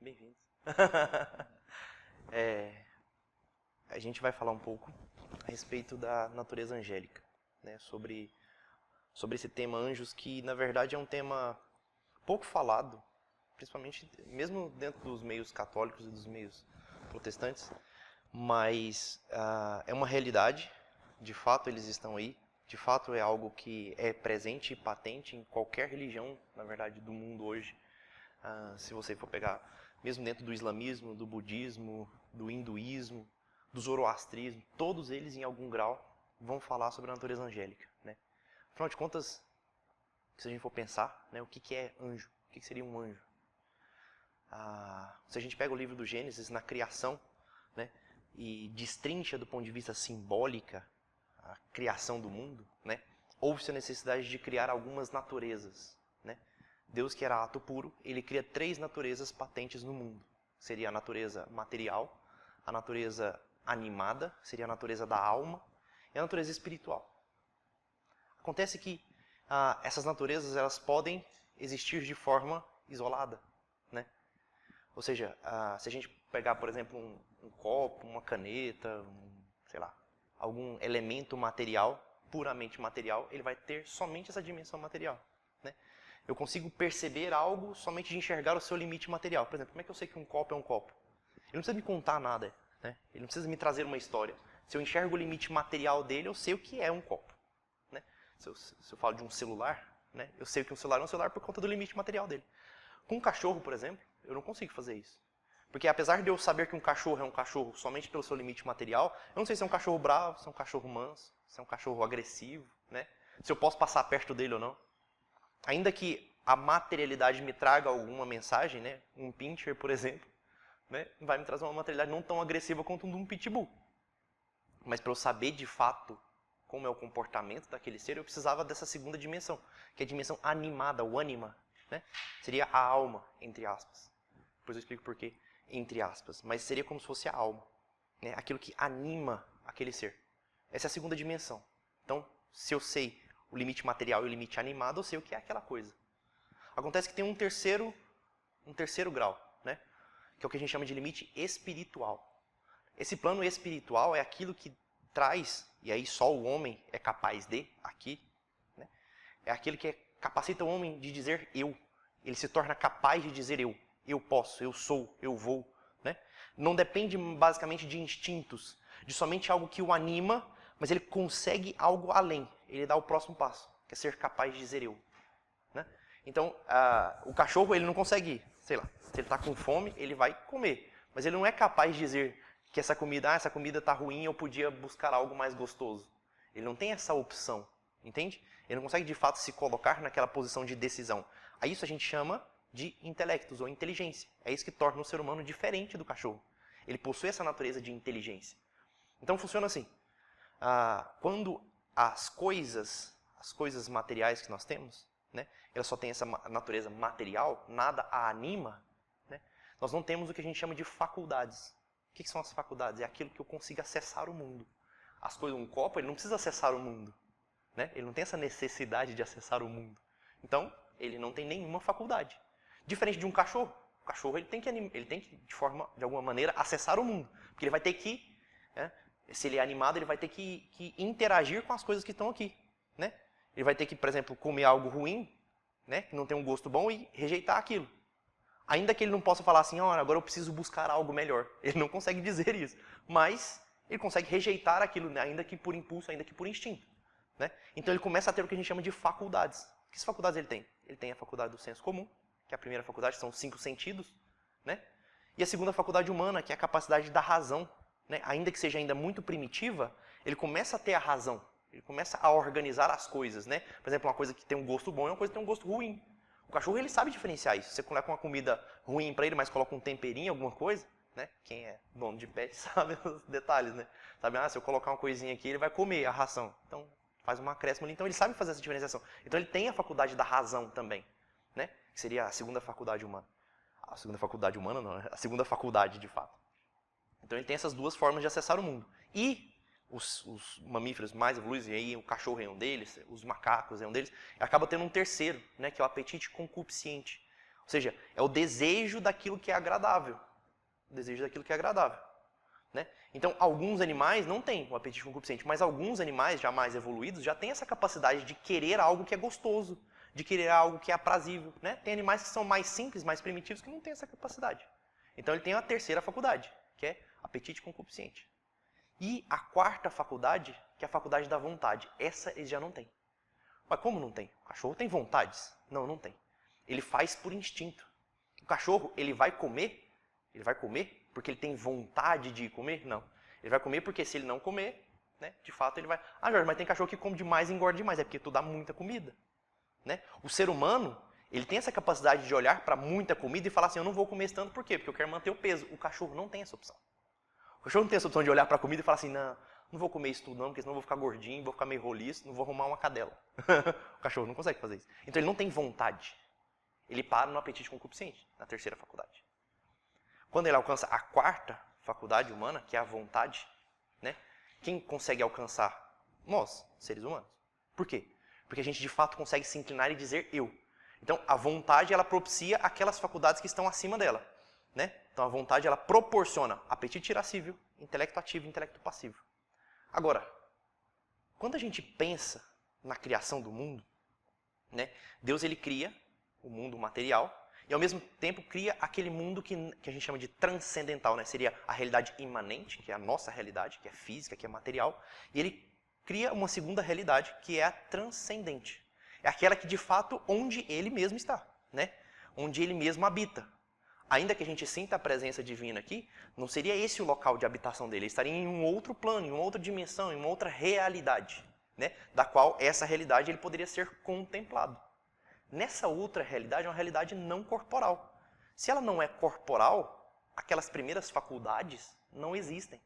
Bem-vindos. A gente vai falar um pouco a respeito da natureza angélica, né? Sobre esse tema anjos, que na verdade é um tema pouco falado, principalmente mesmo dentro dos meios católicos e dos meios protestantes, mas é uma realidade, de fato eles estão aí, de fato é algo que é presente e patente em qualquer religião, na verdade, do mundo hoje. Se você for pegar, mesmo dentro do islamismo, do budismo, do hinduísmo, do zoroastrismo, todos eles, em algum grau, vão falar sobre a natureza angélica, né? Afinal de contas, se a gente for pensar, né, o que é anjo? O que seria um anjo? Se a gente pega o livro do Gênesis, na criação, né, e destrincha do ponto de vista simbólica a criação do mundo, né, houve-se a necessidade de criar algumas naturezas, né? Deus, que era ato puro, ele cria 3 naturezas patentes no mundo. Seria a natureza material, a natureza animada, seria a natureza da alma, e a natureza espiritual. Acontece que essas naturezas elas podem existir de forma isolada, né? Ou seja, se a gente pegar, por exemplo, um copo, uma caneta, sei lá, algum elemento material, puramente material, ele vai ter somente essa dimensão material, né? Eu consigo perceber algo somente de enxergar o seu limite material. Por exemplo, como é que eu sei que um copo é um copo? Ele não precisa me contar nada, né? Ele não precisa me trazer uma história. Se eu enxergo o limite material dele, eu sei o que é um copo, né? Se eu falo de um celular, né, eu sei que um celular é um celular por conta do limite material dele. Com um cachorro, por exemplo, eu não consigo fazer isso. Porque apesar de eu saber que um cachorro é um cachorro somente pelo seu limite material, eu não sei se é um cachorro bravo, se é um cachorro manso, se é um cachorro agressivo, né? Se eu posso passar perto dele ou não. Ainda que a materialidade me traga alguma mensagem, né? Um pincher, por exemplo, né? Vai me trazer uma materialidade não tão agressiva quanto um pitbull. Mas para eu saber de fato como é o comportamento daquele ser, eu precisava dessa segunda dimensão, que é a dimensão animada, o ânima, né? Seria a alma, entre aspas. Depois eu explico por quê, entre aspas. Mas seria como se fosse a alma, né? Aquilo que anima aquele ser. Essa é a segunda dimensão. Então, se eu sei o limite material e o limite animado, eu sei o que é aquela coisa. Acontece que tem um terceiro grau, né? Que é o que a gente chama de limite espiritual. Esse plano espiritual é aquilo que traz, e aí só o homem é capaz de, aqui, né? É aquilo que capacita o homem de dizer eu. Ele se torna capaz de dizer eu posso, eu sou, eu vou, né? Não depende basicamente de instintos, de somente algo que o anima, mas ele consegue algo além. Ele dá o próximo passo, que é ser capaz de dizer eu, né? Então, o cachorro ele não consegue, sei lá, se ele está com fome, ele vai comer, mas ele não é capaz de dizer que essa comida está ruim, eu podia buscar algo mais gostoso. Ele não tem essa opção, entende? Ele não consegue de fato se colocar naquela posição de decisão. A isso a gente chama de intelectos ou inteligência. É isso que torna o ser humano diferente do cachorro. Ele possui essa natureza de inteligência. Então funciona assim. Quando as coisas materiais que nós temos, né, elas só têm essa natureza material, nada a anima, né, nós não temos o que a gente chama de faculdades. O que são as faculdades? É aquilo que eu consigo acessar o mundo. As coisas, um copo, ele não precisa acessar o mundo, né? Ele não tem essa necessidade de acessar o mundo. Então, ele não tem nenhuma faculdade. Diferente de um cachorro. O cachorro ele tem que de alguma maneira, acessar o mundo. Porque ele vai ter que, né, se ele é animado, ele vai ter que interagir com as coisas que estão aqui, né? Ele vai ter que, por exemplo, comer algo ruim, né, que não tem um gosto bom, e rejeitar aquilo. Ainda que ele não possa falar assim, agora eu preciso buscar algo melhor. Ele não consegue dizer isso. Mas ele consegue rejeitar aquilo, né, ainda que por impulso, ainda que por instinto, né? Então ele começa a ter o que a gente chama de faculdades. Que faculdades ele tem? Ele tem a faculdade do senso comum, que é a primeira faculdade, são os 5 sentidos, né? E a segunda faculdade humana, que é a capacidade da razão, né? Ainda que seja ainda muito primitiva, ele começa a ter a razão. Ele começa a organizar as coisas, né? Por exemplo, uma coisa que tem um gosto bom é uma coisa que tem um gosto ruim. O cachorro ele sabe diferenciar isso. Você coloca uma comida ruim para ele, mas coloca um temperinho, alguma coisa, né? Quem é dono de pet sabe os detalhes, né? Sabe, se eu colocar uma coisinha aqui, ele vai comer a ração. Então, faz uma acréscimo ali. Então, ele sabe fazer essa diferenciação. Então, ele tem a faculdade da razão também, né? Que seria a segunda faculdade humana. A segunda faculdade humana não, a segunda faculdade, de fato. Então, ele tem essas duas formas de acessar o mundo. E os mamíferos mais evoluídos, e aí o cachorro é um deles, os macacos é um deles, acaba tendo um terceiro, né, que é o apetite concupiscente. Ou seja, é o desejo daquilo que é agradável. O desejo daquilo que é agradável. Né? Então, alguns animais não têm o apetite concupiscente, mas alguns animais já mais evoluídos já têm essa capacidade de querer algo que é gostoso, de querer algo que é aprazível. Né? Tem animais que são mais simples, mais primitivos, que não têm essa capacidade. Então, ele tem a terceira faculdade, que é apetite concupiscente. E a quarta faculdade, que é a faculdade da vontade. Essa ele já não tem. Mas como não tem? O cachorro tem vontades? Não, não tem. Ele faz por instinto. O cachorro, ele vai comer porque ele tem vontade de comer? Não. Ele vai comer porque se ele não comer, né, de fato ele vai... Ah, Jorge, mas tem cachorro que come demais e engorda demais. É porque tu dá muita comida. Né? O ser humano, ele tem essa capacidade de olhar para muita comida e falar assim, eu não vou comer esse tanto, por quê? Porque eu quero manter o peso. O cachorro não tem essa opção. O cachorro não tem essa opção de olhar para a comida e falar assim, não vou comer isso tudo não, porque senão eu vou ficar gordinho, vou ficar meio roliço, não vou arrumar uma cadela. O cachorro não consegue fazer isso. Então ele não tem vontade. Ele para no apetite concupiscente, na terceira faculdade. Quando ele alcança a quarta faculdade humana, que é a vontade, né? Quem consegue alcançar? Nós, seres humanos. Por quê? Porque a gente de fato consegue se inclinar e dizer eu. Então a vontade ela propicia aquelas faculdades que estão acima dela. Né? Então a vontade ela proporciona apetite irascível, intelecto ativo e intelecto passivo. Agora, quando a gente pensa na criação do mundo, né, Deus ele cria o mundo material e ao mesmo tempo cria aquele mundo que a gente chama de transcendental, né? Seria a realidade imanente, que é a nossa realidade, que é física, que é material, e ele cria uma segunda realidade que é a transcendente. É aquela que de fato onde ele mesmo está, né? Onde ele mesmo habita. Ainda que a gente sinta a presença divina aqui, não seria esse o local de habitação dele. Ele estaria em um outro plano, em uma outra dimensão, em uma outra realidade, né? Da qual essa realidade ele poderia ser contemplado. Nessa outra realidade é uma realidade não corporal. Se ela não é corporal, aquelas primeiras faculdades não existem.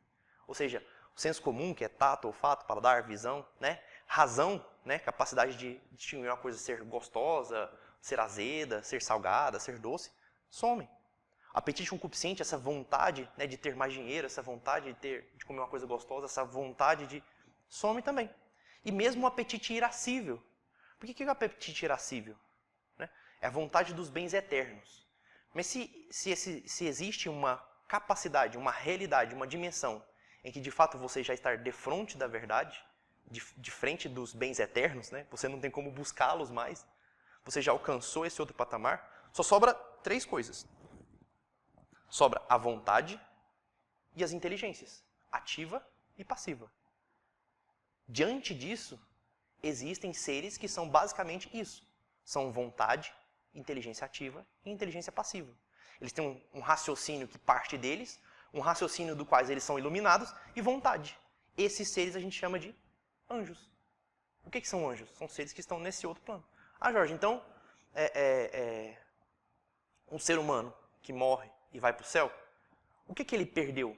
Ou seja, o senso comum, que é tato, olfato, paladar, visão, né? Razão, né? Capacidade de distinguir uma coisa ser gostosa, ser azeda, ser salgada, ser doce, somem. Apetite concupiscente, essa vontade, né, de ter mais dinheiro, essa vontade de comer uma coisa gostosa, essa vontade de... some também. E mesmo o apetite irascível. Por que é o apetite irascível? Né? É a vontade dos bens eternos. Mas se existe uma capacidade, uma realidade, uma dimensão em que de fato você já está defronte da verdade, de frente dos bens eternos, né? Você não tem como buscá-los mais, você já alcançou esse outro patamar, só sobra 3 coisas. Sobra a vontade e as inteligências, ativa e passiva. Diante disso, existem seres que são basicamente isso. São vontade, inteligência ativa e inteligência passiva. Eles têm um raciocínio que parte deles, um raciocínio do qual eles são iluminados e vontade. Esses seres a gente chama de anjos. O que são anjos? São seres que estão nesse outro plano. Ah, Jorge, então, um ser humano que morre e vai para o céu, o que ele perdeu?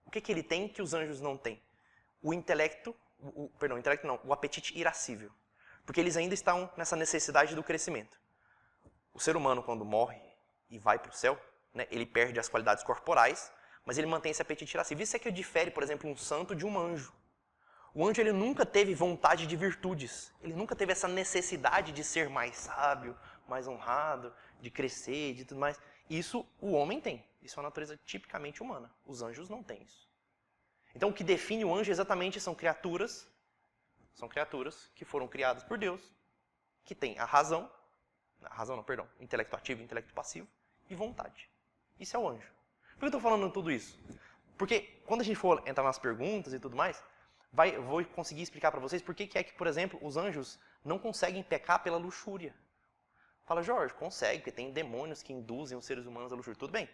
O que ele tem que os anjos não têm? O apetite irascível. Porque eles ainda estão nessa necessidade do crescimento. O ser humano, quando morre e vai para o céu, né, ele perde as qualidades corporais, mas ele mantém esse apetite irascível. Isso é que difere, por exemplo, um santo de um anjo. O anjo ele nunca teve vontade de virtudes. Ele nunca teve essa necessidade de ser mais sábio, mais honrado, de crescer, de tudo mais. Isso o homem tem. Isso é uma natureza tipicamente humana. Os anjos não têm isso. Então o que define o anjo exatamente são criaturas que foram criadas por Deus, que têm intelecto ativo, intelecto passivo e vontade. Isso é o anjo. Por que eu estou falando tudo isso? Porque quando a gente for entrar nas perguntas e tudo mais, vou conseguir explicar para vocês por que é que, por exemplo, os anjos não conseguem pecar pela luxúria. Fala, Jorge, consegue, porque tem demônios que induzem os seres humanos à luxúria. Tudo bem,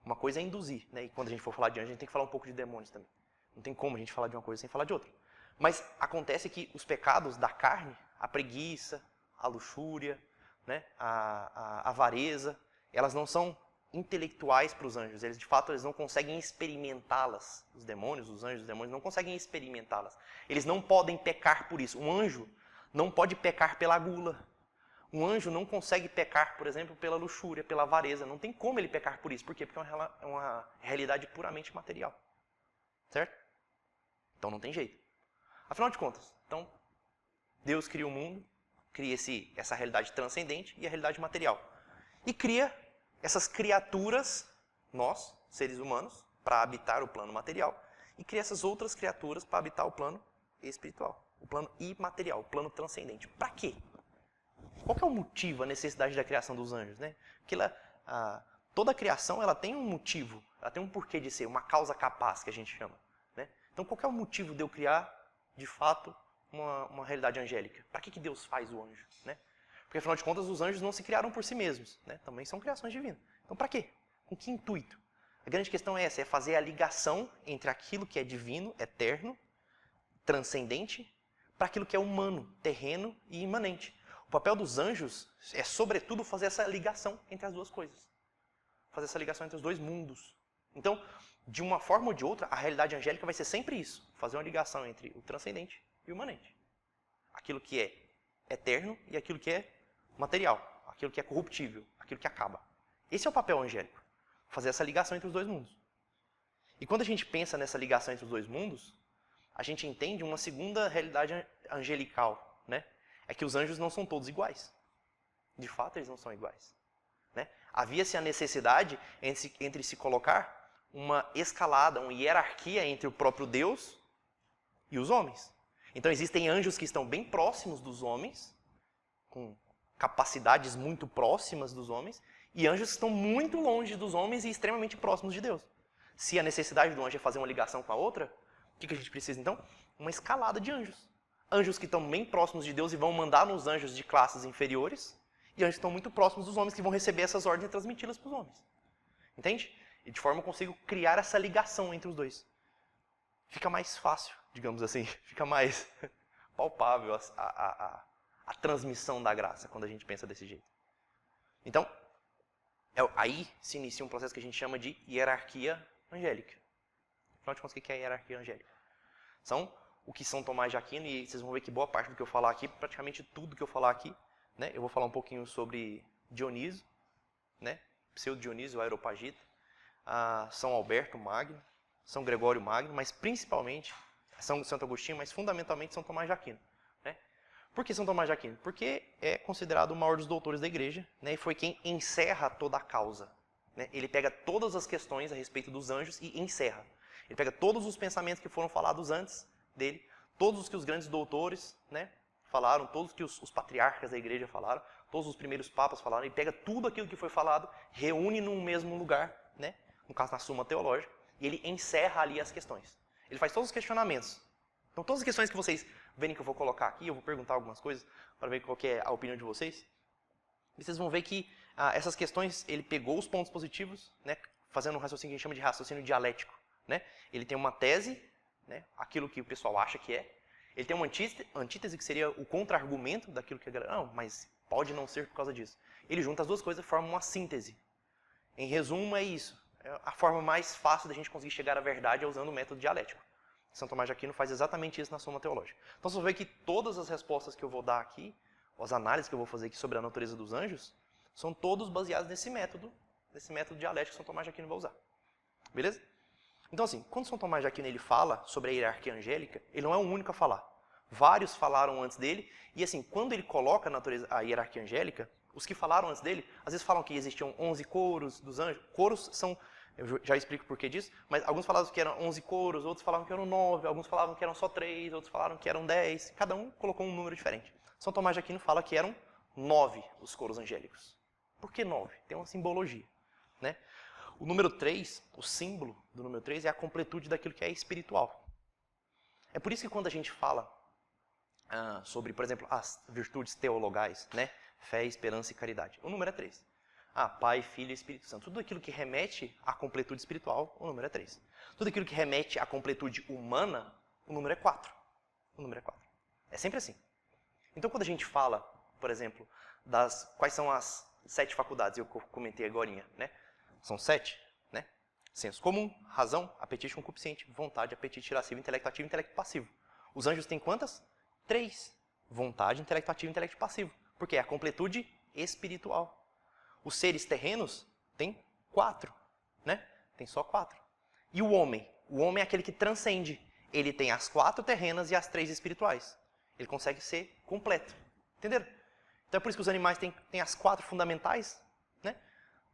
uma coisa é induzir, né? E quando a gente for falar de anjo, a gente tem que falar um pouco de demônios também. Não tem como a gente falar de uma coisa sem falar de outra. Mas acontece que os pecados da carne, a preguiça, a luxúria, né? a avareza, elas não são intelectuais para os anjos. Eles, de fato, eles não conseguem experimentá-las. Os demônios, os anjos, os demônios não conseguem experimentá-las. Eles não podem pecar por isso. Um anjo não pode pecar pela gula. Um anjo não consegue pecar, por exemplo, pela luxúria, pela avareza. Não tem como ele pecar por isso. Por quê? Porque é uma realidade puramente material. Certo? Então não tem jeito. Afinal de contas, então, Deus cria o mundo, cria essa realidade transcendente e a realidade material. e cria essas criaturas, nós, seres humanos, para habitar o plano material, e cria essas outras criaturas para habitar o plano espiritual, o plano imaterial, o plano transcendente. Para quê? Qual que é o motivo, a necessidade da criação dos anjos? Né? Porque toda a criação ela tem um motivo, ela tem um porquê de ser, uma causa capaz, que a gente chama. Né? Então, qual que é o motivo de eu criar, de fato, uma realidade angélica? Para que Deus faz o anjo? Né? Porque, afinal de contas, os anjos não se criaram por si mesmos. Né? Também são criações divinas. Então, para quê? Com que intuito? A grande questão é essa, é fazer a ligação entre aquilo que é divino, eterno, transcendente, para aquilo que é humano, terreno e imanente. O papel dos anjos é, sobretudo, fazer essa ligação entre as duas coisas. Fazer essa ligação entre os dois mundos. Então, de uma forma ou de outra, a realidade angélica vai ser sempre isso. Fazer uma ligação entre o transcendente e o imanente. Aquilo que é eterno e aquilo que é material. Aquilo que é corruptível, aquilo que acaba. Esse é o papel angélico. Fazer essa ligação entre os dois mundos. E quando a gente pensa nessa ligação entre os dois mundos, a gente entende uma segunda realidade angelical, né? É que os anjos não são todos iguais. De fato, eles não são iguais. Né? Havia-se a necessidade entre se colocar uma escalada, uma hierarquia entre o próprio Deus e os homens. Então existem anjos que estão bem próximos dos homens, com capacidades muito próximas dos homens, e anjos que estão muito longe dos homens e extremamente próximos de Deus. Se a necessidade do anjo é fazer uma ligação com a outra, o que a gente precisa então? Uma escalada de anjos. Anjos que estão bem próximos de Deus e vão mandar nos anjos de classes inferiores, e anjos que estão muito próximos dos homens que vão receber essas ordens e transmiti-las para os homens. Entende? E de forma eu consigo criar essa ligação entre os dois. Fica mais fácil, digamos assim, fica mais palpável a transmissão da graça quando a gente pensa desse jeito. Então, aí se inicia um processo que a gente chama de hierarquia angélica. Afinal de contas, o que é a hierarquia angélica? São o que São Tomás de Aquino, e vocês vão ver que boa parte do que eu falar aqui, praticamente tudo que eu falar aqui, né, eu vou falar um pouquinho sobre Dioniso, né, Pseudo-Dionísio, Areopagita, São Alberto Magno, São Gregório Magno, mas principalmente São Santo Agostinho, mas fundamentalmente São Tomás de Aquino. Né? Por que São Tomás de Aquino? Porque é considerado o maior dos doutores da igreja, né, e foi quem encerra toda a causa. Né? Ele pega todas as questões a respeito dos anjos e encerra. Ele pega todos os pensamentos que foram falados antes dele, todos os que os grandes doutores, né, falaram, todos os que os patriarcas da igreja falaram, todos os primeiros papas falaram, ele pega tudo aquilo que foi falado, reúne num mesmo lugar, né, no caso na Suma Teológica, e ele encerra ali as questões. Ele faz todos os questionamentos. Então todas as questões que vocês verem que eu vou colocar aqui, eu vou perguntar algumas coisas para ver qual que é a opinião de vocês. E vocês vão ver que essas questões, ele pegou os pontos positivos, né, fazendo um raciocínio que a gente chama de raciocínio dialético. Né? Ele tem uma tese, né, aquilo que o pessoal acha que é. Ele tem uma antítese, que seria o contra-argumento daquilo que a galera... Não, mas pode não ser por causa disso. Ele junta as duas coisas e forma uma síntese. Em resumo, é isso. A forma mais fácil da gente conseguir chegar à verdade é usando o método dialético. São Tomás de Aquino faz exatamente isso na Suma Teológica. Então você vai ver que todas as respostas que eu vou dar aqui, as análises que eu vou fazer aqui sobre a natureza dos anjos, são todos baseados nesse método dialético que São Tomás de Aquino vai usar. Beleza? Então assim, quando São Tomás de Aquino ele fala sobre a hierarquia angélica, ele não é o único a falar. Vários falaram antes dele, e assim, quando ele coloca a hierarquia angélica, os que falaram antes dele, às vezes falam que existiam 11 coros dos anjos. Coros são, eu já explico o porquê disso, mas alguns falavam que eram 11 coros, outros falavam que eram 9, alguns falavam que eram só 3, outros falaram que eram 10, cada um colocou um número diferente. São Tomás de Aquino fala que eram 9 os coros angélicos. Por que 9? Tem uma simbologia, né? O número 3, o símbolo do número 3 é a completude daquilo que é espiritual. É por isso que quando a gente fala sobre, por exemplo, as virtudes teologais, né? Fé, esperança e caridade, o número é 3. Pai, Filho e Espírito Santo. Tudo aquilo que remete à completude espiritual, o número é 3. Tudo aquilo que remete à completude humana, o número é 4. O número é 4. É sempre assim. Então quando a gente fala, por exemplo, quais são as 7 faculdades, eu comentei agorinha, né? São 7, né? Senso comum, razão, apetite concupiscente, vontade, apetite irascível, intelecto ativo e intelecto passivo. Os anjos têm quantas? 3. Vontade, intelecto ativo e intelecto passivo. Porque é a completude espiritual. Os seres terrenos têm 4, né? Tem só 4. E o homem? O homem é aquele que transcende. Ele tem as 4 terrenas e as 3 espirituais. Ele consegue ser completo. Entenderam? Então é por isso que os animais têm as 4 fundamentais, né?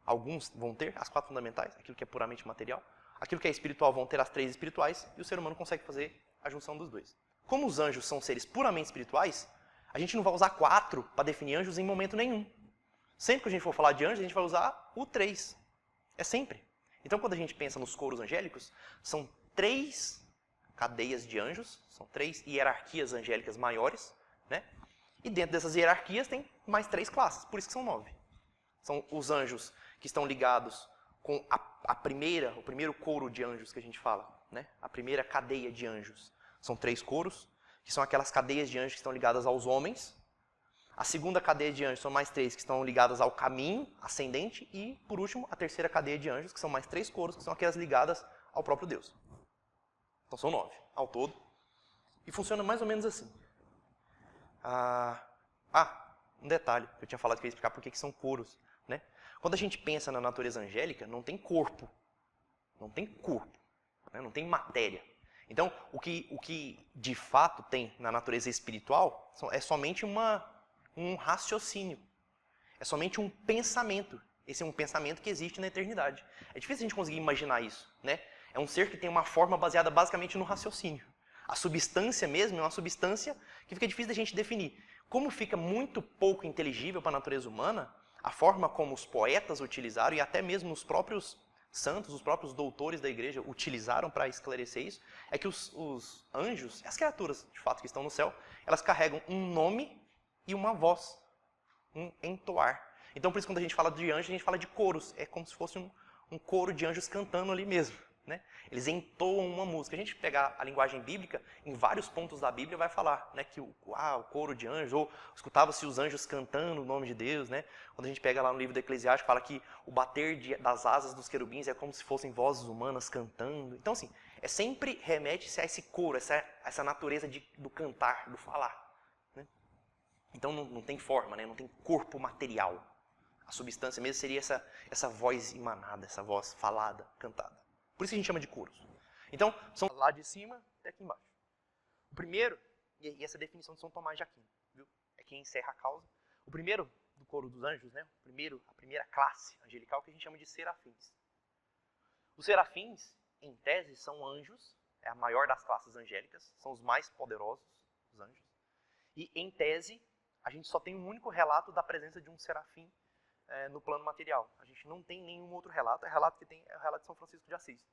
Alguns vão ter as 4 fundamentais, aquilo que é puramente material. Aquilo que é espiritual vão ter as 3 espirituais, e o ser humano consegue fazer a junção dos dois. Como os anjos são seres puramente espirituais, a gente não vai usar 4 para definir anjos em momento nenhum. Sempre que a gente for falar de anjos, a gente vai usar o 3. É sempre. Então, quando a gente pensa nos coros angélicos, são 3 cadeias de anjos, são 3 hierarquias angélicas maiores, né? E dentro dessas hierarquias tem mais 3 classes, por isso que são 9. São os anjos que estão ligados com o primeiro coro de anjos que a gente fala, né? A primeira cadeia de anjos. São 3 coros, que são aquelas cadeias de anjos que estão ligadas aos homens. A segunda cadeia de anjos são mais 3 que estão ligadas ao caminho ascendente. E, por último, a terceira cadeia de anjos, que são mais 3 coros, que são aquelas ligadas ao próprio Deus. Então são 9 ao todo. E funciona mais ou menos assim. Um detalhe, eu tinha falado que eu ia explicar por que são coros, né? Quando a gente pensa na natureza angélica, não tem corpo. Não tem corpo, né? Não tem matéria. Então, o que de fato tem na natureza espiritual é somente um raciocínio. É somente um pensamento. Esse é um pensamento que existe na eternidade. É difícil a gente conseguir imaginar isso, né? É um ser que tem uma forma baseada basicamente no raciocínio. A substância mesmo é uma substância que fica difícil da gente definir. Como fica muito pouco inteligível para a natureza humana, a forma como os poetas utilizaram, e até mesmo os próprios santos, os próprios doutores da igreja utilizaram para esclarecer isso, é que os anjos, as criaturas de fato que estão no céu, elas carregam um nome e uma voz, um entoar. Então por isso quando a gente fala de anjo, a gente fala de coros, é como se fosse um coro de anjos cantando ali mesmo. Né? Eles entoam uma música. A gente pegar a linguagem bíblica, em vários pontos da Bíblia vai falar, né, que o coro de anjos, ou escutava-se os anjos cantando o nome de Deus. Né? Quando a gente pega lá no livro do Eclesiastes, fala que o bater das asas dos querubins é como se fossem vozes humanas cantando. Então, assim, sempre remete-se a esse coro, essa natureza do cantar, do falar. Né? Então não tem forma, né? Não tem corpo material. A substância mesmo seria essa voz emanada, essa voz falada, cantada. Por isso que a gente chama de coros. Então, são lá de cima até aqui embaixo. O primeiro, e essa definição de São Tomás de Aquino, viu? É quem encerra a causa. O primeiro do coro dos anjos, né? A primeira classe angelical que a gente chama de serafins. Os serafins, em tese, são anjos, é a maior das classes angélicas, são os mais poderosos, os anjos. E, em tese, a gente só tem um único relato da presença de um serafim no plano material. A gente não tem nenhum outro relato. O relato que tem é o relato de São Francisco de Assis.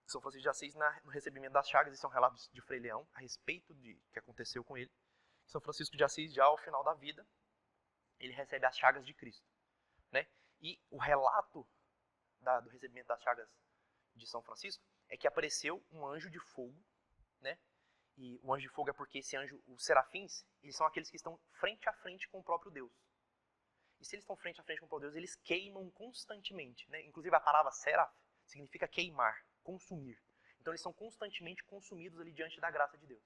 São Francisco de Assis, no recebimento das chagas, isso é um relato de Frei Leão, a respeito de que aconteceu com ele. São Francisco de Assis, já ao final da vida, ele recebe as chagas de Cristo. Né? E o relato do recebimento das chagas de São Francisco é que apareceu um anjo de fogo, né? E o anjo de fogo é porque esse anjo, os serafins, eles são aqueles que estão frente a frente com o próprio Deus. E se eles estão frente a frente com o próprio Deus, eles queimam constantemente. Né? Inclusive a palavra seraf significa queimar, consumir. Então eles são constantemente consumidos ali diante da graça de Deus.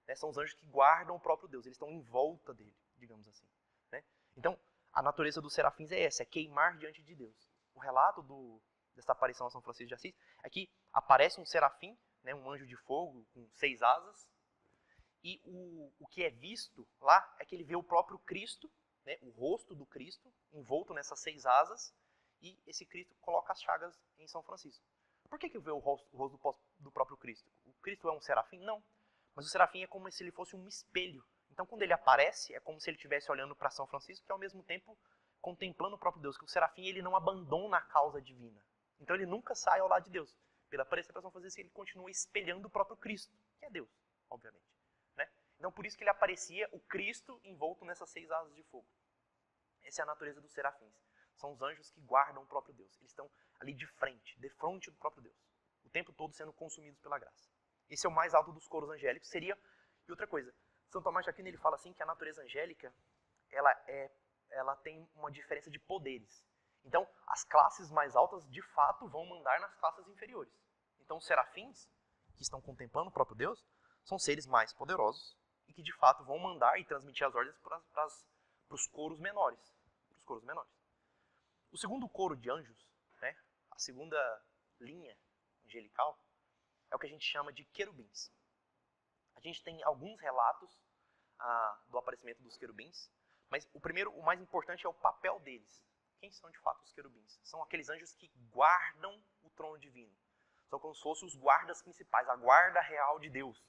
Né? São os anjos que guardam o próprio Deus, eles estão em volta dele, digamos assim. Né? Então a natureza dos serafins é essa, é queimar diante de Deus. O relato dessa aparição a São Francisco de Assis é que aparece um serafim, né, um anjo de fogo com 6 asas, e o que é visto lá é que ele vê o próprio Cristo, né, o rosto do Cristo, envolto nessas 6 asas, e esse Cristo coloca as chagas em São Francisco. Por que vê o rosto do próprio Cristo? O Cristo é um serafim? Não. Mas o serafim é como se ele fosse um espelho. Então, quando ele aparece, é como se ele estivesse olhando para São Francisco, que ao mesmo tempo contemplando o próprio Deus. Que o serafim ele não abandona a causa divina. Então, ele nunca sai ao lado de Deus. Pela aparência para São Francisco, ele continua espelhando o próprio Cristo, que é Deus, obviamente. Né? Então, por isso que ele aparecia o Cristo envolto nessas 6 asas de fogo. Essa é a natureza dos serafins. São os anjos que guardam o próprio Deus. Eles estão ali de frente do próprio Deus. O tempo todo sendo consumidos pela graça. Esse é o mais alto dos coros angélicos. E outra coisa, São Tomás de Aquino ele fala assim que a natureza angélica ela tem uma diferença de poderes. Então, as classes mais altas, de fato, vão mandar nas classes inferiores. Então, os serafins, que estão contemplando o próprio Deus, são seres mais poderosos e que, de fato, vão mandar e transmitir as ordens para os coros menores. O segundo coro de anjos, né, a segunda linha angelical, é o que a gente chama de querubins. A gente tem alguns relatos do aparecimento dos querubins, mas o mais importante é o papel deles. Quem são de fato os querubins? São aqueles anjos que guardam o trono divino. São como se fossem os guardas principais, a guarda real de Deus.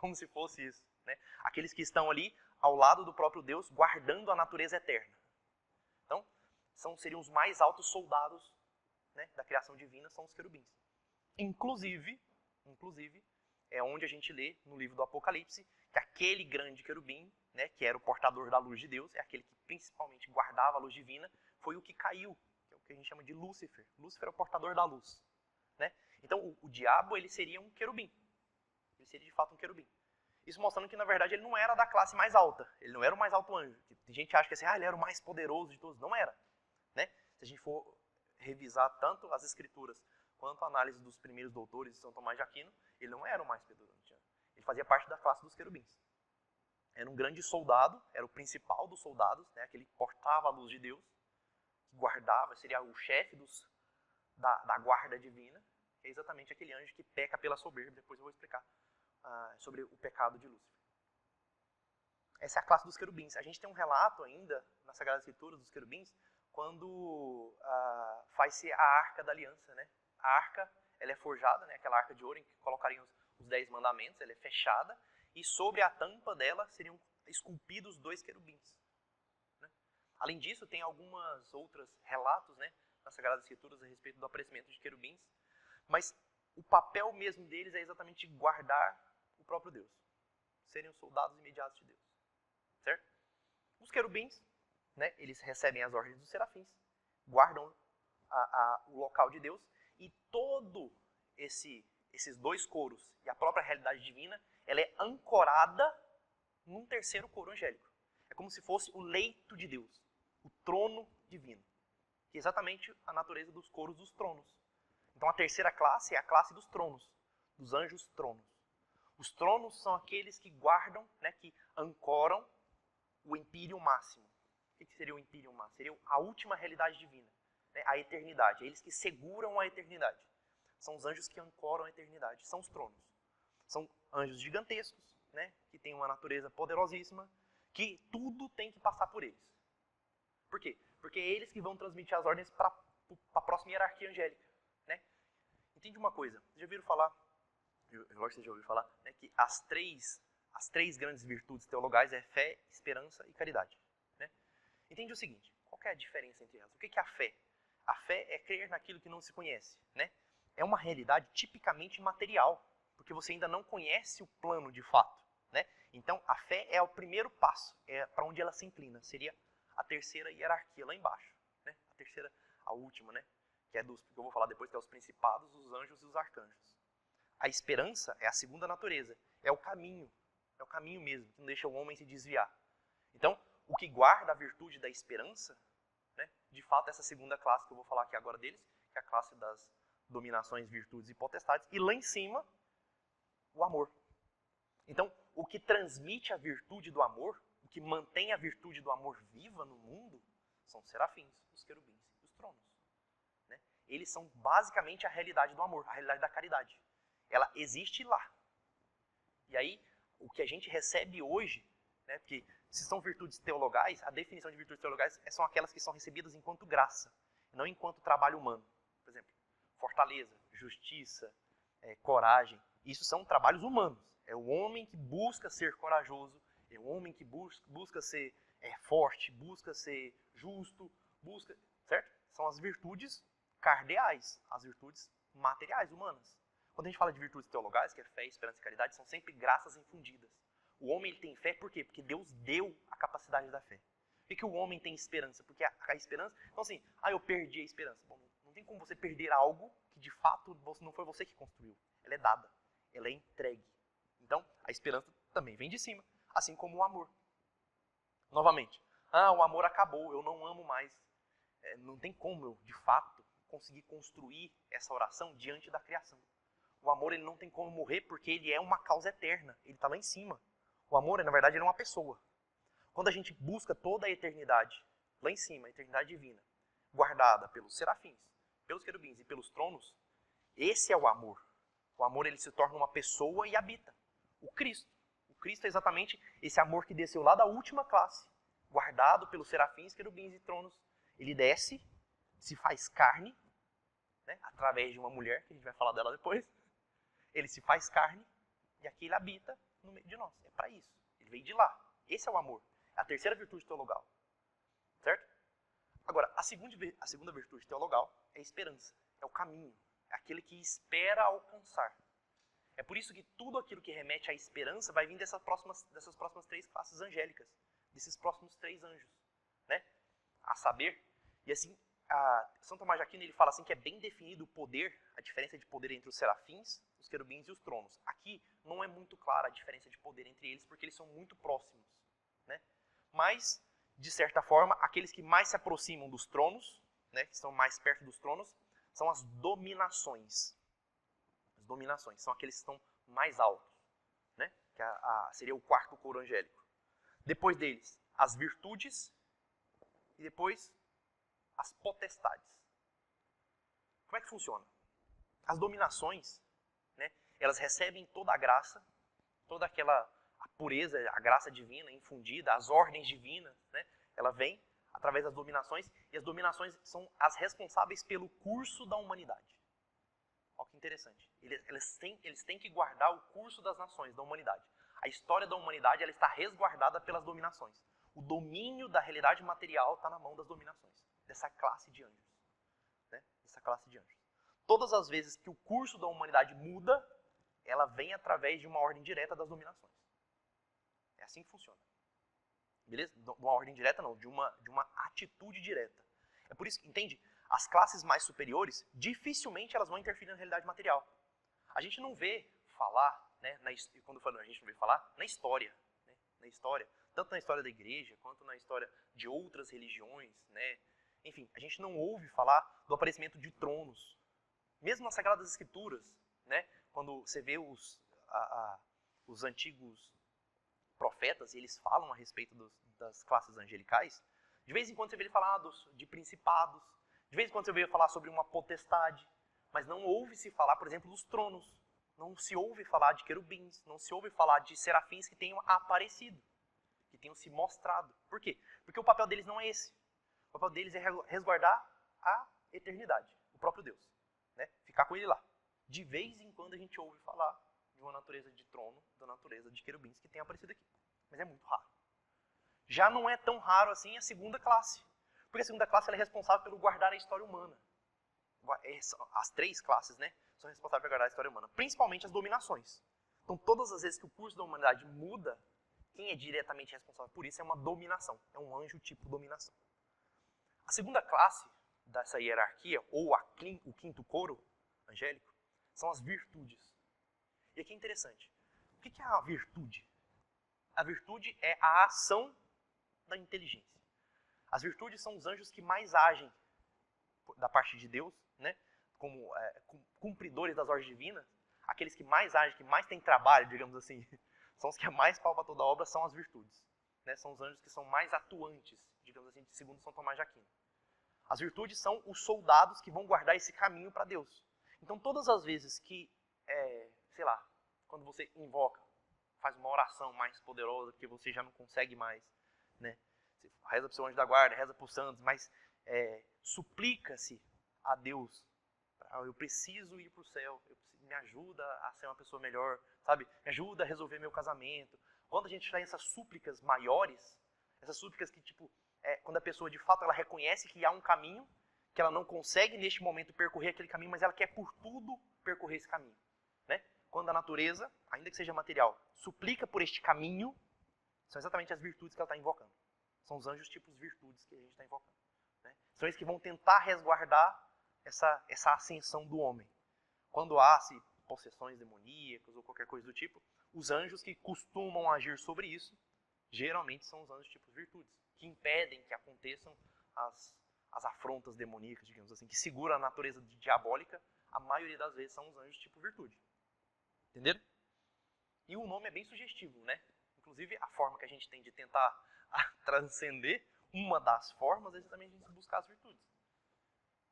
Como se fosse isso. Né? Aqueles que estão ali ao lado do próprio Deus, guardando a natureza eterna. Então, seriam os mais altos soldados, né, da criação divina, são os querubins. Inclusive, é onde a gente lê no livro do Apocalipse que aquele grande querubim, né, que era o portador da luz de Deus, é aquele que principalmente guardava a luz divina, foi o que caiu, que é o que a gente chama de Lúcifer. Lúcifer é o portador da luz. Né? Então, o diabo ele seria um querubim. Ele seria de fato um querubim. Isso mostrando que, na verdade, ele não era da classe mais alta. Ele não era o mais alto anjo. Tem gente que acha que assim, ele era o mais poderoso de todos. Não era. Né? Se a gente for revisar tanto as escrituras quanto a análise dos primeiros doutores de São Tomás de Aquino, ele não era o mais poderoso. Ele fazia parte da classe dos querubins. Era um grande soldado, era o principal dos soldados, né? Aquele que portava a luz de Deus, que guardava, seria o chefe da guarda divina. É exatamente aquele anjo que peca pela soberba. Depois eu vou explicar sobre o pecado de Lúcifer. Essa é a classe dos querubins. A gente tem um relato ainda, nas Sagradas Escrituras, dos querubins, quando faz-se a Arca da Aliança. Né? A arca ela é forjada, né? Aquela arca de ouro em que colocariam os 10 mandamentos, ela é fechada, e sobre a tampa dela seriam esculpidos 2 querubins. Né? Além disso, tem algumas outros relatos, né, nas Sagradas Escrituras a respeito do aparecimento de querubins, mas o papel mesmo deles é exatamente guardar o próprio Deus. Serem os soldados imediatos de Deus. Certo? Os querubins, né, eles recebem as ordens dos serafins, guardam o local de Deus, e todo esses 2 coros e a própria realidade divina, ela é ancorada num terceiro coro angélico. É como se fosse o leito de Deus, o trono divino. Que é exatamente a natureza dos coros dos tronos. Então a terceira classe é a classe dos tronos, dos anjos tronos. Os tronos são aqueles que guardam, né, que ancoram o empírion máximo. O que seria o empírion máximo? Seria a última realidade divina, né, a eternidade. É eles que seguram a eternidade. São os anjos que ancoram a eternidade, são os tronos. São anjos gigantescos, né, que têm uma natureza poderosíssima, que tudo tem que passar por eles. Por quê? Porque é eles que vão transmitir as ordens para a próxima hierarquia angélica. Né? Entende uma coisa? Vocês já ouviram falar, eu acho que vocês já ouviram falar, né, que as três grandes virtudes teologais é fé, esperança e caridade. Né? Entende o seguinte, qual que é a diferença entre elas? O que é a fé? A fé é crer naquilo que não se conhece. Né? É uma realidade tipicamente material, porque você ainda não conhece o plano de fato. Né? Então, a fé é o primeiro passo, é para onde ela se inclina. Seria a terceira hierarquia lá embaixo. Né? A terceira, a última, né? Que é que eu vou falar depois, que é os principados, os anjos e os arcanjos. A esperança é a segunda natureza, é o caminho mesmo, que não deixa o homem se desviar. Então, o que guarda a virtude da esperança, né, de fato, essa segunda classe que eu vou falar aqui agora deles, que é a classe das dominações, virtudes e potestades, e lá em cima, o amor. Então, o que transmite a virtude do amor, o que mantém a virtude do amor viva no mundo, são os serafins, os querubins e os tronos. Né? Eles são basicamente a realidade do amor, a realidade da caridade. Ela existe lá. E aí, o que a gente recebe hoje, né, porque se são virtudes teologais, a definição de virtudes teologais são aquelas que são recebidas enquanto graça, não enquanto trabalho humano. Por exemplo, fortaleza, justiça, coragem. Isso são trabalhos humanos. É o homem que busca ser corajoso, é o homem que busca ser forte, busca ser justo, certo? São as virtudes cardeais, as virtudes materiais, humanas. Quando a gente fala de virtudes teologais, que é fé, esperança e caridade, são sempre graças infundidas. O homem ele tem fé por quê? Porque Deus deu a capacidade da fé. Por que o homem tem esperança? Porque a esperança... Então assim, eu perdi a esperança. Bom, não tem como você perder algo que de fato não foi você que construiu. Ela é dada, ela é entregue. Então, a esperança também vem de cima, assim como o amor. Novamente, o amor acabou, eu não amo mais. Não tem como eu, de fato, conseguir construir essa oração diante da criação. O amor ele não tem como morrer porque ele é uma causa eterna, ele está lá em cima. O amor, na verdade, ele é uma pessoa. Quando a gente busca toda a eternidade, lá em cima, a eternidade divina, guardada pelos serafins, pelos querubins e pelos tronos, esse é o amor. O amor ele se torna uma pessoa e habita. O Cristo. O Cristo é exatamente esse amor que desceu lá da última classe, guardado pelos serafins, querubins e tronos. Ele desce se faz carne, né, através de uma mulher, que a gente vai falar dela depois. Ele se faz carne e aqui ele habita no meio de nós. É para isso. Ele veio de lá. Esse é o amor. É a terceira virtude teologal. Certo? Agora, a segunda virtude teologal é a esperança. É o caminho. É aquele que espera alcançar. É por isso que tudo aquilo que remete à esperança vai vir dessas próximas 3 classes angélicas. Desses próximos 3 anjos. Né? A saber, e assim, São Tomás de Aquino ele fala assim que é bem definido o poder, a diferença de poder entre os serafins, os querubins e os tronos. Aqui não é muito clara a diferença de poder entre eles, porque eles são muito próximos. Né? Mas, de certa forma, aqueles que mais se aproximam dos tronos, né, que estão mais perto dos tronos, são as dominações. As dominações são aqueles que estão mais altos. Né? Que seria o quarto coro angélico. Depois deles, as virtudes e depois as potestades. Como é que funciona? As dominações, né, elas recebem toda a graça, toda aquela a pureza, a graça divina infundida, as ordens divinas, né, ela vem através das dominações, e as dominações são as responsáveis pelo curso da humanidade. Olha que interessante. Eles têm que guardar o curso das nações, da humanidade. A história da humanidade ela está resguardada pelas dominações. O domínio da realidade material está na mão das dominações, dessa classe de anjos. Né? Dessa classe de anjos. Todas as vezes que o curso da humanidade muda, ela vem através de uma ordem direta das dominações. É assim que funciona. Beleza? De uma ordem direta não, de uma atitude direta. É por isso que, entende? As classes mais superiores, dificilmente elas vão interferir na realidade material. A gente não vê falar, né, quando eu falo a gente não vê falar, na história. Né, na história, tanto na história da igreja, quanto na história de outras religiões. Né, enfim, a gente não ouve falar do aparecimento de tronos. Mesmo nas Sagradas Escrituras, né, quando você vê os antigos profetas, e eles falam a respeito das classes angelicais, de vez em quando você vê ele falar de principados, de vez em quando você vê ele falar sobre uma potestade, mas não ouve-se falar, por exemplo, dos tronos. Não se ouve falar de querubins, não se ouve falar de serafins que tenham aparecido, que tenham se mostrado. Por quê? Porque o papel deles não é esse. O papel deles é resguardar a eternidade, o próprio Deus. Né? Ficar com ele lá. De vez em quando a gente ouve falar de uma natureza de trono, da natureza de querubins que tem aparecido aqui. Mas é muito raro. Já não é tão raro assim a segunda classe. Porque a segunda classe ela é responsável pelo guardar a história humana. As 3 classes, né, são responsáveis por guardar a história humana. Principalmente as dominações. Então, todas as vezes que o curso da humanidade muda, quem é diretamente responsável por isso é uma dominação. É um anjo tipo dominação. A segunda classe dessa hierarquia, ou o quinto coro angélico, são as virtudes. E aqui é interessante. O que é a virtude? A virtude é a ação da inteligência. As virtudes são os anjos que mais agem da parte de Deus, né? Como cumpridores das ordens divinas. Aqueles que mais agem, que mais têm trabalho, digamos assim, são os que mais palpam toda a obra, são as virtudes. Né? São os anjos que são mais atuantes, digamos assim, segundo São Tomás de Aquino. As virtudes são os soldados que vão guardar esse caminho para Deus. Então, todas as vezes que, sei lá, quando você invoca, faz uma oração mais poderosa, porque você já não consegue mais, né? Você reza para o seu anjo da guarda, reza para os santos, mas suplica-se a Deus. Eu preciso ir para o céu, me ajuda a ser uma pessoa melhor, sabe? Me ajuda a resolver meu casamento. Quando a gente faz essas súplicas maiores, essas súplicas que, tipo, quando a pessoa de fato ela reconhece que há um caminho, que ela não consegue neste momento percorrer aquele caminho, mas ela quer por tudo percorrer esse caminho. Né? Quando a natureza, ainda que seja material, suplica por este caminho, são exatamente as virtudes que ela está invocando. São os anjos tipos virtudes que a gente está invocando. Né? São eles que vão tentar resguardar essa ascensão do homem. Quando há possessões demoníacas ou qualquer coisa do tipo, os anjos que costumam agir sobre isso, geralmente são os anjos tipos virtudes, que impedem que aconteçam as afrontas demoníacas, digamos assim, que seguram a natureza diabólica, a maioria das vezes são os anjos tipo virtude. Entenderam? E o nome é bem sugestivo, né? Inclusive, a forma que a gente tem de tentar transcender, uma das formas é exatamente a gente buscar as virtudes.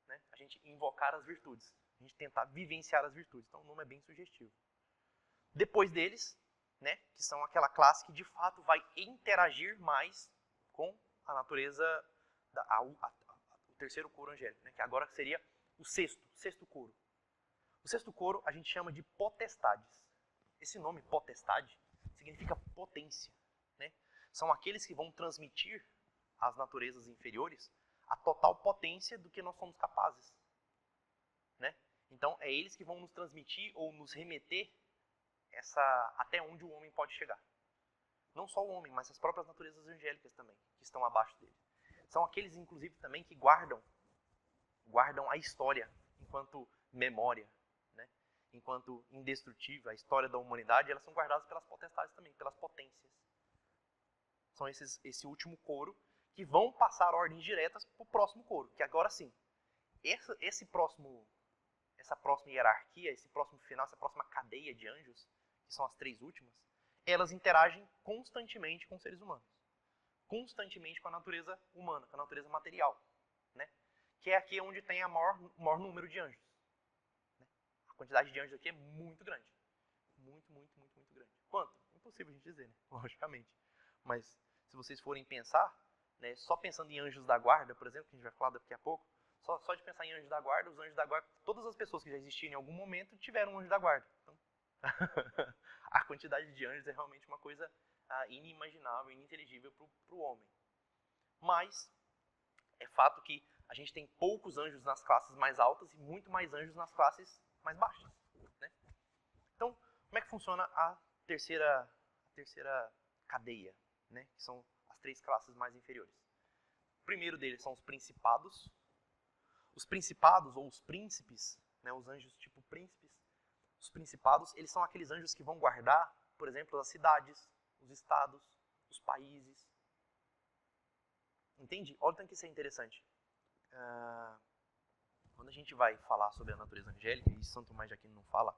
Né? A gente invocar as virtudes. A gente tentar vivenciar as virtudes. Então, o nome é bem sugestivo. Depois deles, né, que são aquela classe que de fato vai interagir mais com a natureza, o terceiro coro angélico, né? Que agora seria o sexto coro. O sexto coro a gente chama de potestades. Esse nome potestade significa potência, né? São aqueles que vão transmitir às naturezas inferiores a total potência do que nós somos capazes, né? Então é eles que vão nos transmitir ou nos remeter até onde o homem pode chegar. Não só o homem, mas as próprias naturezas angélicas também, que estão abaixo dele. São aqueles, inclusive, também que guardam a história enquanto memória, né? Enquanto indestrutível, a história da humanidade, elas são guardadas pelas potestades também, pelas potências. São esse último coro que vão passar ordens diretas para o próximo coro, que agora sim, essa próxima hierarquia, esse próximo final, essa próxima cadeia de anjos, que são as três últimas, elas interagem constantemente com os seres humanos. Constantemente com a natureza humana, com a natureza material, né? Que é aqui onde tem o maior número de anjos. Né? A quantidade de anjos aqui é muito grande. Muito, muito, muito, muito grande. Quanto? Impossível a gente dizer, né? Logicamente. Mas se vocês forem pensar, né, só pensando em anjos da guarda, por exemplo, que a gente vai falar daqui a pouco, só de pensar em anjos da guarda, os anjos da guarda, todas as pessoas que já existiram em algum momento tiveram um anjo da guarda. Então, a quantidade de anjos é realmente uma coisa inimaginável, ininteligível para o homem. Mas é fato que a gente tem poucos anjos nas classes mais altas e muito mais anjos nas classes mais baixas, né? Então, como é que funciona a terceira cadeia, né? Que são as três classes mais inferiores. O primeiro deles são os principados. Os principados ou os príncipes, né? Os anjos tipo príncipes. Os principados, eles são aqueles anjos que vão guardar, por exemplo, as cidades, os estados, os países. Entende? Olha o tanto que isso é interessante. Quando a gente vai falar sobre a natureza angélica, e São Tomás de Aquino não fala,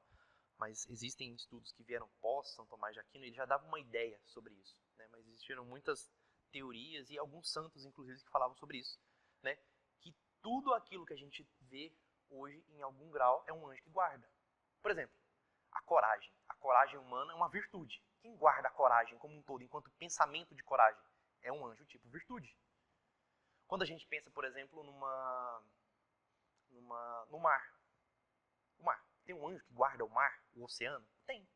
mas existem estudos que vieram pós São Tomás de Aquino, ele já dava uma ideia sobre isso, né? Mas existiram muitas teorias e alguns santos, inclusive, que falavam sobre isso, né? Que tudo aquilo que a gente vê hoje, em algum grau, é um anjo que guarda. Por exemplo, a coragem. A coragem humana é uma virtude. Quem guarda a coragem como um todo, enquanto pensamento de coragem, é um anjo tipo virtude. Quando a gente pensa, por exemplo, no mar. O mar. Tem um anjo que guarda o mar, o oceano? Tem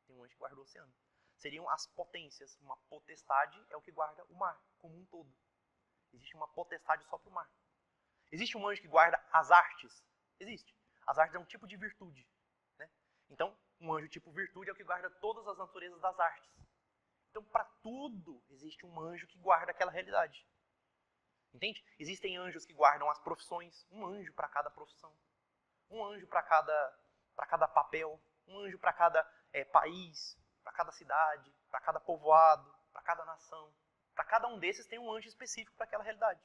um anjo que guarda o oceano. Seriam as potências. Uma potestade é o que guarda o mar, como um todo. Existe uma potestade só para o mar. Existe um anjo que guarda as artes? Existe. As artes é um tipo de virtude. Né? Então, um anjo tipo virtude é o que guarda todas as naturezas das artes. Então, para tudo, existe um anjo que guarda aquela realidade. Entende? Existem anjos que guardam as profissões, um anjo para cada profissão. Um anjo para cada papel, um anjo para cada país, para cada cidade, para cada povoado, para cada nação. Para cada um desses tem um anjo específico para aquela realidade.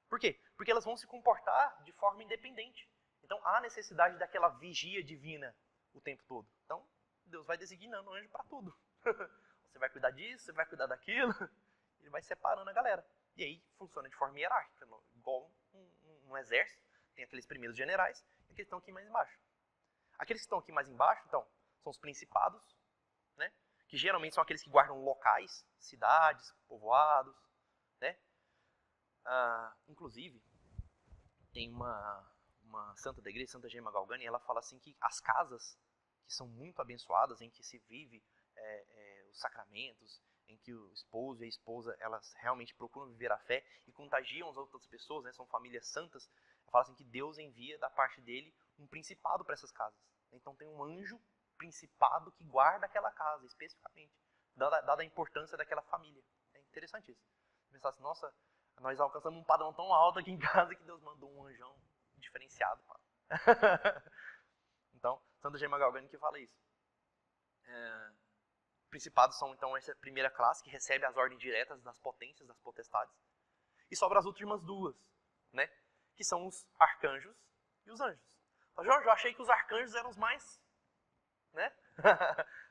Por quê? Porque elas vão se comportar de forma independente. Então, há necessidade daquela vigia divina o tempo todo. Então, Deus vai designando anjo para tudo. Você vai cuidar disso, você vai cuidar daquilo. Ele vai separando a galera. E aí funciona de forma hierárquica, igual um exército. Tem aqueles primeiros generais e aqueles que estão aqui mais embaixo. Aqueles que estão aqui mais embaixo, então, são os principados, né? Que geralmente são aqueles que guardam locais, cidades, povoados, né? Inclusive, tem uma santa da igreja, Santa Gema Galgani, ela fala assim que as casas que são muito abençoadas, em que se vive os sacramentos, em que o esposo e a esposa, elas realmente procuram viver a fé e contagiam as outras pessoas, né? São famílias santas. Fala assim que Deus envia da parte dele um principado para essas casas. Então tem um anjo principado que guarda aquela casa, especificamente, dada a importância daquela família. É interessante isso. Pensar assim, nossa, nós alcançamos um padrão tão alto aqui em casa que Deus mandou um anjão diferenciado. Então, Santa Gema Galgani que fala isso. Principados são, então, essa primeira classe que recebe as ordens diretas das potências, das potestades. E sobra as últimas duas, né? Que são os arcanjos e os anjos. Então, Jorge, eu achei que os arcanjos eram os mais, né?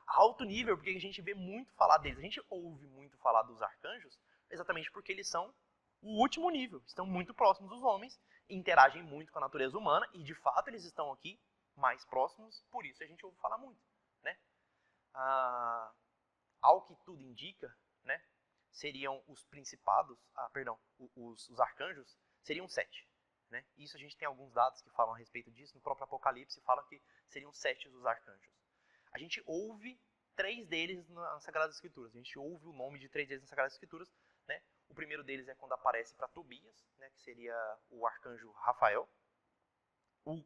alto nível, porque a gente vê muito falar deles. A gente ouve muito falar dos arcanjos exatamente porque eles são o último nível. Estão muito próximos dos homens, interagem muito com a natureza humana e, de fato, eles estão aqui mais próximos, por isso a gente ouve falar muito, né? Ao que tudo indica, né, seriam os principados, os arcanjos, seriam 7. né? Isso a gente tem alguns dados que falam a respeito disso. No próprio Apocalipse fala que seriam 7 os arcanjos. A gente ouve 3 deles nas Sagradas Escrituras. A gente ouve o nome de 3 deles nas Sagradas Escrituras, né? O primeiro deles é quando aparece para Tobias, né? Que seria o arcanjo Rafael.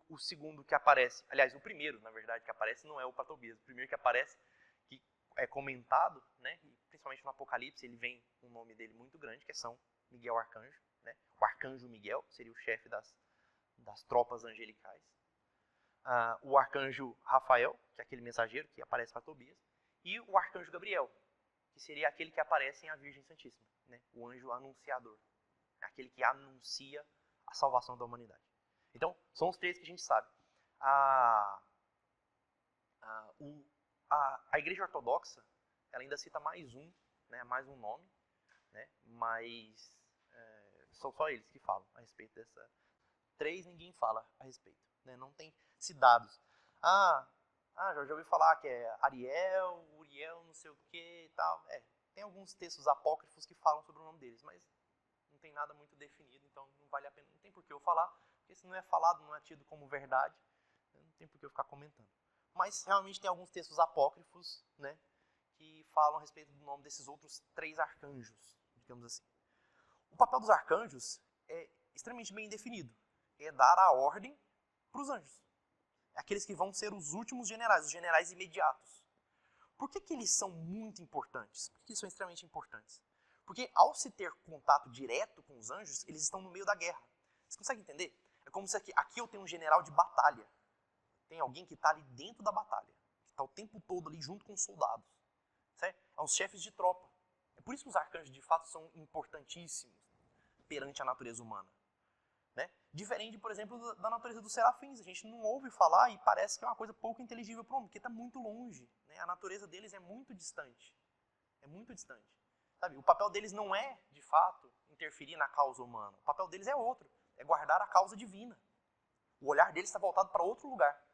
O segundo que aparece, aliás, o primeiro, na verdade, que aparece não é o para Tobias. O primeiro que aparece, que é comentado, né? E principalmente no Apocalipse, ele vem um nome dele muito grande, que é São Miguel Arcanjo, né? O arcanjo Miguel seria o chefe das tropas angelicais. O arcanjo Rafael, que é aquele mensageiro que aparece para Tobias, e o arcanjo Gabriel, que seria aquele que aparece em A Virgem Santíssima, né? O anjo anunciador, aquele que anuncia a salvação da humanidade. Então, são os 3 que a gente sabe. A Igreja Ortodoxa, ela ainda cita mais um, né, mais um nome, né, mas são só eles que falam a respeito dessa. 3 ninguém fala a respeito, né, não tem dados. Já ouvi falar que é Ariel, Uriel, não sei o que e tal. Tem alguns textos apócrifos que falam sobre o nome deles, mas não tem nada muito definido, então não vale a pena, não tem por que eu falar, porque se não é falado, não é tido como verdade, não tem por que eu ficar comentando. Mas realmente tem alguns textos apócrifos, né, que falam a respeito do nome desses outros 3 arcanjos, digamos assim. O papel dos arcanjos é extremamente bem definido, é dar a ordem para os anjos. É aqueles que vão ser os últimos generais, os generais imediatos. Por que eles são muito importantes? Por que eles são extremamente importantes? Porque ao se ter contato direto com os anjos, eles estão no meio da guerra. Você consegue entender? É como se aqui eu tenho um general de batalha. Tem alguém que está ali dentro da batalha. Que está o tempo todo ali junto com os soldados. Certo? É os chefes de tropa. É por isso que os arcanjos de fato são importantíssimos perante a natureza humana. Né? Diferente, por exemplo, da natureza dos serafins. A gente não ouve falar e parece que é uma coisa pouco inteligível para o homem, porque está muito longe. Né? A natureza deles é muito distante. É muito distante. Sabe? O papel deles não é, de fato, interferir na causa humana. O papel deles é outro. É guardar a causa divina. O olhar deles está voltado para outro lugar.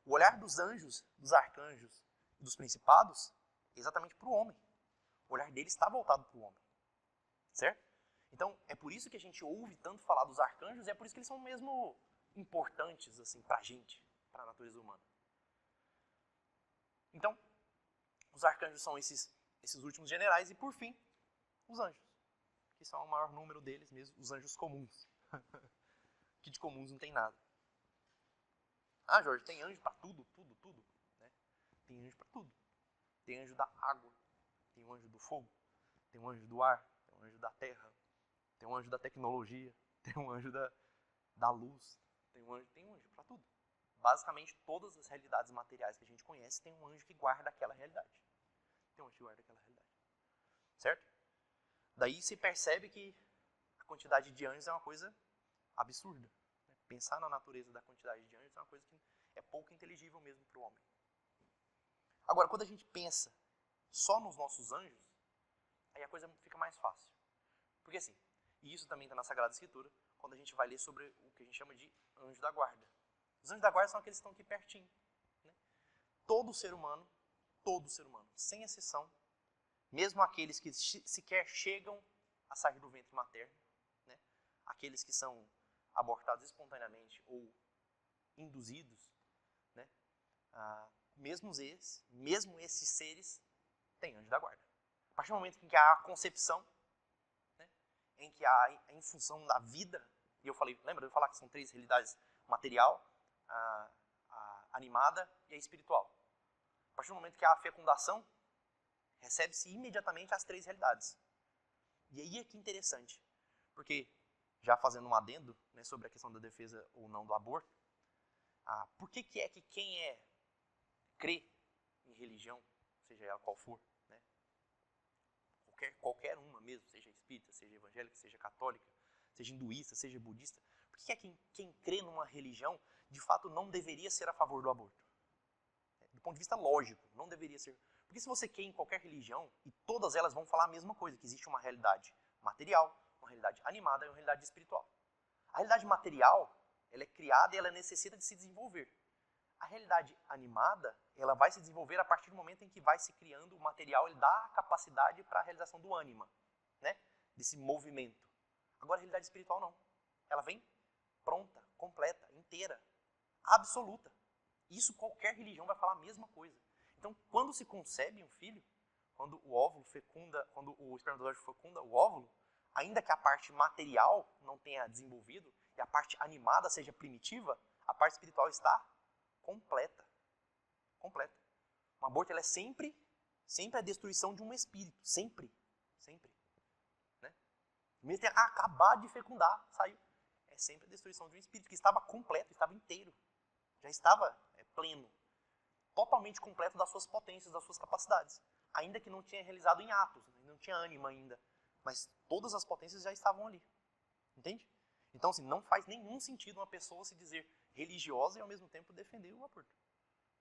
O olhar dos anjos, dos arcanjos e dos principados é exatamente para o homem. O olhar deles está voltado para o homem. Certo? Então, é por isso que a gente ouve tanto falar dos arcanjos e é por isso que eles são mesmo importantes assim, para a gente, para a natureza humana. Então, os arcanjos são esses últimos generais e, por fim, os anjos, que são o maior número deles mesmo, os anjos comuns. Que de comuns não tem nada. Jorge, tem anjo para tudo. Né? Tem anjo para tudo. Tem anjo da água, tem um anjo do fogo, tem um anjo do ar, tem um anjo da terra, tem um anjo da tecnologia, tem um anjo da luz, tem um anjo para tudo. Basicamente, todas as realidades materiais que a gente conhece tem um anjo que guarda aquela realidade. Tem um anjo que guarda aquela realidade. Certo? Daí se percebe que a quantidade de anjos é uma coisa absurda. Pensar na natureza da quantidade de anjos é uma coisa que é pouco inteligível mesmo para o homem. Agora, quando a gente pensa só nos nossos anjos, aí a coisa fica mais fácil. Porque assim, e isso também está na Sagrada Escritura, quando a gente vai ler sobre o que a gente chama de anjo da guarda. Os anjos da guarda são aqueles que estão aqui pertinho. Né? Todo ser humano, sem exceção, mesmo aqueles que sequer chegam a sair do ventre materno, né? Aqueles que são abortados espontaneamente ou induzidos, né? Mesmo esses seres têm anjo da guarda. A partir do momento em que há a concepção, né? Em que há em função da vida, e eu falei, lembra de eu falar que são 3 realidades: material, a animada e a espiritual. A partir do momento que há a fecundação, recebe-se imediatamente as 3 realidades. E aí é que interessante, porque já fazendo um adendo, né, sobre a questão da defesa ou não do aborto, por que é que quem crê em religião, seja ela qual for, né, qualquer uma mesmo, seja espírita, seja evangélica, seja católica, seja hinduísta, seja budista, por que é que quem crê numa religião, de fato, não deveria ser a favor do aborto? Do ponto de vista lógico, não deveria ser. Porque se você crê em qualquer religião, e todas elas vão falar a mesma coisa, que existe uma realidade material, uma realidade animada e uma realidade espiritual. A realidade material, ela é criada e ela necessita de se desenvolver. A realidade animada, ela vai se desenvolver a partir do momento em que vai se criando o material, ele dá a capacidade para a realização do ânima, né? Desse movimento. Agora, a realidade espiritual não. Ela vem pronta, completa, inteira, absoluta. Isso qualquer religião vai falar a mesma coisa. Então, quando se concebe um filho, quando o óvulo fecunda, quando o espermatozoide fecunda o óvulo, ainda que a parte material não tenha desenvolvido e a parte animada seja primitiva, a parte espiritual está completa. Completa. Um aborto é sempre a destruição de um espírito. Sempre. Sempre. Né? Mesmo ter acabado de fecundar, saiu. É sempre a destruição de um espírito que estava completo, estava inteiro. Já estava pleno. Totalmente completo das suas potências, das suas capacidades. Ainda que não tinha realizado em atos, não tinha ânima ainda. Mas todas as potências já estavam ali. Entende? Então, assim, não faz nenhum sentido uma pessoa se dizer religiosa e ao mesmo tempo defender o aborto.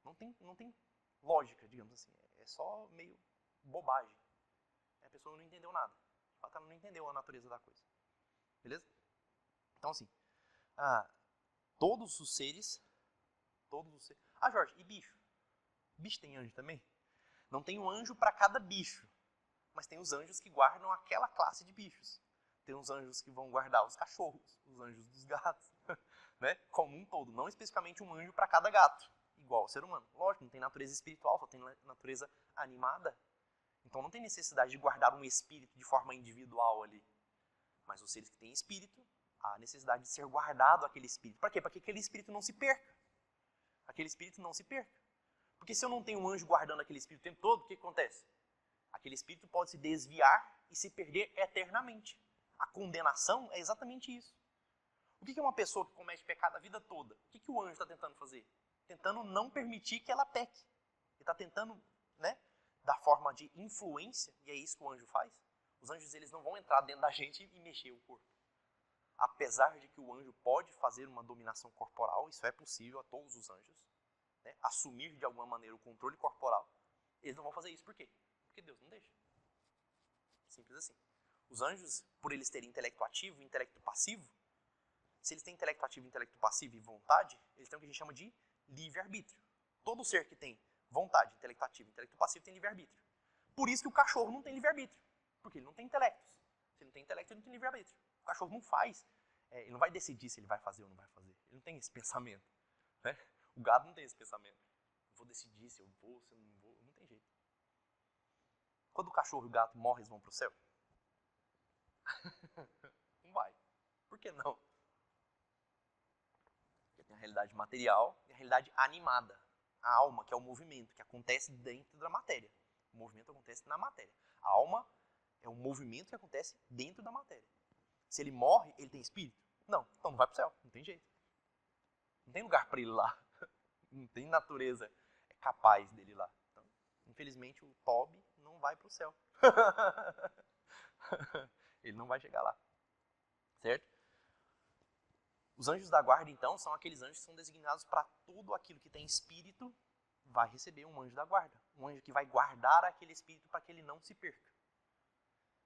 Não tem lógica, digamos assim. É só meio bobagem. A pessoa não entendeu nada. De fato, ela não entendeu a natureza da coisa. Beleza? Então, assim, todos os seres... Ah, Jorge, e bicho? Bicho tem anjo também? Não tem um anjo para cada bicho. Mas tem os anjos que guardam aquela classe de bichos. Tem os anjos que vão guardar os cachorros, os anjos dos gatos, né? Como um todo, não especificamente um anjo para cada gato, igual ao ser humano. Lógico, não tem natureza espiritual, só tem natureza animada. Então não tem necessidade de guardar um espírito de forma individual ali. Mas os seres que têm espírito, há necessidade de ser guardado aquele espírito. Para quê? Para que aquele espírito não se perca. Aquele espírito não se perca. Porque se eu não tenho um anjo guardando aquele espírito o tempo todo, o que acontece? Aquele espírito pode se desviar e se perder eternamente. A condenação é exatamente isso. O que é uma pessoa que comete pecado a vida toda? O que o anjo está tentando fazer? Tentando não permitir que ela peque. Ele está tentando, né, da forma de influência, e é isso que o anjo faz. Os anjos, eles não vão entrar dentro da gente e mexer o corpo. Apesar de que o anjo pode fazer uma dominação corporal, isso é possível a todos os anjos, né, assumir de alguma maneira o controle corporal, eles não vão fazer isso. Por quê? Porque Deus não deixa. Simples assim. Os anjos, por eles terem intelecto ativo e intelecto passivo, se eles têm intelecto ativo, intelecto passivo e vontade, eles têm o que a gente chama de livre-arbítrio. Todo ser que tem vontade, intelecto ativo e intelecto passivo tem livre-arbítrio. Por isso que o cachorro não tem livre-arbítrio. Porque ele não tem intelectos. Se ele não tem intelecto, ele não tem livre-arbítrio. O cachorro não faz. Ele não vai decidir se ele vai fazer ou não vai fazer. Ele não tem esse pensamento. Né? O gado não tem esse pensamento. Eu vou decidir se eu vou, se eu não vou. Não tem jeito. Quando o cachorro e o gato morrem, eles vão para o céu? Não vai. Por que não? Porque tem a realidade material e a realidade animada. A alma, que é o movimento, que acontece dentro da matéria. O movimento acontece na matéria. A alma é um movimento que acontece dentro da matéria. Se ele morre, ele tem espírito? Não. Então não vai para o céu. Não tem jeito. Não tem lugar para ele lá. Não tem natureza capaz dele lá. Então, infelizmente, o Toby não vai para o céu. Ele não vai chegar lá. Certo? Os anjos da guarda, então, são aqueles anjos que são designados para tudo aquilo que tem espírito, vai receber um anjo da guarda. Um anjo que vai guardar aquele espírito para que ele não se perca.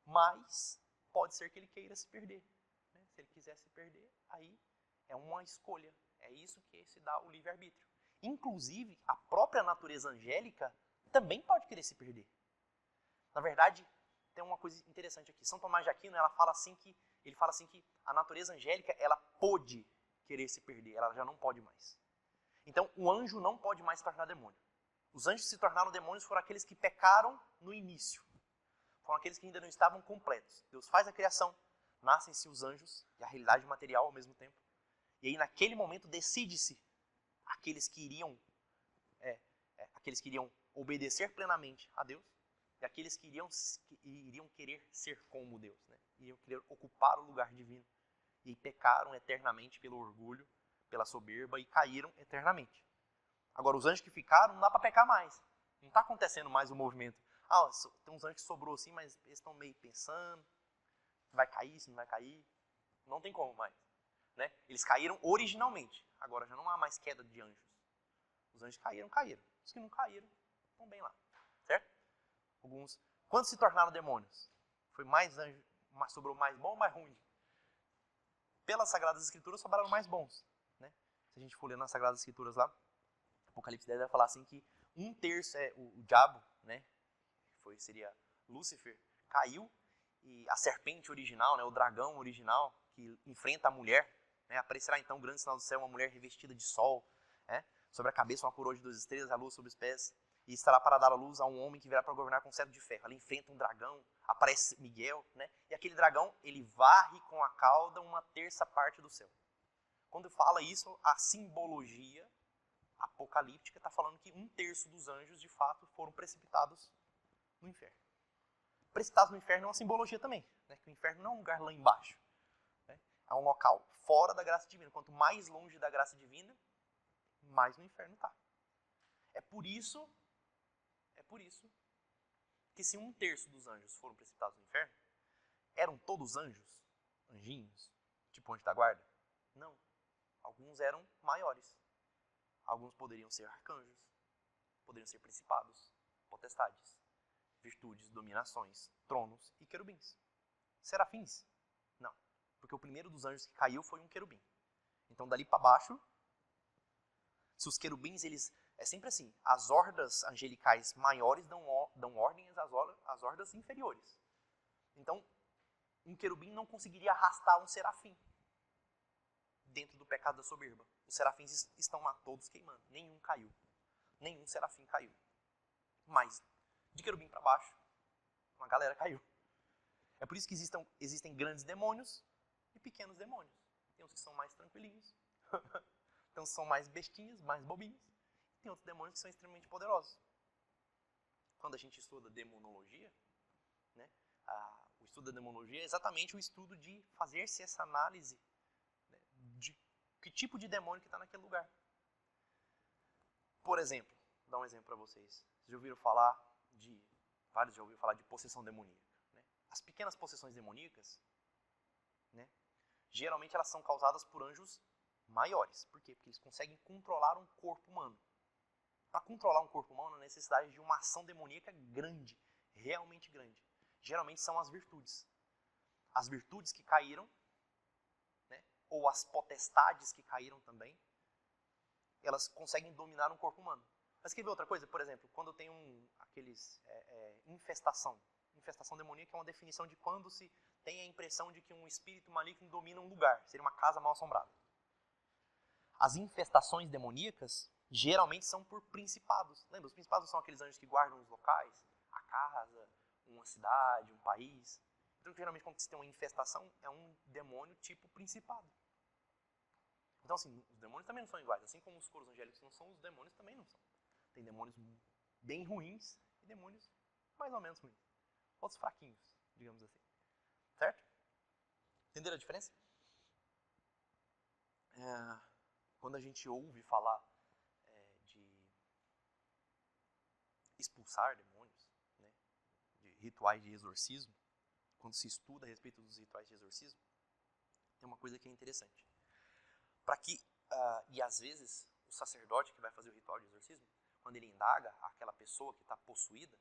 Mas pode ser que ele queira se perder. Né? Se ele quiser se perder, aí é uma escolha. É isso que se dá o livre-arbítrio. Inclusive, a própria natureza angélica também pode querer se perder. Na verdade, tem uma coisa interessante aqui. São Tomás de Aquino, ele fala assim que a natureza angélica, ela pode querer se perder, ela já não pode mais. Então, o anjo não pode mais se tornar demônio. Os anjos que se tornaram demônios foram aqueles que pecaram no início. Foram aqueles que ainda não estavam completos. Deus faz a criação, nascem-se os anjos e a realidade material ao mesmo tempo. E aí, naquele momento, decide-se aqueles que iriam obedecer plenamente a Deus e aqueles que iriam querer ser como Deus, né? Iriam querer ocupar o lugar divino. E pecaram eternamente pelo orgulho, pela soberba e caíram eternamente. Agora, os anjos que ficaram, não dá para pecar mais. Não está acontecendo mais o movimento. Tem uns anjos que sobrou assim, mas eles estão meio pensando. Vai cair, se não vai cair. Não tem como mais. Né? Eles caíram originalmente. Agora já não há mais queda de anjos. Os anjos caíram. Os que não caíram, estão bem lá. Certo? Quantos se tornaram demônios? Foi mais anjo, sobrou mais bom ou mais ruim? Pelas Sagradas Escrituras sobraram mais bons. Né? Se a gente for ler nas Sagradas Escrituras lá, Apocalipse 10 vai falar assim que 1/3 é o diabo, né? Seria Lúcifer, caiu, e a serpente original, né, o dragão original, que enfrenta a mulher, Né? Aparecerá então um grande sinal do céu, uma mulher revestida de sol, né? Sobre a cabeça uma coroa de 2 estrelas, a lua sobre os pés, e estará para dar a luz a um homem que virá para governar com cetro de ferro. Ela enfrenta um dragão, aparece Miguel, né? E aquele dragão, ele varre com a cauda uma terça parte do céu. Quando fala isso, a simbologia apocalíptica está falando que 1/3 dos anjos, de fato, foram precipitados no inferno. Precipitados no inferno é uma simbologia também, né? Que o inferno não é um lugar lá embaixo. Né? É um local fora da graça divina. Quanto mais longe da graça divina, mais no inferno está. É por isso que se 1/3 dos anjos foram precipitados no inferno, eram todos anjos? Anjinhos? Tipo anjo da guarda? Não. Alguns eram maiores. Alguns poderiam ser arcanjos, poderiam ser principados, potestades, virtudes, dominações, tronos e querubins. Serafins? Não. Porque o primeiro dos anjos que caiu foi um querubim. Então dali para baixo, se os querubins, eles... É sempre assim, as hordas angelicais maiores dão ordens às hordas inferiores. Então, um querubim não conseguiria arrastar um serafim dentro do pecado da soberba. Os serafins estão lá todos queimando. Nenhum caiu. Nenhum serafim caiu. Mas, de querubim para baixo, uma galera caiu. É por isso que existem grandes demônios e pequenos demônios. Tem uns que são mais tranquilinhos. Tem uns que são mais bestinhas, mais bobinhos. Tem outros demônios que são extremamente poderosos. Quando a gente estuda demonologia, né, o estudo da demonologia é exatamente o estudo de fazer-se essa análise, né, de que tipo de demônio que está naquele lugar. Por exemplo, vou dar um exemplo para vocês. Vocês já ouviram falar vários já ouviram falar de possessão demoníaca. Né? As pequenas possessões demoníacas, né, geralmente elas são causadas por anjos maiores. Por quê? Porque eles conseguem controlar um corpo humano. Para controlar um corpo humano, a necessidade de uma ação demoníaca grande, realmente grande. Geralmente são as virtudes. As virtudes que caíram, né, ou as potestades que caíram também, elas conseguem dominar um corpo humano. Mas quer ver outra coisa? Por exemplo, quando tem infestação. Infestação demoníaca é uma definição de quando se tem a impressão de que um espírito maligno domina um lugar. Seria uma casa mal assombrada. As infestações demoníacas geralmente são por principados. Lembra? Os principados são aqueles anjos que guardam os locais, a casa, uma cidade, um país. Então, geralmente, quando se tem uma infestação, é um demônio tipo principado. Então, assim, os demônios também não são iguais. Assim como os coros angélicos não são, os demônios também não são. Tem demônios bem ruins e demônios mais ou menos ruins. Outros fraquinhos, digamos assim. Certo? Entenderam a diferença? Quando a gente ouve falar de expulsar demônios, né, de rituais de exorcismo, quando se estuda a respeito dos rituais de exorcismo, tem uma coisa que é interessante. E às vezes, o sacerdote que vai fazer o ritual de exorcismo, quando ele indaga aquela pessoa que está possuída,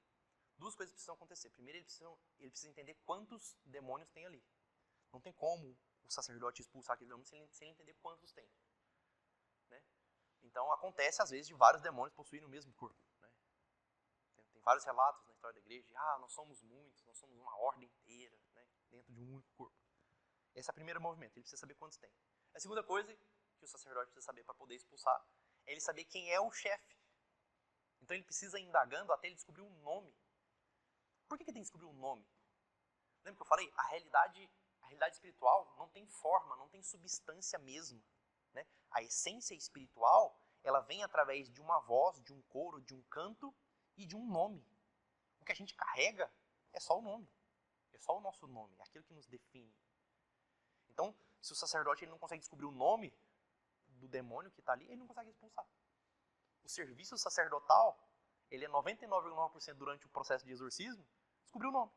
2 coisas precisam acontecer. Primeiro, ele precisa entender quantos demônios tem ali. Não tem como o sacerdote expulsar aquele demônio sem entender quantos tem. Né? Então, acontece, às vezes, de vários demônios possuírem o mesmo corpo. Né? Tem vários relatos na história da igreja de, nós somos muitos, nós somos uma ordem inteira, né, dentro de um único corpo. Esse é o primeiro movimento, ele precisa saber quantos tem. A segunda coisa que o sacerdote precisa saber para poder expulsar é ele saber quem é o chefe. Então ele precisa ir indagando até ele descobrir um nome. Por que tem que descobrir um nome? Lembra que eu falei? A realidade espiritual não tem forma, não tem substância mesmo. Né? A essência espiritual, ela vem através de uma voz, de um coro, de um canto e de um nome. O que a gente carrega é só o nome. É só o nosso nome, é aquilo que nos define. Então, se o sacerdote ele não consegue descobrir o nome do demônio que está ali, ele não consegue expulsar. O serviço sacerdotal, ele é 99,9% durante o processo de exorcismo, descobrir o nome.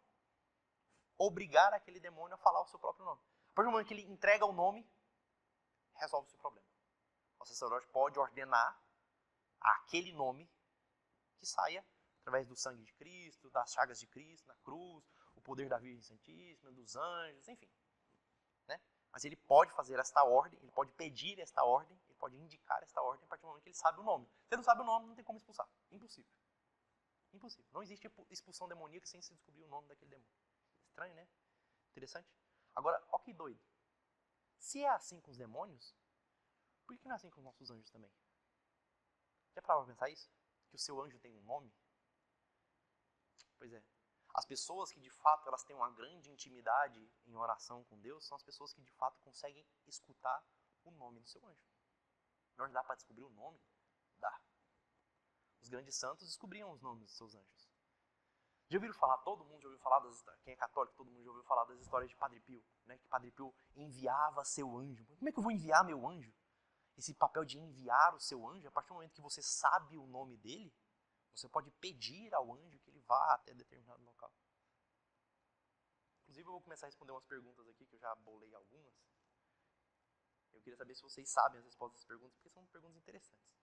Obrigar aquele demônio a falar o seu próprio nome. A partir do momento que ele entrega o nome, resolve-se o problema. O sacerdote pode ordenar aquele nome que saia através do sangue de Cristo, das chagas de Cristo na cruz, o poder da Virgem Santíssima, dos anjos, enfim. Né? Mas ele pode fazer esta ordem, ele pode pedir esta ordem, ele pode indicar esta ordem a partir do momento que ele sabe o nome. Se ele não sabe o nome, não tem como expulsar. Impossível. Impossível. Não existe expulsão demoníaca sem se descobrir o nome daquele demônio. Estranho, né? Interessante? Agora, ó que doido. Se é assim com os demônios, por que não é assim com os nossos anjos também? Já parou pra pensar isso? Que o seu anjo tem um nome? Pois é. As pessoas que de fato elas têm uma grande intimidade em oração com Deus são as pessoas que de fato conseguem escutar o nome do seu anjo. Não dá para descobrir o nome? Dá. Os grandes santos descobriam os nomes dos seus anjos. Já ouviram falar, todo mundo já ouviu falar das histórias, quem é católico, todo mundo já ouviu falar das histórias de Padre Pio, né? Que Padre Pio enviava seu anjo. Como é que eu vou enviar meu anjo? Esse papel de enviar o seu anjo, a partir do momento que você sabe o nome dele, você pode pedir ao anjo que ele vá até determinado local. Inclusive eu vou começar a responder umas perguntas aqui, que eu já bolei algumas. Eu queria saber se vocês sabem as respostas das perguntas, porque são perguntas interessantes.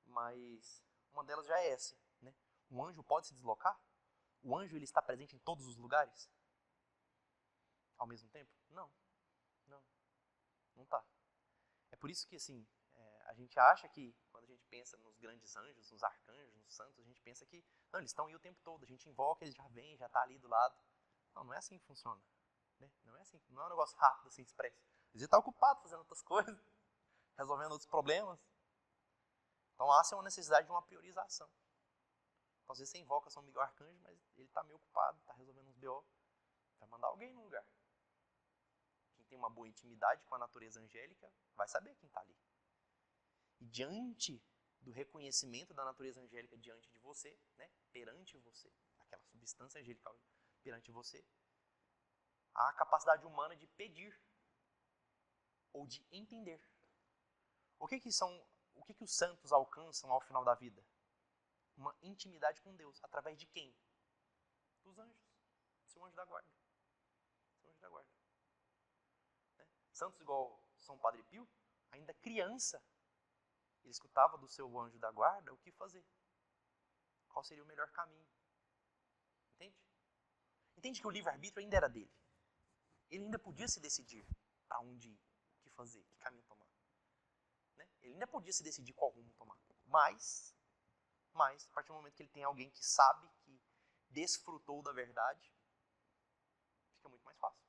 Mas uma delas já é essa, né? Um anjo pode se deslocar? O anjo ele está presente em todos os lugares? Ao mesmo tempo? Não. Não está. É por isso que, assim, a gente acha que, quando a gente pensa nos grandes anjos, nos arcanjos, nos santos, a gente pensa que, não, eles estão aí o tempo todo, a gente invoca, eles já vêm, já está ali do lado. Não, não é assim que funciona. Né? Não é assim, não é um negócio rápido, assim, expresso. Ele está ocupado fazendo outras coisas, resolvendo outros problemas. Então, essa é uma necessidade de uma priorização. Então, às vezes você invoca São Miguel Arcanjo, mas ele está meio ocupado, está resolvendo uns BO. Vai mandar alguém no lugar. Quem tem uma boa intimidade com a natureza angélica vai saber quem está ali. E diante do reconhecimento da natureza angélica diante de você, né, perante você, aquela substância angelical perante você, há a capacidade humana de pedir ou de entender. O que que os santos alcançam ao final da vida? Uma intimidade com Deus. Através de quem? Dos anjos. Seu anjo da guarda. Seu anjo da guarda. Né? Santos igual São Padre Pio, ainda criança, ele escutava do seu anjo da guarda o que fazer. Qual seria o melhor caminho. Entende? Entende que o livre-arbítrio ainda era dele. Ele ainda podia se decidir para onde ir, o que fazer, que caminho tomar. Né? Ele ainda podia se decidir qual rumo tomar. Mas, a partir do momento que ele tem alguém que sabe, que desfrutou da verdade, fica muito mais fácil.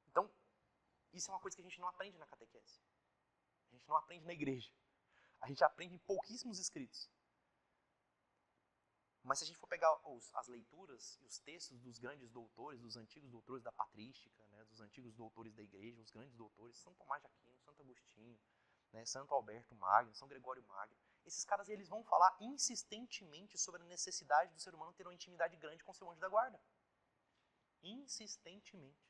Então, isso é uma coisa que a gente não aprende na catequese. A gente não aprende na igreja. A gente aprende em pouquíssimos escritos. Mas se a gente for pegar as leituras e os textos dos grandes doutores, dos antigos doutores da patrística, né, dos antigos doutores da igreja, os grandes doutores, São Tomás de Aquino, Santo Agostinho, né, Santo Alberto Magno, São Gregório Magno, esses caras eles vão falar insistentemente sobre a necessidade do ser humano ter uma intimidade grande com seu anjo da guarda. Insistentemente.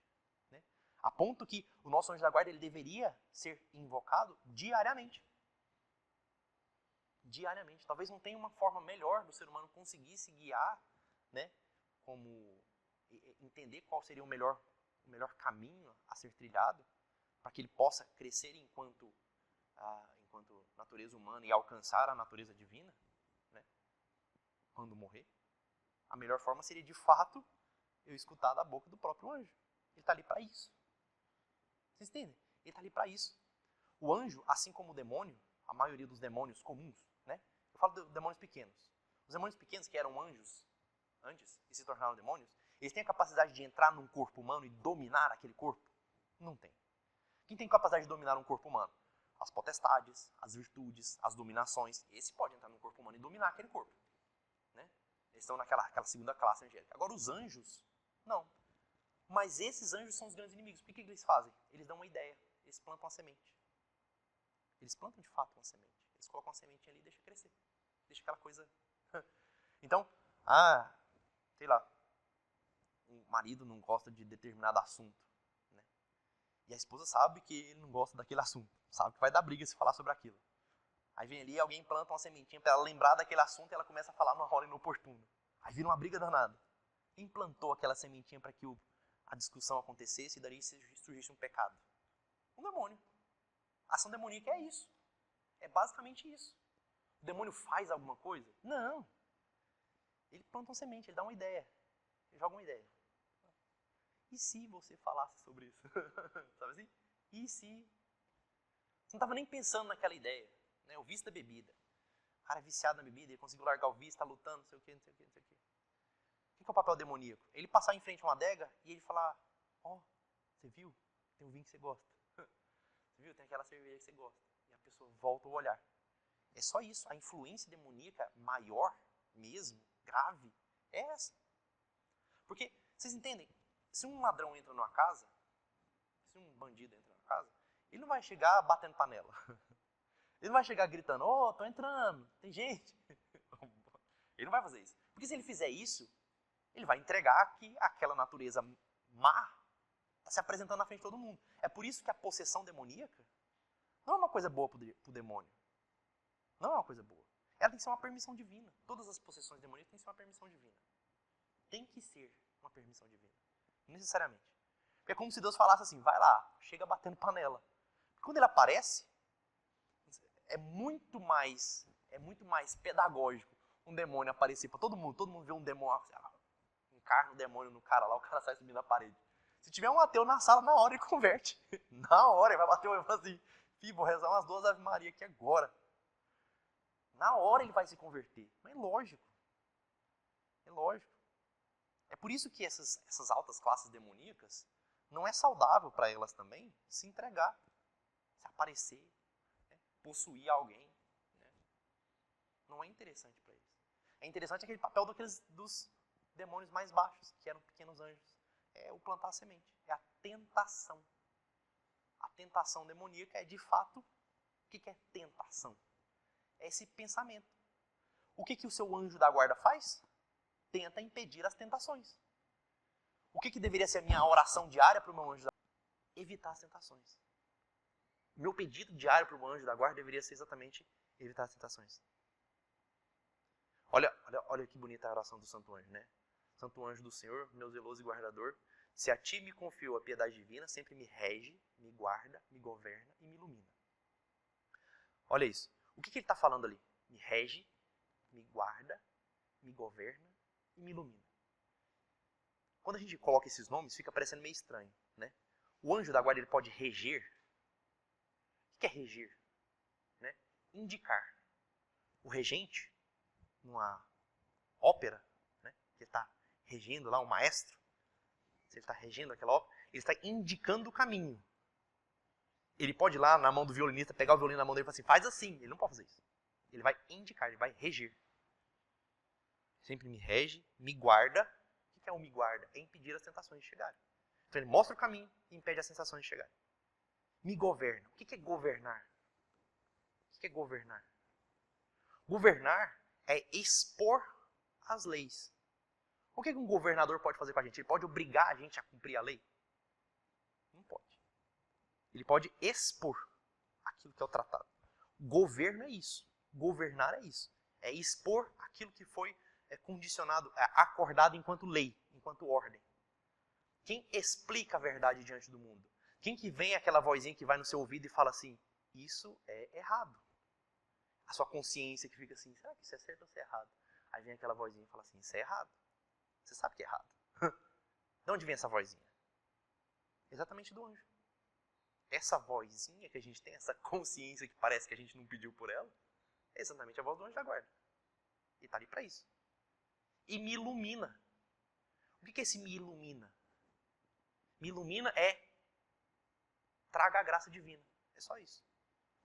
Né? A ponto que o nosso anjo da guarda ele deveria ser invocado diariamente. Diariamente. Talvez não tenha uma forma melhor do ser humano conseguir se guiar, né, como entender qual seria o melhor caminho a ser trilhado para que ele possa crescer enquanto natureza humana e alcançar a natureza divina, né, quando morrer. A melhor forma seria, de fato, eu escutar da boca do próprio anjo. Ele está ali para isso. Vocês entendem? Ele está ali para isso. O anjo, assim como o demônio, a maioria dos demônios comuns, né? Eu falo de demônios pequenos. Os demônios pequenos, que eram anjos antes e se tornaram demônios, eles têm a capacidade de entrar num corpo humano e dominar aquele corpo? Não tem. Quem tem capacidade de dominar um corpo humano? As potestades, as virtudes, as dominações. Esse pode entrar num corpo humano e dominar aquele corpo. Né? Eles estão naquela segunda classe angélica. Agora, os anjos, não. Mas esses anjos são os grandes inimigos. Por que eles fazem? Eles dão uma ideia. Eles plantam uma semente. Eles plantam de fato uma semente. Eles colocam uma sementinha ali e deixam crescer. Deixa aquela coisa... Então, sei lá, um marido não gosta de determinado assunto. Né? E a esposa sabe que ele não gosta daquele assunto. Sabe que vai dar briga se falar sobre aquilo. Aí vem ali, alguém planta uma sementinha para ela lembrar daquele assunto e ela começa a falar numa hora inoportuna. Aí vira uma briga danada. Quem plantou aquela sementinha para que a discussão acontecesse e daí surgisse um pecado? Um demônio. A ação demoníaca é isso. É basicamente isso. O demônio faz alguma coisa? Não. Ele planta uma semente, ele dá uma ideia. Ele joga uma ideia. E se você falasse sobre isso? Sabe assim? E se? Você não estava nem pensando naquela ideia. Né? O vício da bebida. O cara é viciado na bebida, ele conseguiu largar o vício, está lutando, não sei o quê, não sei o quê, não sei o quê. O que é o papel demoníaco? Ele passar em frente a uma adega e ele falar, Você viu? Tem um vinho que você gosta. Você viu? Tem aquela cerveja que você gosta. E a pessoa volta o olhar. É só isso. A influência demoníaca maior, mesmo, grave, é essa. Porque, vocês entendem? Se um ladrão entra numa casa, se um bandido entra numa casa, ele não vai chegar batendo panela. Ele não vai chegar gritando, tô entrando, tem gente. Ele não vai fazer isso. Porque se ele fizer isso, ele vai entregar que aquela natureza má está se apresentando na frente de todo mundo. É por isso que a possessão demoníaca não é uma coisa boa para o demônio. Não é uma coisa boa. Ela tem que ser uma permissão divina. Todas as possessões demoníacas têm que ser uma permissão divina. Tem que ser uma permissão divina. Necessariamente. Porque é como se Deus falasse assim, vai lá, chega batendo panela. Quando ele aparece, é muito mais pedagógico um demônio aparecer para todo mundo vê um demônio, encarna o demônio no cara lá, o cara sai subindo na parede. Se tiver um ateu na sala, na hora ele converte. Na hora ele vai bater o olho assim, filho, vou rezar umas 2 Ave Maria aqui agora. Na hora ele vai se converter. Mas é lógico. É lógico. É por isso que essas altas classes demoníacas, não é saudável para elas também se entregar, se aparecer, né? Possuir alguém. Né? Não é interessante para eles. É interessante aquele papel dos demônios mais baixos, que eram pequenos anjos. É o plantar a semente. É a tentação. A tentação demoníaca é de fato, o que é tentação? É esse pensamento. O que o seu anjo da guarda faz? Tenta impedir as tentações. O que deveria ser a minha oração diária para o meu anjo da guarda? Evitar as tentações. Meu pedido diário para o anjo da guarda deveria ser exatamente evitar as tentações. Olha que bonita a oração do santo anjo, né? Santo anjo do Senhor, meu zeloso e guardador, se a ti me confiou a piedade divina, sempre me rege, me guarda, me governa e me ilumina. Olha isso. O que ele está falando ali? Me rege, me guarda, me governa e me ilumina. Quando a gente coloca esses nomes, fica parecendo meio estranho, né? O anjo da guarda ele pode reger. O que é reger? Né? Indicar. O regente, numa ópera, né? Que está regendo lá, o maestro, se ele está regendo aquela ópera, ele está indicando o caminho. Ele pode ir lá na mão do violinista, pegar o violino na mão dele e falar assim, faz assim. Ele não pode fazer isso. Ele vai indicar, ele vai reger. Sempre me rege, me guarda. O que é o me guarda? É impedir as tentações de chegarem. Então ele mostra o caminho e impede as tentações de chegarem. Me governa. O que é governar? O que é governar? Governar é expor as leis. O que um governador pode fazer com a gente? Ele pode obrigar a gente a cumprir a lei? Não pode. Ele pode expor aquilo que é o tratado. Governo é isso. Governar é isso. É expor aquilo que foi condicionado, acordado enquanto lei, enquanto ordem. Quem explica a verdade diante do mundo? Quem que vem aquela vozinha que vai no seu ouvido e fala assim, isso é errado. A sua consciência que fica assim, será que isso é certo ou isso é errado? Aí vem aquela vozinha e fala assim, isso é errado. Você sabe que é errado. De onde vem essa vozinha? Exatamente do anjo. Essa vozinha que a gente tem, essa consciência que parece que a gente não pediu por ela, é exatamente a voz do anjo da guarda. E está ali para isso. E me ilumina. O que é esse me ilumina? Me ilumina é traga a graça divina. É só isso.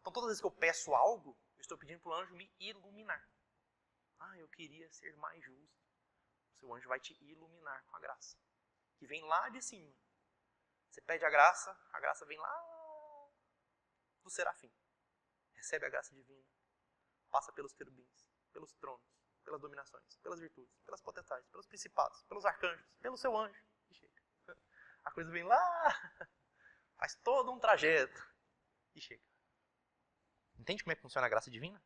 Então todas as vezes que eu peço algo, eu estou pedindo para o anjo me iluminar. Eu queria ser mais justo. O seu anjo vai te iluminar com a graça. Que vem lá de cima. Você pede a graça vem lá do serafim. Recebe a graça divina. Passa pelos querubins, pelos tronos, pelas dominações, pelas virtudes, pelas potestades, pelos principados, pelos arcanjos, pelo seu anjo. E chega. A coisa vem lá, faz todo um trajeto e chega. Entende como é que funciona a graça divina?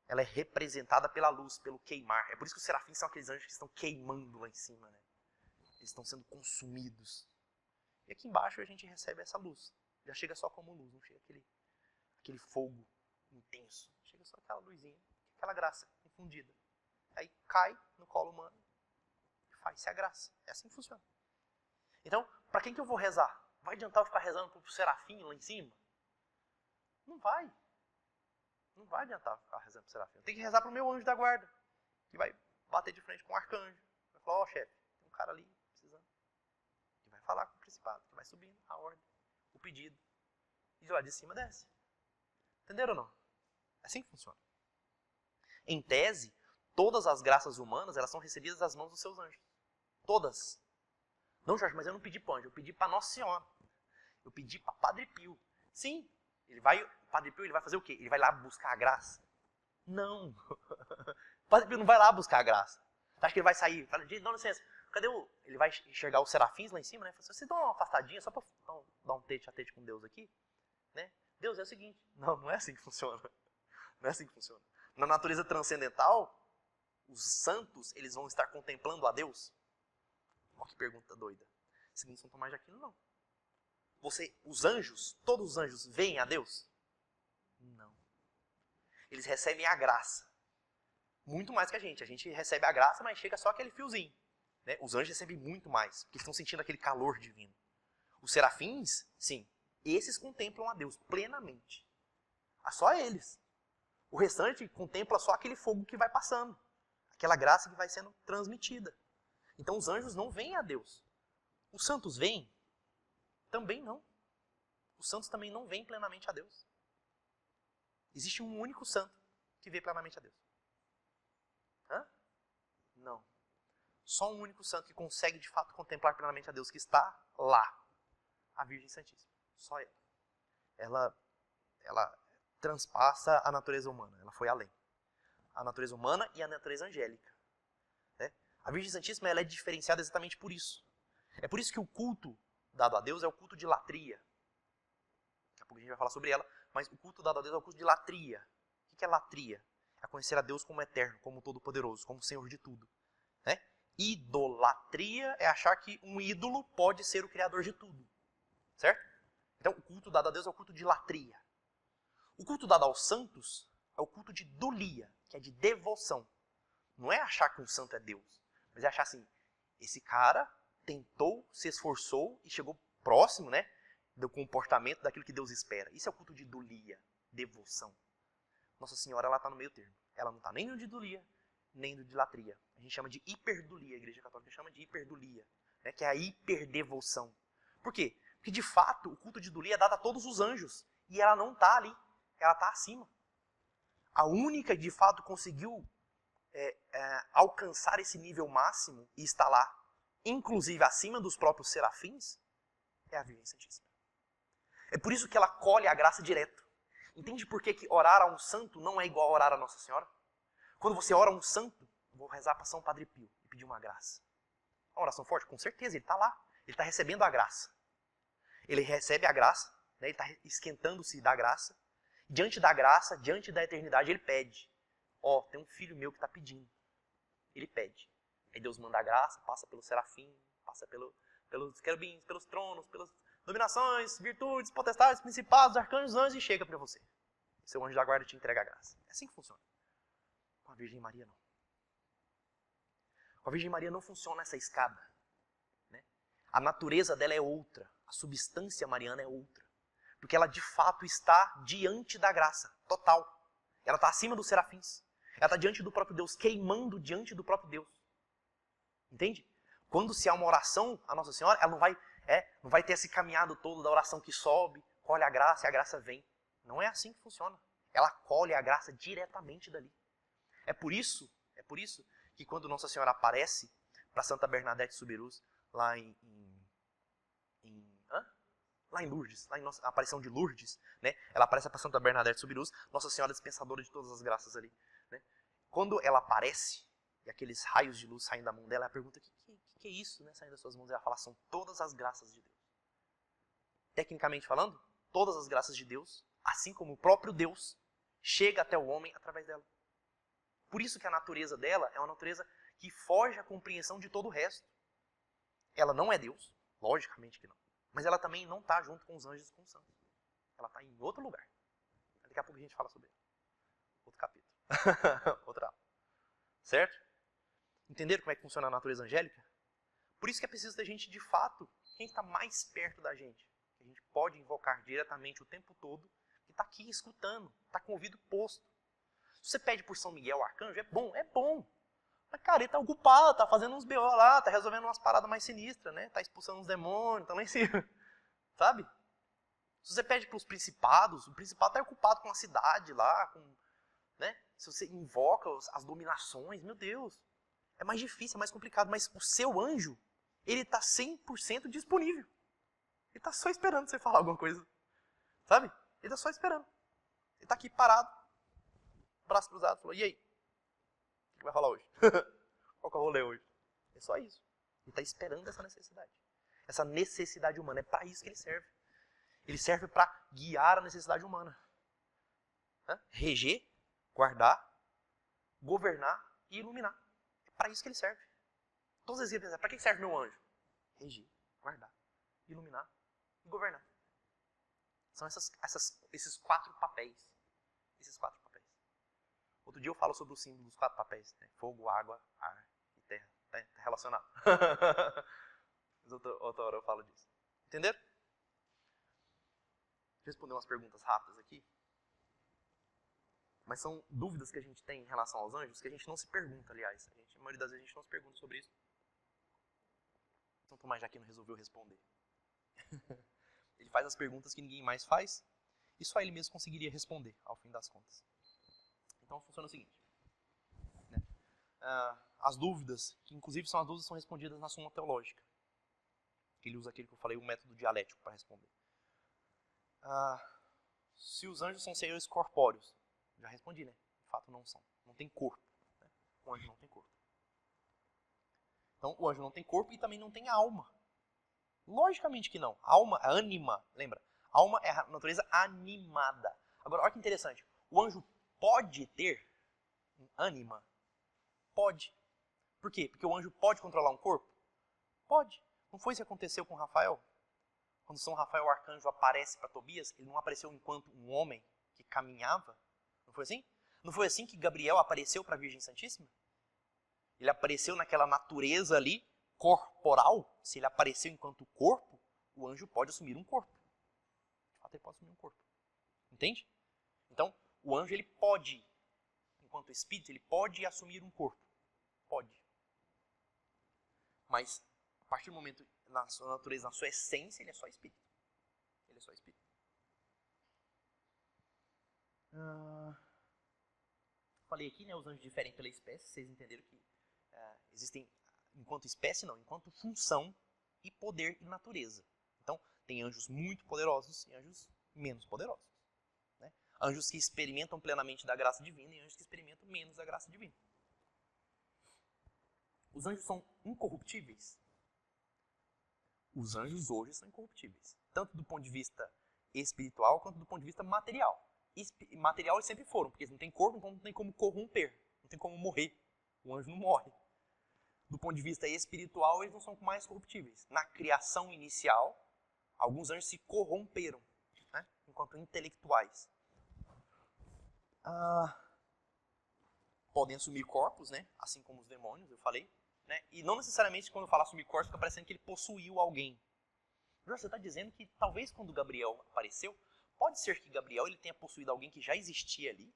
Ela é representada pela luz, pelo queimar. É por isso que os serafins são aqueles anjos que estão queimando lá em cima, né? Eles estão sendo consumidos. E aqui embaixo a gente recebe essa luz. Já chega só como luz, não chega aquele fogo intenso. Chega só aquela luzinha, aquela graça infundida. Aí cai no colo humano e faz-se a graça. É assim que funciona. Então, para quem que eu vou rezar? Vai adiantar eu ficar rezando para o serafim lá em cima? Não vai. Não vai adiantar ficar rezando para o serafim. Eu tenho que rezar para o meu anjo da guarda, que vai bater de frente com o arcanjo. Vai falar, chefe, tem um cara ali precisando. E vai falar com o principado, que vai subindo a ordem, o pedido. E de lá de cima desce. Entenderam ou não? É assim que funciona. Em tese, todas as graças humanas, elas são recebidas das mãos dos seus anjos. Todas. Não, Jorge, mas eu não pedi para anjo, eu pedi para Nossa Senhora. Eu pedi para Padre Pio. Sim, o Padre Pio ele vai fazer o quê? Ele vai lá buscar a graça? Não. O Padre Pio não vai lá buscar a graça. Você acha que ele vai sair? Fala, dá licença. Cadê o... Ele vai enxergar os serafins lá em cima, né? Fala, vocês dão uma afastadinha só para dar um tete a tete com Deus aqui? Né? Deus, é o seguinte. Não, não é assim que funciona. Não é assim que funciona. Na natureza transcendental, os santos, eles vão estar contemplando a Deus? Olha que pergunta doida. Segundo São Tomás de Aquino, não. Os anjos, todos os anjos, veem a Deus? Não. Eles recebem a graça. Muito mais que a gente. A gente recebe a graça, mas chega só aquele fiozinho. Né? Os anjos recebem muito mais, porque estão sentindo aquele calor divino. Os serafins, sim, esses contemplam a Deus plenamente. Só eles. O restante contempla só aquele fogo que vai passando. Aquela graça que vai sendo transmitida. Então os anjos não veem a Deus. Os santos veem? Também não. Os santos também não veem plenamente a Deus. Existe um único santo que vê plenamente a Deus. Hã? Não. Só um único santo que consegue de fato contemplar plenamente a Deus, que está lá. A Virgem Santíssima. Só ela. Ela transpassa a natureza humana. Ela foi além. A natureza humana e a natureza angélica. Né? A Virgem Santíssima ela é diferenciada exatamente por isso. É por isso que o culto dado a Deus é o culto de latria. Daqui a pouco a gente vai falar sobre ela, mas o culto dado a Deus é o culto de latria. O que é latria? É conhecer a Deus como eterno, como todo-poderoso, como Senhor de tudo. Né? Idolatria é achar que um ídolo pode ser o criador de tudo. Certo? Então, o culto dado a Deus é o culto de latria. O culto dado aos santos é o culto de dulia, que é de devoção. Não é achar que um santo é Deus, mas é achar assim, esse cara tentou, se esforçou e chegou próximo, né, do comportamento daquilo que Deus espera. Isso é o culto de dulia, devoção. Nossa Senhora, ela está no meio termo. Ela não está nem no de dulia, nem no de latria. A gente chama de hiperdulia, a Igreja Católica chama de hiperdulia, né, que é a hiperdevoção. Por quê? Porque, de fato, o culto de dulia é dado a todos os anjos. E ela não está ali. Ela está acima. A única que, de fato, conseguiu alcançar esse nível máximo e está lá, inclusive acima dos próprios serafins, é a Virgem Santíssima. É por isso que ela colhe a graça direto. Entende por que orar a um santo não é igual a orar a Nossa Senhora? Quando você ora a um santo, vou rezar para São Padre Pio e pedir uma graça. Uma oração forte? Com certeza, ele está lá. Ele está recebendo a graça. Ele recebe a graça, né? Ele está esquentando-se da graça. Diante da graça, diante da eternidade, ele pede. Tem um filho meu que está pedindo. Ele pede. Aí Deus manda a graça, passa pelo serafim, passa pelos querubins, pelos tronos, pelas dominações, virtudes, potestades, principados, arcanjos, anjos e chega para você. Seu anjo da guarda te entrega a graça. É assim que funciona. Com a Virgem Maria não. Com a Virgem Maria não funciona essa escada. Né? A natureza dela é outra. A substância mariana é outra. Porque ela de fato está diante da graça, total. Ela está acima dos serafins. Ela está diante do próprio Deus, queimando diante do próprio Deus. Entende? Quando se há uma oração a Nossa Senhora, ela não vai ter esse caminhado todo da oração que sobe, colhe a graça e a graça vem. Não é assim que funciona. Ela colhe a graça diretamente dali. É por isso que quando Nossa Senhora aparece para Santa Bernadette Soubirous, lá em Lourdes, lá em a aparição de Lourdes, né? Ela aparece para Santa Bernadette Soubirous, Nossa Senhora dispensadora de todas as graças ali. Né? Quando ela aparece, e aqueles raios de luz saem da mão dela, ela pergunta, o que é isso, né, saindo das suas mãos? E ela fala, são todas as graças de Deus. Tecnicamente falando, todas as graças de Deus, assim como o próprio Deus, chega até o homem através dela. Por isso que a natureza dela é uma natureza que foge à compreensão de todo o resto. Ela não é Deus, logicamente que não. Mas ela também não está junto com os anjos e com os santos. Ela está em outro lugar. Daqui a pouco a gente fala sobre ela. Outro capítulo. Outra aula. Certo? Entenderam como é que funciona a natureza angélica? Por isso que é preciso da gente, de fato, quem está mais perto da gente, que a gente pode invocar diretamente o tempo todo, que está aqui escutando, está com o ouvido posto. Se você pede por São Miguel, arcanjo, é bom. Mas, cara, ele tá ocupado, tá fazendo uns BO lá, tá resolvendo umas paradas mais sinistras, né? Tá expulsando uns demônios, tá lá em cima. Sabe? Se você pede pros principados, o principado tá ocupado com a cidade lá, com, né? Se você invoca as dominações, meu Deus. É mais difícil, é mais complicado. Mas o seu anjo, ele tá 100% disponível. Ele tá só esperando você falar alguma coisa. Sabe? Ele tá só esperando. Ele tá aqui parado, braço cruzado, falou, e aí? O que vai rolar hoje? Qual que é o rolê hoje? É só isso. Ele tá esperando essa necessidade. Essa necessidade humana. É para isso que ele serve. Ele serve para guiar a necessidade humana. Reger, guardar, governar e iluminar. É para isso que ele serve. Todas as vezes, para que serve meu anjo? Reger, guardar, iluminar e governar. São esses 4 papéis. Esses 4 papéis. Outro dia eu falo sobre o símbolo dos 4 papéis. Né? Fogo, água, ar e terra. Tá relacionado. Outra hora eu falo disso. Entenderam? Vou responder umas perguntas rápidas aqui. Mas são dúvidas que a gente tem em relação aos anjos que a gente não se pergunta, aliás. A maioria das vezes a gente não se pergunta sobre isso. São Tomás de Aquino resolveu responder. Ele faz as perguntas que ninguém mais faz e só ele mesmo conseguiria responder, ao fim das contas. Então funciona o seguinte. Né? As dúvidas, que inclusive são as dúvidas que são respondidas na Suma Teológica. Ele usa aquele que eu falei, o método dialético, para responder. Se os anjos são seres corpóreos, já respondi, né? De fato não são. Não tem corpo. Né? O anjo não tem corpo. Então o anjo não tem corpo e também não tem alma. Logicamente que não. Alma, ânima, lembra? Alma é a natureza animada. Agora, olha que interessante. O anjo pode ter ânima? Pode. Por quê? Porque o anjo pode controlar um corpo? Pode. Não foi isso que aconteceu com Rafael? Quando São Rafael, o arcanjo, aparece para Tobias, ele não apareceu enquanto um homem que caminhava? Não foi assim? Não foi assim que Gabriel apareceu para a Virgem Santíssima? Ele apareceu naquela natureza ali, corporal. Se ele apareceu enquanto corpo, o anjo pode assumir um corpo. De fato, ele pode assumir um corpo. Entende? Então, o anjo, ele pode, enquanto espírito, ele pode assumir um corpo. Pode. Mas, a partir do momento, na sua natureza, na sua essência, ele é só espírito. Ele é só espírito. Falei aqui, né, os anjos diferem pela espécie. Vocês entenderam que existem, enquanto espécie não, enquanto função e poder e natureza. Então, tem anjos muito poderosos e anjos menos poderosos. Né? Anjos que experimentam plenamente da graça divina e anjos que experimentam menos da graça divina. Os anjos são incorruptíveis? Os anjos hoje são incorruptíveis. Tanto do ponto de vista espiritual quanto do ponto de vista material. Material eles sempre foram, porque eles não têm corpo, então não tem como corromper, não tem como morrer. O anjo não morre. Do ponto de vista espiritual, eles não são mais corruptíveis. Na criação inicial, alguns anjos se corromperam, né? Enquanto intelectuais. Podem assumir corpos, né? Assim como os demônios, eu falei. Né? E não necessariamente quando eu falo assumir corpos, fica parecendo que ele possuiu alguém. Jorge, você está dizendo que talvez quando Gabriel apareceu, pode ser que Gabriel ele tenha possuído alguém que já existia ali?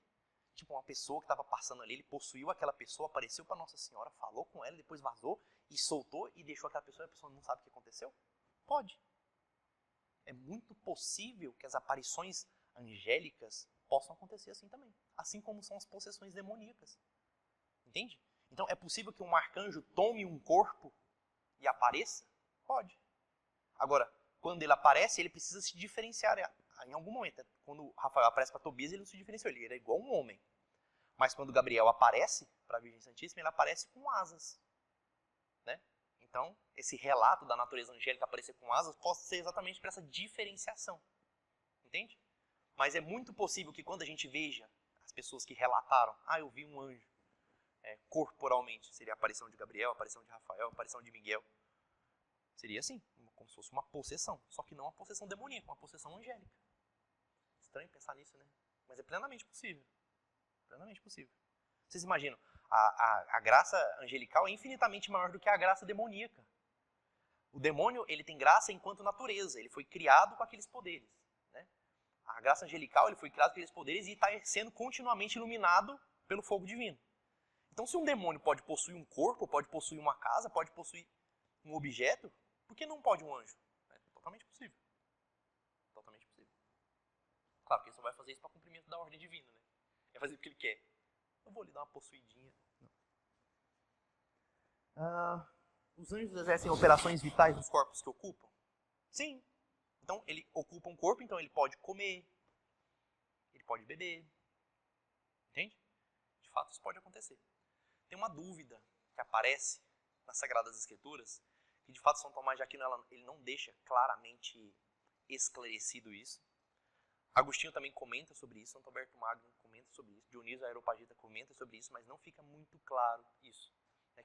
Tipo, uma pessoa que estava passando ali, ele possuiu aquela pessoa, apareceu para Nossa Senhora, falou com ela, depois vazou e soltou e deixou aquela pessoa e a pessoa não sabe o que aconteceu? Pode. É muito possível que as aparições angélicas possam acontecer assim também. Assim como são as possessões demoníacas. Entende? Então, é possível que um arcanjo tome um corpo e apareça? Pode. Agora, quando ele aparece, ele precisa se diferenciar em algum momento. Quando Rafael aparece para Tobias, ele não se diferenciou, ele era igual um homem. Mas quando Gabriel aparece para a Virgem Santíssima, ele aparece com asas. Né? Então, esse relato da natureza angélica aparecer com asas pode ser exatamente para essa diferenciação. Entende? Mas é muito possível que quando a gente veja as pessoas que relataram, eu vi um anjo, corporalmente, seria a aparição de Gabriel, a aparição de Rafael, a aparição de Miguel. Seria assim, como se fosse uma possessão, só que não uma possessão demoníaca, uma possessão angélica. Estranho pensar nisso, né? Mas é plenamente possível. Plenamente possível. Vocês imaginam, a graça angelical é infinitamente maior do que a graça demoníaca. O demônio, ele tem graça enquanto natureza, ele foi criado com aqueles poderes. Né? A graça angelical, ele foi criado com aqueles poderes e está sendo continuamente iluminado pelo fogo divino. Então, se um demônio pode possuir um corpo, pode possuir uma casa, pode possuir um objeto, por que não pode um anjo? É totalmente possível. Totalmente possível. Claro que ele só vai fazer isso para cumprimento da ordem divina, né? Vai fazer porque ele quer. Eu vou lhe dar uma possuidinha. Os anjos exercem operações vitais nos corpos que ocupam? Sim. Então, ele ocupa um corpo, então ele pode comer, ele pode beber. Entende? De fato, isso pode acontecer. Tem uma dúvida que aparece nas Sagradas Escrituras, que de fato São Tomás de Aquino ele não deixa claramente esclarecido isso. Agostinho também comenta sobre isso, Santo Alberto Magno comenta sobre isso, Dionísio Areopagita comenta sobre isso, mas não fica muito claro isso.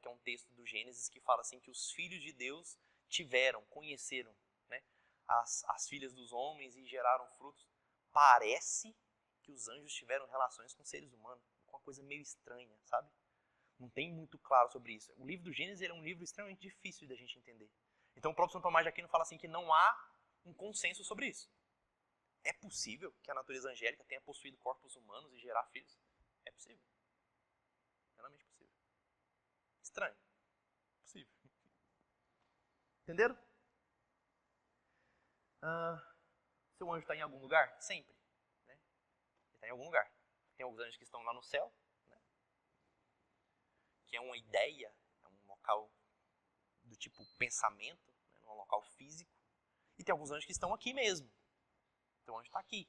Que é um texto do Gênesis que fala assim que os filhos de Deus conheceram, né, as filhas dos homens e geraram frutos. Parece que os anjos tiveram relações com seres humanos, com uma coisa meio estranha, sabe? Não tem muito claro sobre isso. O livro do Gênesis é um livro extremamente difícil da gente entender. Então o próprio São Tomás de Aquino fala assim que não há um consenso sobre isso. É possível que a natureza angélica tenha possuído corpos humanos e gerar filhos? É possível. Realmente possível. Estranho. Possível. Entenderam? Seu anjo está em algum lugar? Sempre. Né? Ele está em algum lugar. Tem alguns anjos que estão lá no céu, né? Que é uma ideia, é um local do tipo pensamento, né? Um local físico. E tem alguns anjos que estão aqui mesmo. O teu anjo está aqui.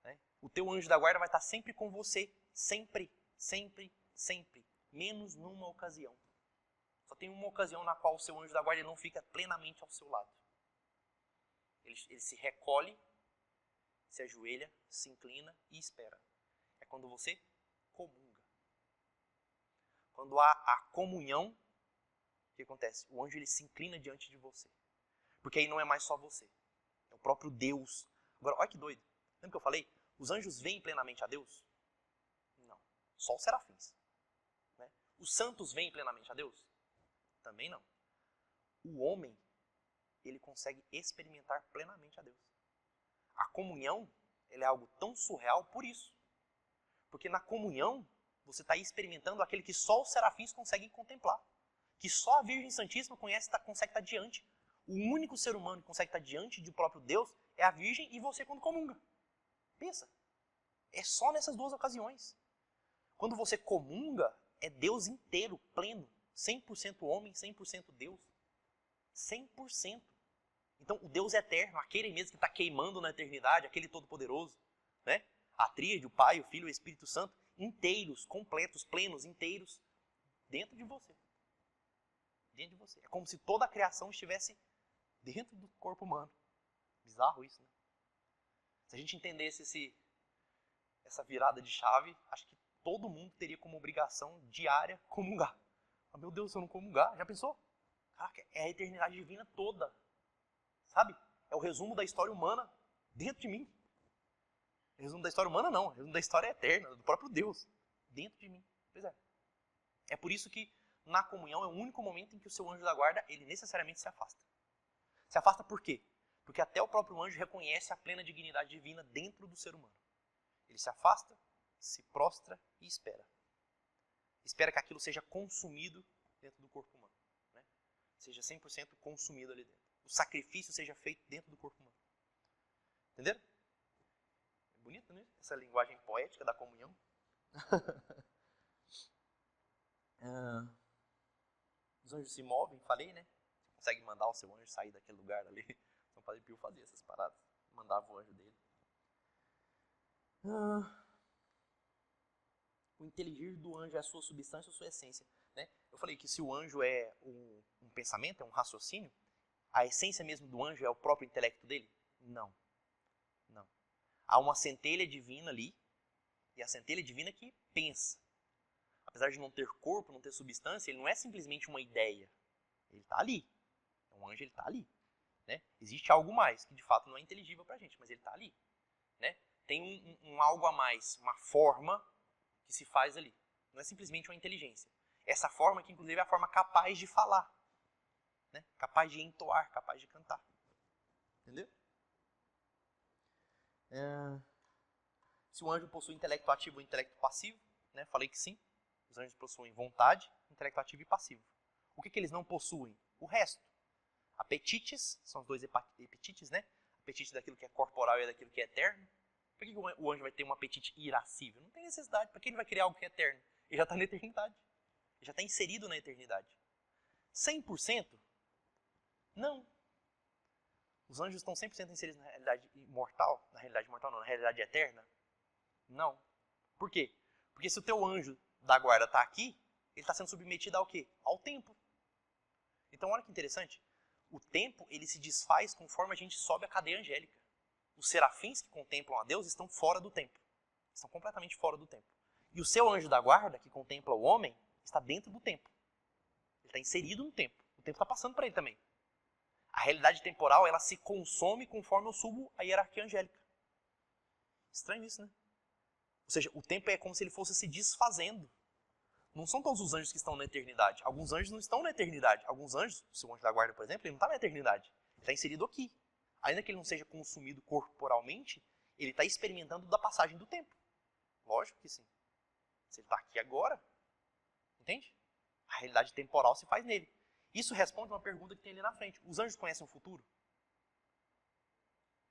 Né? O teu anjo da guarda vai estar sempre com você. Sempre, sempre, sempre. Menos numa ocasião. Só tem uma ocasião na qual o seu anjo da guarda não fica plenamente ao seu lado. Ele se recolhe, se ajoelha, se inclina e espera. É quando você comunga. Quando há a comunhão, o que acontece? O anjo ele se inclina diante de você. Porque aí não é mais só você. É o próprio Deus. Agora, olha que doido. Lembra que eu falei? Os anjos veem plenamente a Deus? Não. Só os serafins. Né? Os santos veem plenamente a Deus? Também não. O homem, ele consegue experimentar plenamente a Deus. A comunhão, ela é algo tão surreal por isso. Porque na comunhão, você está experimentando aquele que só os serafins conseguem contemplar. Que só a Virgem Santíssima consegue estar diante. O único ser humano que consegue estar diante do próprio Deus é a Virgem e você quando comunga. Pensa. É só nessas duas ocasiões. Quando você comunga, é Deus inteiro, pleno. 100% homem, 100% Deus. 100%. Então, o Deus eterno, aquele mesmo que está queimando na eternidade, aquele todo-poderoso, né? A tríade, o Pai, o Filho e o Espírito Santo, inteiros, completos, plenos, inteiros, dentro de você. Dentro de você. É como se toda a criação estivesse dentro do corpo humano. Bizarro isso, né? Se a gente entendesse essa virada de chave, acho que todo mundo teria como obrigação diária comungar. Ah, meu Deus, se eu não comungar, já pensou? Caraca, é a eternidade divina toda. Sabe? É o resumo da história humana dentro de mim. O resumo da história humana não. O resumo da história eterna, do próprio Deus. Dentro de mim. Pois é. É por isso que na comunhão é o único momento em que o seu anjo da guarda, ele necessariamente se afasta. Se afasta por quê? Porque até o próprio anjo reconhece a plena dignidade divina dentro do ser humano. Ele se afasta, se prostra e espera. Espera que aquilo seja consumido dentro do corpo humano. Né? Seja 100% consumido ali dentro. O sacrifício seja feito dentro do corpo humano. Entenderam? É bonito, né? Essa linguagem poética da comunhão. Os anjos se movem, falei, né? Você consegue mandar o seu anjo sair daquele lugar ali. São Padre Pio fazia essas paradas. Mandava o anjo dele. O inteligir do anjo é a sua substância ou sua essência. Né? Eu falei que se o anjo é um pensamento, é um raciocínio, a essência mesmo do anjo é o próprio intelecto dele? Não. Não. Há uma centelha divina ali, e a centelha divina que pensa. Apesar de não ter corpo, não ter substância, ele não é simplesmente uma ideia. Ele está ali. Um anjo, ele está ali. Né? Existe algo mais, que de fato não é inteligível para a gente, mas ele está ali. Né? Tem um algo a mais, uma forma que se faz ali. Não é simplesmente uma inteligência. Essa forma que, inclusive, é a forma capaz de falar. Né? Capaz de entoar, capaz de cantar. Entendeu? Se o anjo possui intelecto ativo ou intelecto passivo, né? Falei que sim. Os anjos possuem vontade, intelecto ativo e passivo. O que eles não possuem? O resto. Apetites, são os dois apetites, né? Apetite daquilo que é corporal e daquilo que é eterno. Por que o anjo vai ter um apetite irascível? Não tem necessidade. Para que ele vai criar algo que é eterno? Ele já está na eternidade. Ele já está inserido na eternidade. 100%? Não. Os anjos estão 100% inseridos na realidade mortal? Na realidade mortal não, na realidade eterna? Não. Por quê? Porque se o teu anjo da guarda está aqui, ele está sendo submetido ao quê? Ao tempo. Então olha que interessante. O tempo, ele se desfaz conforme a gente sobe a cadeia angélica. Os serafins que contemplam a Deus estão fora do tempo. Estão completamente fora do tempo. E o seu anjo da guarda, que contempla o homem, está dentro do tempo. Ele está inserido no tempo. O tempo está passando para ele também. A realidade temporal, ela se consome conforme eu subo a hierarquia angélica. Estranho isso, né? Ou seja, o tempo é como se ele fosse se desfazendo. Não são todos os anjos que estão na eternidade. Alguns anjos não estão na eternidade. Alguns anjos, o seu anjo da guarda, por exemplo, ele não está na eternidade. Ele está inserido aqui. Ainda que ele não seja consumido corporalmente, ele está experimentando da passagem do tempo. Lógico que sim. Se ele está aqui agora, entende? A realidade temporal se faz nele. Isso responde uma pergunta que tem ali na frente. Os anjos conhecem o futuro?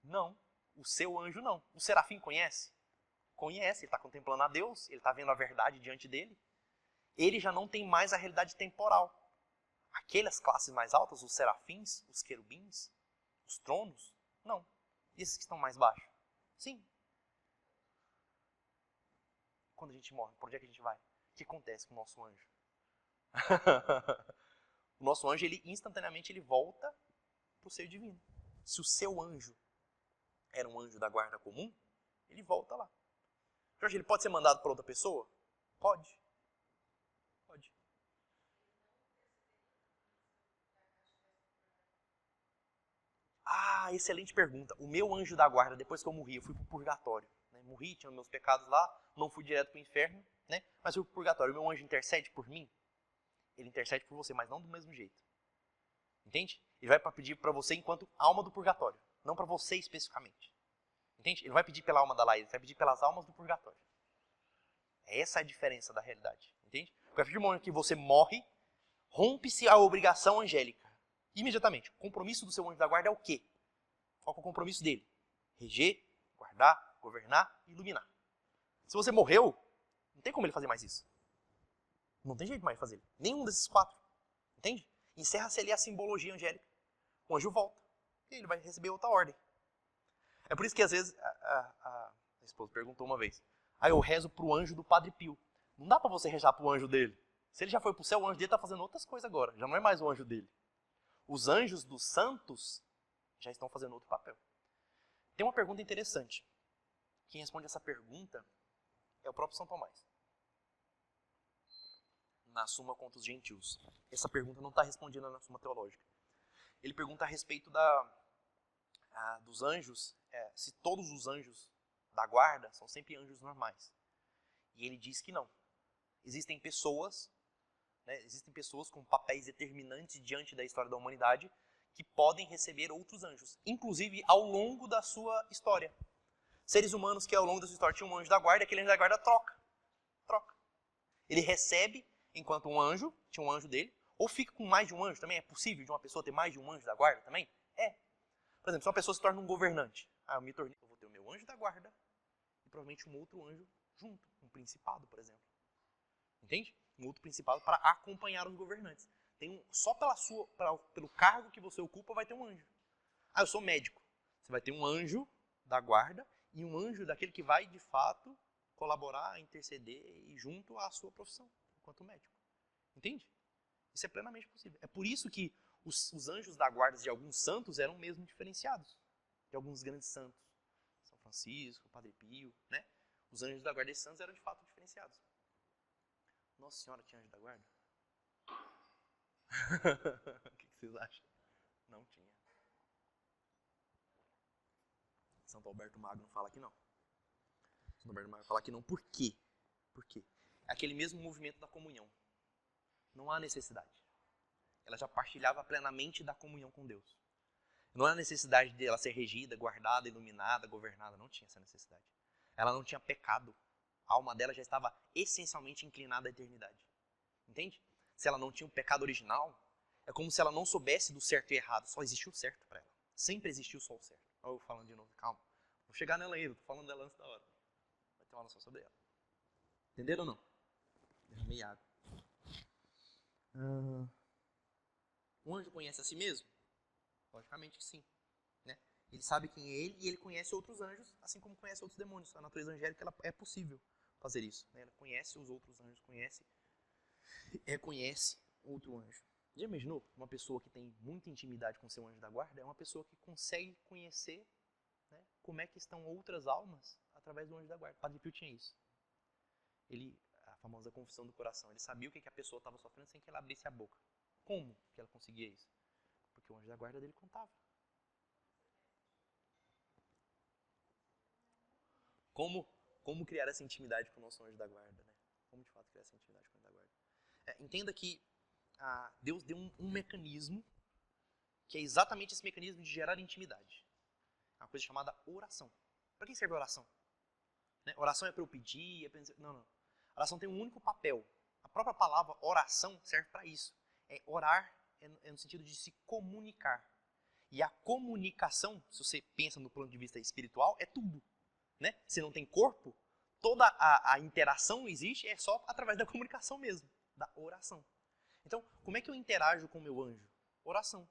Não. O seu anjo não. O serafim conhece? Conhece. Ele está contemplando a Deus. Ele está vendo a verdade diante dele. Ele já não tem mais a realidade temporal. Aquelas classes mais altas, os serafins, os querubins, os tronos, não. E esses que estão mais baixos? Sim. Quando a gente morre, por onde é que a gente vai? O que acontece com o nosso anjo? O nosso anjo, ele instantaneamente ele volta para o seio divino. Se o seu anjo era um anjo da guarda comum, ele volta lá. Jorge, ele pode ser mandado para outra pessoa? Pode. Pode. Ah, excelente pergunta. O meu anjo da guarda, depois que eu morri, eu fui para o purgatório. Né? Morri, tinha meus pecados lá, não fui direto para o inferno, né? Mas fui para o purgatório. O meu anjo intercede por mim? Ele intercede por você, mas não do mesmo jeito. Entende? Ele vai pedir para você enquanto alma do purgatório, não para você especificamente. Entende? Ele não vai pedir pela alma da Laís, ele vai pedir pelas almas do purgatório. Essa é a diferença da realidade. Entende? Porque a partir do momento que você morre, rompe-se a obrigação angélica. Imediatamente. O compromisso do seu anjo da guarda é o quê? Qual é o compromisso dele? Reger, guardar, governar e iluminar. Se você morreu, não tem como ele fazer mais isso. Não tem jeito mais de fazer. Nenhum desses 4. Entende? Encerra-se ali a simbologia angélica. O anjo volta. E ele vai receber outra ordem. É por isso que às vezes a esposa perguntou uma vez. Aí eu rezo pro anjo do Padre Pio. Não dá para você rezar pro anjo dele. Se ele já foi pro céu, o anjo dele está fazendo outras coisas agora. Já não é mais o anjo dele. Os anjos dos santos já estão fazendo outro papel. Tem uma pergunta interessante. Quem responde essa pergunta é o próprio São Tomás. Na Suma contra os Gentios. Essa pergunta não está respondida na Suma Teológica. Ele pergunta a respeito dos anjos, se todos os anjos da guarda são sempre anjos normais. E ele diz que não. Existem pessoas com papéis determinantes diante da história da humanidade que podem receber outros anjos, inclusive ao longo da sua história. Seres humanos que ao longo da sua história tinham um anjo da guarda, aquele anjo da guarda troca. Ele recebe enquanto um anjo, tinha um anjo dele, ou fica com mais de um anjo também. É possível de uma pessoa ter mais de um anjo da guarda também? É. Por exemplo, se uma pessoa se torna um governante, eu vou ter o meu anjo da guarda e provavelmente um outro anjo junto, um principado, por exemplo. Entende? Um outro principado para acompanhar os governantes. Só pelo cargo que você ocupa vai ter um anjo. Eu sou médico. Você vai ter um anjo da guarda e um anjo daquele que vai, de fato, colaborar, interceder e junto à sua profissão, enquanto médico. Entende? Isso é plenamente possível. É por isso que os anjos da guarda de alguns santos eram mesmo diferenciados de alguns grandes santos. São Francisco, Padre Pio, né? Os anjos da guarda desses santos eram de fato diferenciados. Nossa Senhora tinha anjo da guarda? O que vocês acham? Não tinha. Santo Alberto Magno fala que não. Santo Alberto Magno fala que não. Por quê? Por quê? É aquele mesmo movimento da comunhão. Não há necessidade. Ela já partilhava plenamente da comunhão com Deus. Não há necessidade dela ser regida, guardada, iluminada, governada. Não tinha essa necessidade. Ela não tinha pecado. A alma dela já estava essencialmente inclinada à eternidade. Entende? Se ela não tinha um pecado original, é como se ela não soubesse do certo e errado. Só existiu o certo para ela. Sempre existiu só o certo. Olha eu falando de novo, calma. Vou chegar nela ainda, tô falando dela antes da hora. Vai ter uma noção sobre ela. Entenderam ou não? Derramei água. O anjo conhece a si mesmo? Logicamente que sim. Né? Ele sabe quem é ele e ele conhece outros anjos, assim como conhece outros demônios. A natureza angélica ela é possível fazer isso. Né? Ela conhece os outros anjos, reconhece outro anjo. Já imaginou? Uma pessoa que tem muita intimidade com seu anjo da guarda é uma pessoa que consegue conhecer, né, como é que estão outras almas através do anjo da guarda. Padre Pio tinha isso. A famosa confissão do coração. Ele sabia o que a pessoa estava sofrendo sem que ela abrisse a boca. Como que ela conseguia isso? Porque o anjo da guarda dele contava. Como criar essa intimidade com o nosso anjo da guarda, né? Como de fato criar essa intimidade com o anjo da guarda? Entenda que Deus deu um mecanismo que é exatamente esse mecanismo de gerar intimidade. É uma coisa chamada oração. Para que serve a oração? Né? Oração é para eu pedir? Não. A oração tem um único papel. A própria palavra oração serve para isso. Orar é no sentido de se comunicar. E a comunicação, se você pensa no ponto de vista espiritual, é tudo. Né? Se não tem corpo, toda a interação existe é só através da comunicação mesmo, da oração. Então, como é que eu interajo com o meu anjo? Oração.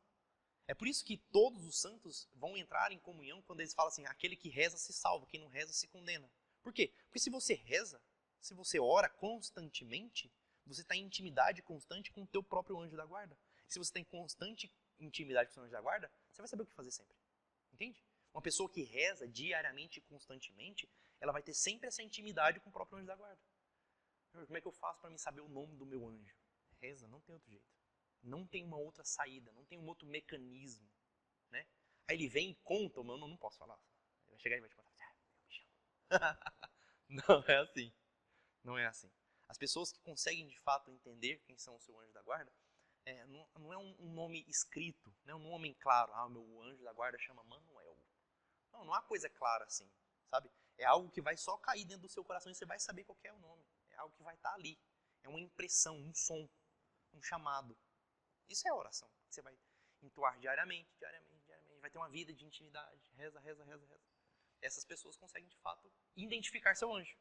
É por isso que todos os santos vão entrar em comunhão quando eles falam assim, aquele que reza se salva, quem não reza se condena. Por quê? Porque se você reza, se você ora constantemente, você está em intimidade constante com o teu próprio anjo da guarda. Se você tem constante intimidade com o seu anjo da guarda, você vai saber o que fazer sempre. Entende? Uma pessoa que reza diariamente e constantemente, ela vai ter sempre essa intimidade com o próprio anjo da guarda. Como é que eu faço para me saber o nome do meu anjo? Reza, não tem outro jeito. Não tem uma outra saída, não tem um outro mecanismo. Né? Aí ele vem e conta, o meu não posso falar. Ele vai chegar e vai te contar. Eu me chamo. Não é assim. Não é assim. As pessoas que conseguem de fato entender quem são o seu anjo da guarda, não é um nome escrito, não é um nome claro. O meu anjo da guarda chama Manuel. Não há coisa clara assim, sabe? É algo que vai só cair dentro do seu coração e você vai saber qual é o nome. É algo que vai estar ali. É uma impressão, um som, um chamado. Isso é oração. Você vai entoar diariamente. Vai ter uma vida de intimidade. Reza. Essas pessoas conseguem, de fato, identificar seu anjo.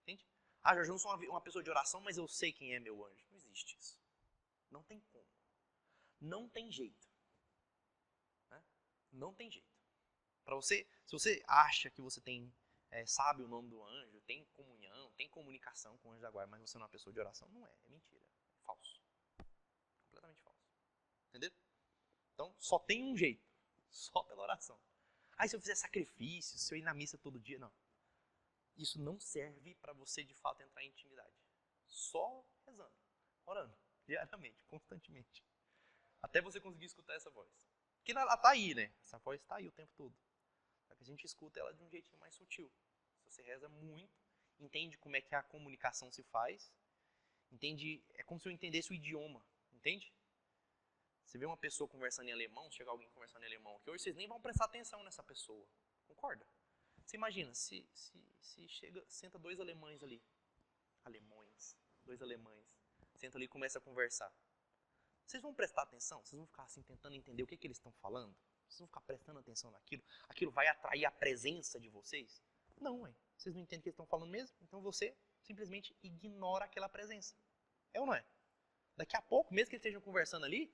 Entende? Jorge, eu não sou uma pessoa de oração, mas eu sei quem é meu anjo. Não existe isso. Não tem como. Não tem jeito. Né? Não tem jeito. Para você, se você acha que você sabe o nome do anjo, tem comunhão, tem comunicação com o anjo da guarda, mas você não é uma pessoa de oração, não é. É mentira. É falso. Completamente falso. Entendeu? Então, só tem um jeito. Só pela oração. Se eu fizer sacrifício, se eu ir na missa todo dia, não. Isso não serve para você, de fato, entrar em intimidade. Só rezando, orando, diariamente, constantemente. Até você conseguir escutar essa voz. Porque ela está aí, né? Essa voz está aí o tempo todo. Só que a gente escuta ela de um jeitinho mais sutil. Se você reza muito, entende como é que a comunicação se faz, é como se eu entendesse o idioma, entende? Você vê uma pessoa conversando em alemão, chega alguém conversando em alemão aqui, hoje vocês nem vão prestar atenção nessa pessoa. Concorda? Você imagina, se senta dois alemães ali. Dois alemães. Senta ali e começa a conversar. Vocês vão prestar atenção? Vocês vão ficar assim tentando entender o que eles estão falando? Vocês vão ficar prestando atenção naquilo? Aquilo vai atrair a presença de vocês? Não, ué. Vocês não entendem o que eles estão falando mesmo? Então você simplesmente ignora aquela presença. É ou não é? Daqui a pouco, mesmo que eles estejam conversando ali,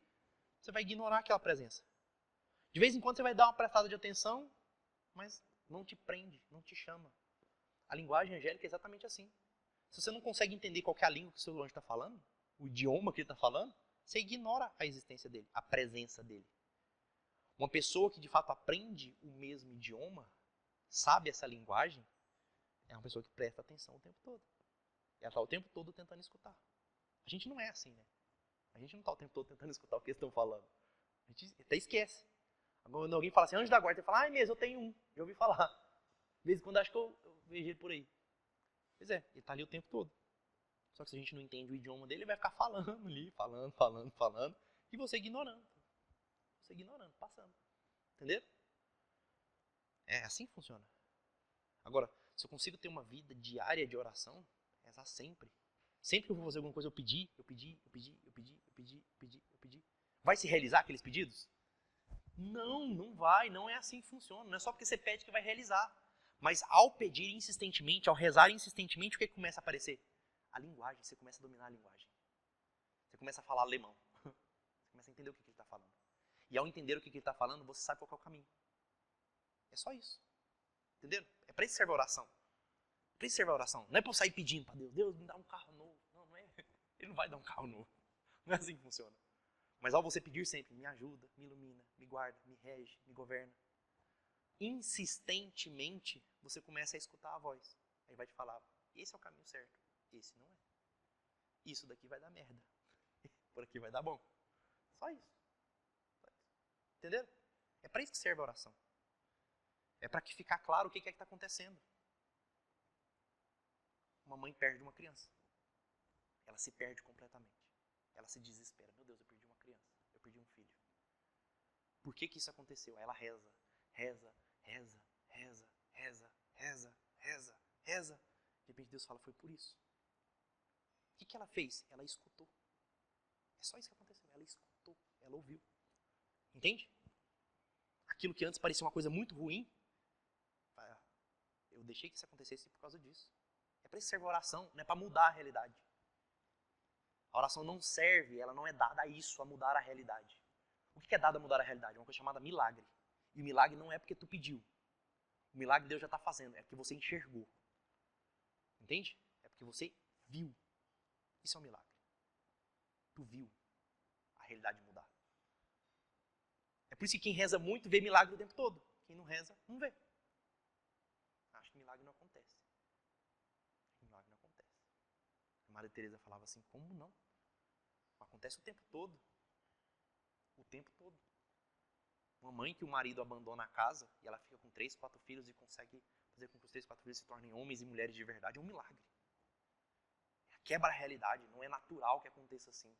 você vai ignorar aquela presença. De vez em quando você vai dar uma prestada de atenção, mas não te prende, não te chama. A linguagem angélica é exatamente assim. Se você não consegue entender qual é a língua que o seu anjo está falando, o idioma que ele está falando, você ignora a existência dele, a presença dele. Uma pessoa que de fato aprende o mesmo idioma, sabe essa linguagem, é uma pessoa que presta atenção o tempo todo. Ela está o tempo todo tentando escutar. A gente não é assim, né? A gente não está o tempo todo tentando escutar o que eles estão falando. A gente até esquece. Quando alguém fala assim, anjo da guarda, você fala, mesmo, eu tenho um. Já ouvi falar. De vez em quando acho que eu vejo ele por aí. Pois é, ele está ali o tempo todo. Só que se a gente não entende o idioma dele, ele vai ficar falando ali, falando, e você ignorando. Passando. Entendeu? É assim que funciona. Agora, Se eu consigo ter uma vida diária de oração, rezar sempre. Sempre que eu vou fazer alguma coisa, eu pedi. Vai se realizar aqueles pedidos? Não, não vai. Não é assim que funciona. Não é só porque você pede que vai realizar. Mas ao pedir insistentemente, ao rezar insistentemente, o que começa a aparecer? A linguagem. Você começa a dominar a linguagem. Você começa a falar alemão. Você começa a entender o que ele está falando. E ao entender o que ele está falando, você sabe qual é o caminho. É só isso. Entenderam? É para isso que serve a oração. É para isso que serve a oração. Não é para eu sair pedindo para Deus, Deus me dá um carro novo. Não, não é. Ele não vai dar um carro novo. Não é assim que funciona. Mas ao você pedir sempre, me ajuda, me ilumina, me guarda, me rege, me governa, insistentemente você começa a escutar a voz. Aí vai te falar, esse é o caminho certo, esse não é. Isso daqui vai dar merda. Por aqui vai dar bom. Só isso. Entenderam? É para isso que serve a oração. É para que ficar claro o que é que está acontecendo. Uma mãe perde uma criança. Ela se perde completamente. Ela se desespera. Meu Deus, eu perdi uma criança. Eu perdi um filho. Por que isso aconteceu? Aí ela reza. De repente Deus fala, foi por isso. O que ela fez? Ela escutou. É só isso que aconteceu. Ela escutou. Ela ouviu. Entende? Aquilo que antes parecia uma coisa muito ruim, eu deixei que isso acontecesse por causa disso. É para isso que serve a oração, não é para mudar a realidade. A oração não serve, ela não é dada a isso, a mudar a realidade. O que é dado a mudar a realidade? É uma coisa chamada milagre. E o milagre não é porque tu pediu. O milagre Deus já está fazendo, é porque você enxergou. Entende? É porque você viu. Isso é um milagre. Tu viu a realidade mudar. É por isso que quem reza muito vê milagre o tempo todo. Quem não reza, não vê. Acho que milagre não acontece. Milagre não acontece. A Maria Teresa falava assim, como não? Acontece o tempo todo. O tempo todo. Uma mãe que o marido abandona a casa e ela fica com 3, 4 filhos e consegue fazer com que os 3, 4 filhos se tornem homens e mulheres de verdade. É um milagre. Quebra a realidade. Não é natural que aconteça assim.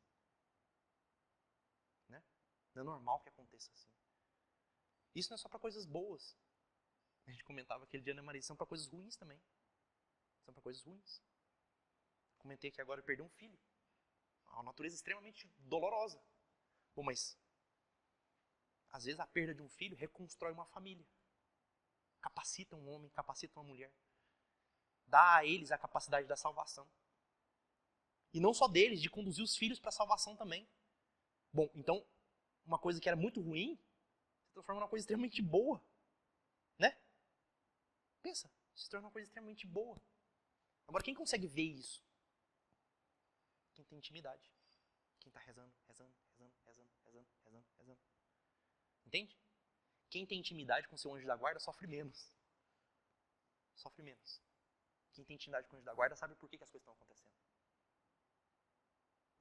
Né? Não é normal que aconteça assim. Isso não é só para coisas boas. A gente comentava aquele dia, né, Maria? São para coisas ruins também. São para coisas ruins. Comentei que agora eu perdi um filho. Uma natureza extremamente dolorosa. Bom, mas às vezes a perda de um filho reconstrói uma família. Capacita um homem, capacita uma mulher. Dá a eles a capacidade da salvação. E não só deles, de conduzir os filhos para a salvação também. Bom, então, uma coisa que era muito ruim, se transforma numa coisa extremamente boa. Né? Pensa, se torna uma coisa extremamente boa. Agora, quem consegue ver isso? Quem tem intimidade. Quem está rezando. Entende? Quem tem intimidade com seu anjo da guarda sofre menos. Sofre menos. Quem tem intimidade com o anjo da guarda sabe por que as coisas estão acontecendo.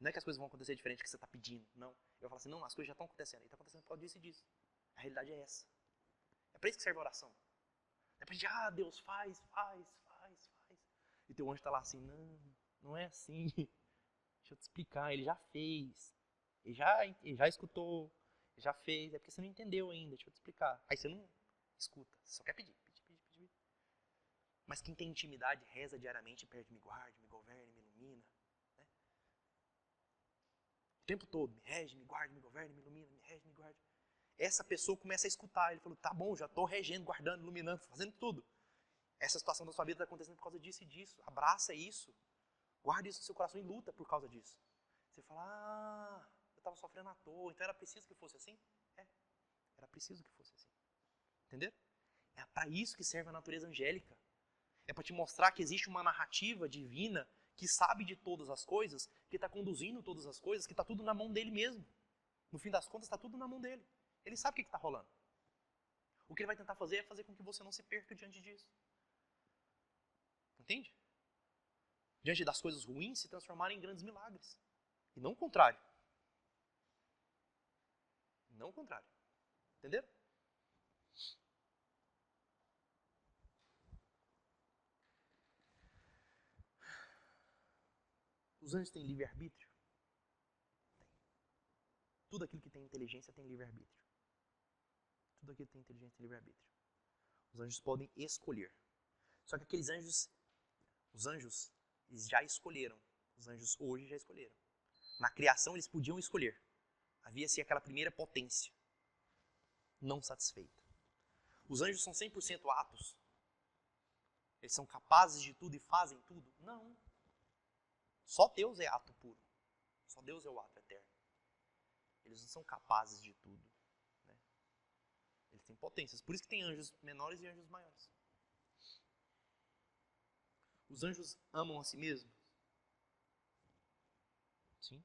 Não é que as coisas vão acontecer diferente do que você está pedindo. Não. Eu falo assim, não, as coisas já estão acontecendo. E está acontecendo por causa disso e disso. A realidade é essa. É para isso que serve a oração. É para gente, Deus, faz. E teu anjo está lá assim, não é assim. Deixa eu te explicar, ele já fez. Ele já escutou. Ele já fez. É porque você não entendeu ainda, deixa eu te explicar. Aí você não escuta, você só quer pedir. Mas quem tem intimidade, reza diariamente, pede, me guarde, me governe, me ilumina. Né? O tempo todo, me rege, me guarde, me governe, me ilumina, me rege, me guarde. Essa pessoa começa a escutar. Ele falou, tá bom, já estou regendo, guardando, iluminando, fazendo tudo. Essa situação da sua vida está acontecendo por causa disso e disso. Abraça isso. Guarde isso no seu coração e luta por causa disso. Você fala, eu estava sofrendo à toa, então era preciso que fosse assim? Era preciso que fosse assim. Entenderam? É para isso que serve a natureza angélica. É para te mostrar que existe uma narrativa divina que sabe de todas as coisas, que está conduzindo todas as coisas, que está tudo na mão dele mesmo. No fim das contas, está tudo na mão dele. Ele sabe o que está rolando. O que ele vai tentar fazer é fazer com que você não se perca diante disso. Entende? Diante das coisas ruins, se transformarem em grandes milagres. E não o contrário. Não o contrário. Entenderam? Os anjos têm livre-arbítrio? Tem. Tudo aquilo que tem inteligência tem livre-arbítrio. Tudo aquilo que tem inteligência tem livre-arbítrio. Os anjos podem escolher. Só que aqueles anjos, os anjos, eles já escolheram. Os anjos hoje já escolheram. Na criação eles podiam escolher. Havia-se aquela primeira potência não satisfeita. Os anjos são 100% atos? Eles são capazes de tudo e fazem tudo? Não. Só Deus é ato puro. Só Deus é o ato eterno. Eles não são capazes de tudo. Né? Eles têm potências. Por isso que tem anjos menores e anjos maiores. Os anjos amam a si mesmos? Sim.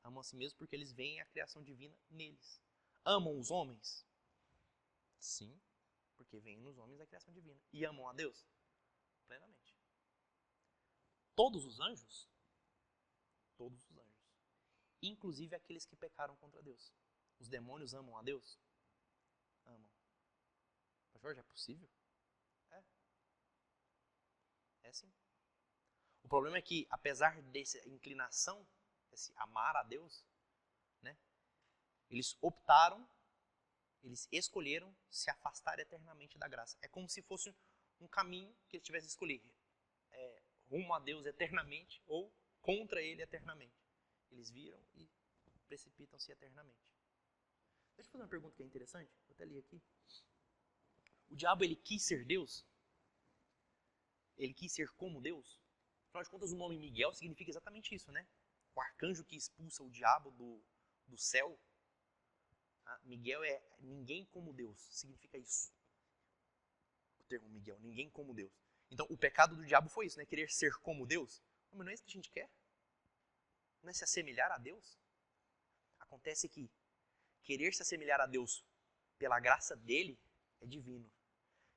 Amam a si mesmos porque eles veem a criação divina neles. Amam os homens? Sim, porque veem nos homens a criação divina. E amam a Deus? Plenamente. Todos os anjos? Todos os anjos. Inclusive aqueles que pecaram contra Deus. Os demônios amam a Deus? Amam. Mas Jorge, é possível? É. É sim. O problema é que, apesar dessa inclinação, esse amar a Deus, né, eles optaram, eles escolheram se afastar eternamente da graça. É como se fosse um caminho que eles tivessem escolher. Rumo a Deus eternamente ou contra Ele eternamente. Eles viram e precipitam-se eternamente. Deixa eu fazer uma pergunta que é interessante. Vou até ler aqui. O diabo, ele quis ser Deus? Ele quis ser como Deus? Afinal de contas, o nome Miguel significa exatamente isso, né? O arcanjo que expulsa o diabo do céu. Miguel é ninguém como Deus. Significa isso. O termo Miguel, ninguém como Deus. Então, o pecado do diabo foi isso, né? Querer ser como Deus. Mas não é isso que a gente quer? Não é se assemelhar a Deus? Acontece que querer se assemelhar a Deus pela graça dele é divino.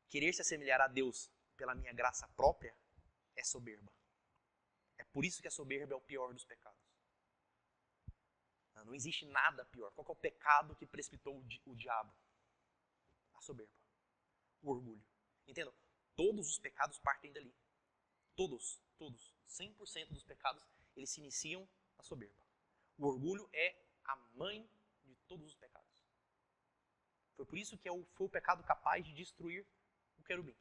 Querer se assemelhar a Deus pela minha graça própria é soberba. É por isso que a soberba é o pior dos pecados. Não existe nada pior. Qual que é o pecado que precipitou o diabo? A soberba. O orgulho. Entendam? Todos os pecados partem dali. Todos. 100% dos pecados, eles se iniciam na soberba. O orgulho é a mãe de todos os pecados. Foi por isso que foi o pecado capaz de destruir o querubim.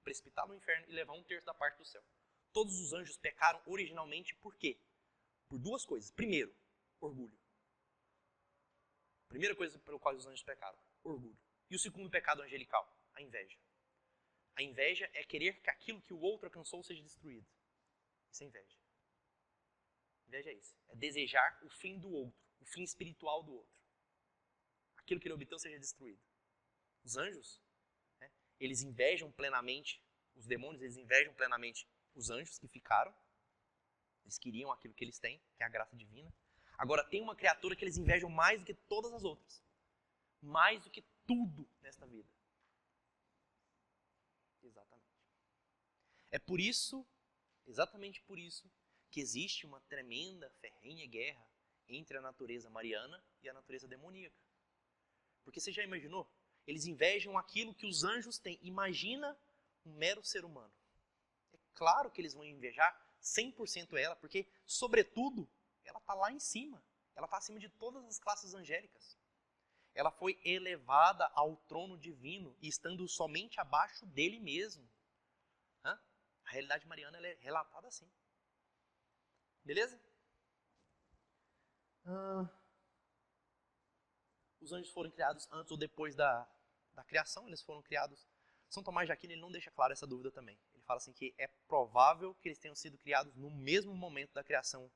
Precipitá-lo no inferno e levar 1/3 da parte do céu. Todos os anjos pecaram originalmente por quê? Por duas coisas. Primeiro, orgulho. Primeira coisa pelo qual os anjos pecaram, orgulho. E o segundo pecado angelical, a inveja. A inveja é querer que aquilo que o outro alcançou seja destruído. Isso é inveja. Inveja é isso. É desejar o fim do outro, o fim espiritual do outro. Aquilo que ele obteve seja destruído. Os anjos, né, eles invejam plenamente, os demônios, eles invejam plenamente os anjos que ficaram. Eles queriam aquilo que eles têm, que é a graça divina. Agora, tem uma criatura que eles invejam mais do que todas as outras. Mais do que tudo nesta vida. Exatamente. É por isso, exatamente por isso, que existe uma tremenda, ferrenha guerra entre a natureza mariana e a natureza demoníaca. Porque você já imaginou? Eles invejam aquilo que os anjos têm. Imagina um mero ser humano. É claro que eles vão invejar 100% ela, porque, sobretudo, ela está lá em cima. Ela está acima de todas as classes angélicas. Ela foi elevada ao trono divino e estando somente abaixo dele mesmo. A realidade mariana ela é relatada assim. Beleza? Os anjos foram criados antes ou depois da criação. Eles foram criados... São Tomás de Aquino ele não deixa clara essa dúvida também. Ele fala assim que é provável que eles tenham sido criados no mesmo momento da criação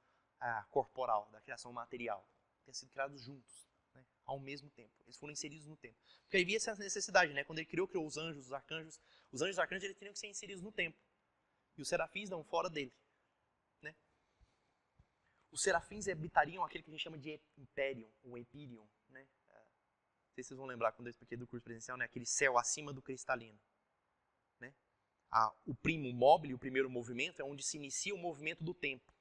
corporal, da criação material. Tenham sido criados juntos, né, ao mesmo tempo. Eles foram inseridos no tempo. Porque havia essa necessidade, né? Quando ele criou os anjos, os arcanjos. Os anjos e os arcanjos eles teriam que ser inseridos no tempo. E os serafins não, fora dele. Né? Os serafins habitariam aquele que a gente chama de imperium, ou empyreum, né? Não sei se vocês vão lembrar quando eu expliquei do curso presencial, né? Aquele céu acima do cristalino. Né? O primo mobile, o primeiro movimento, é onde se inicia o movimento do tempo.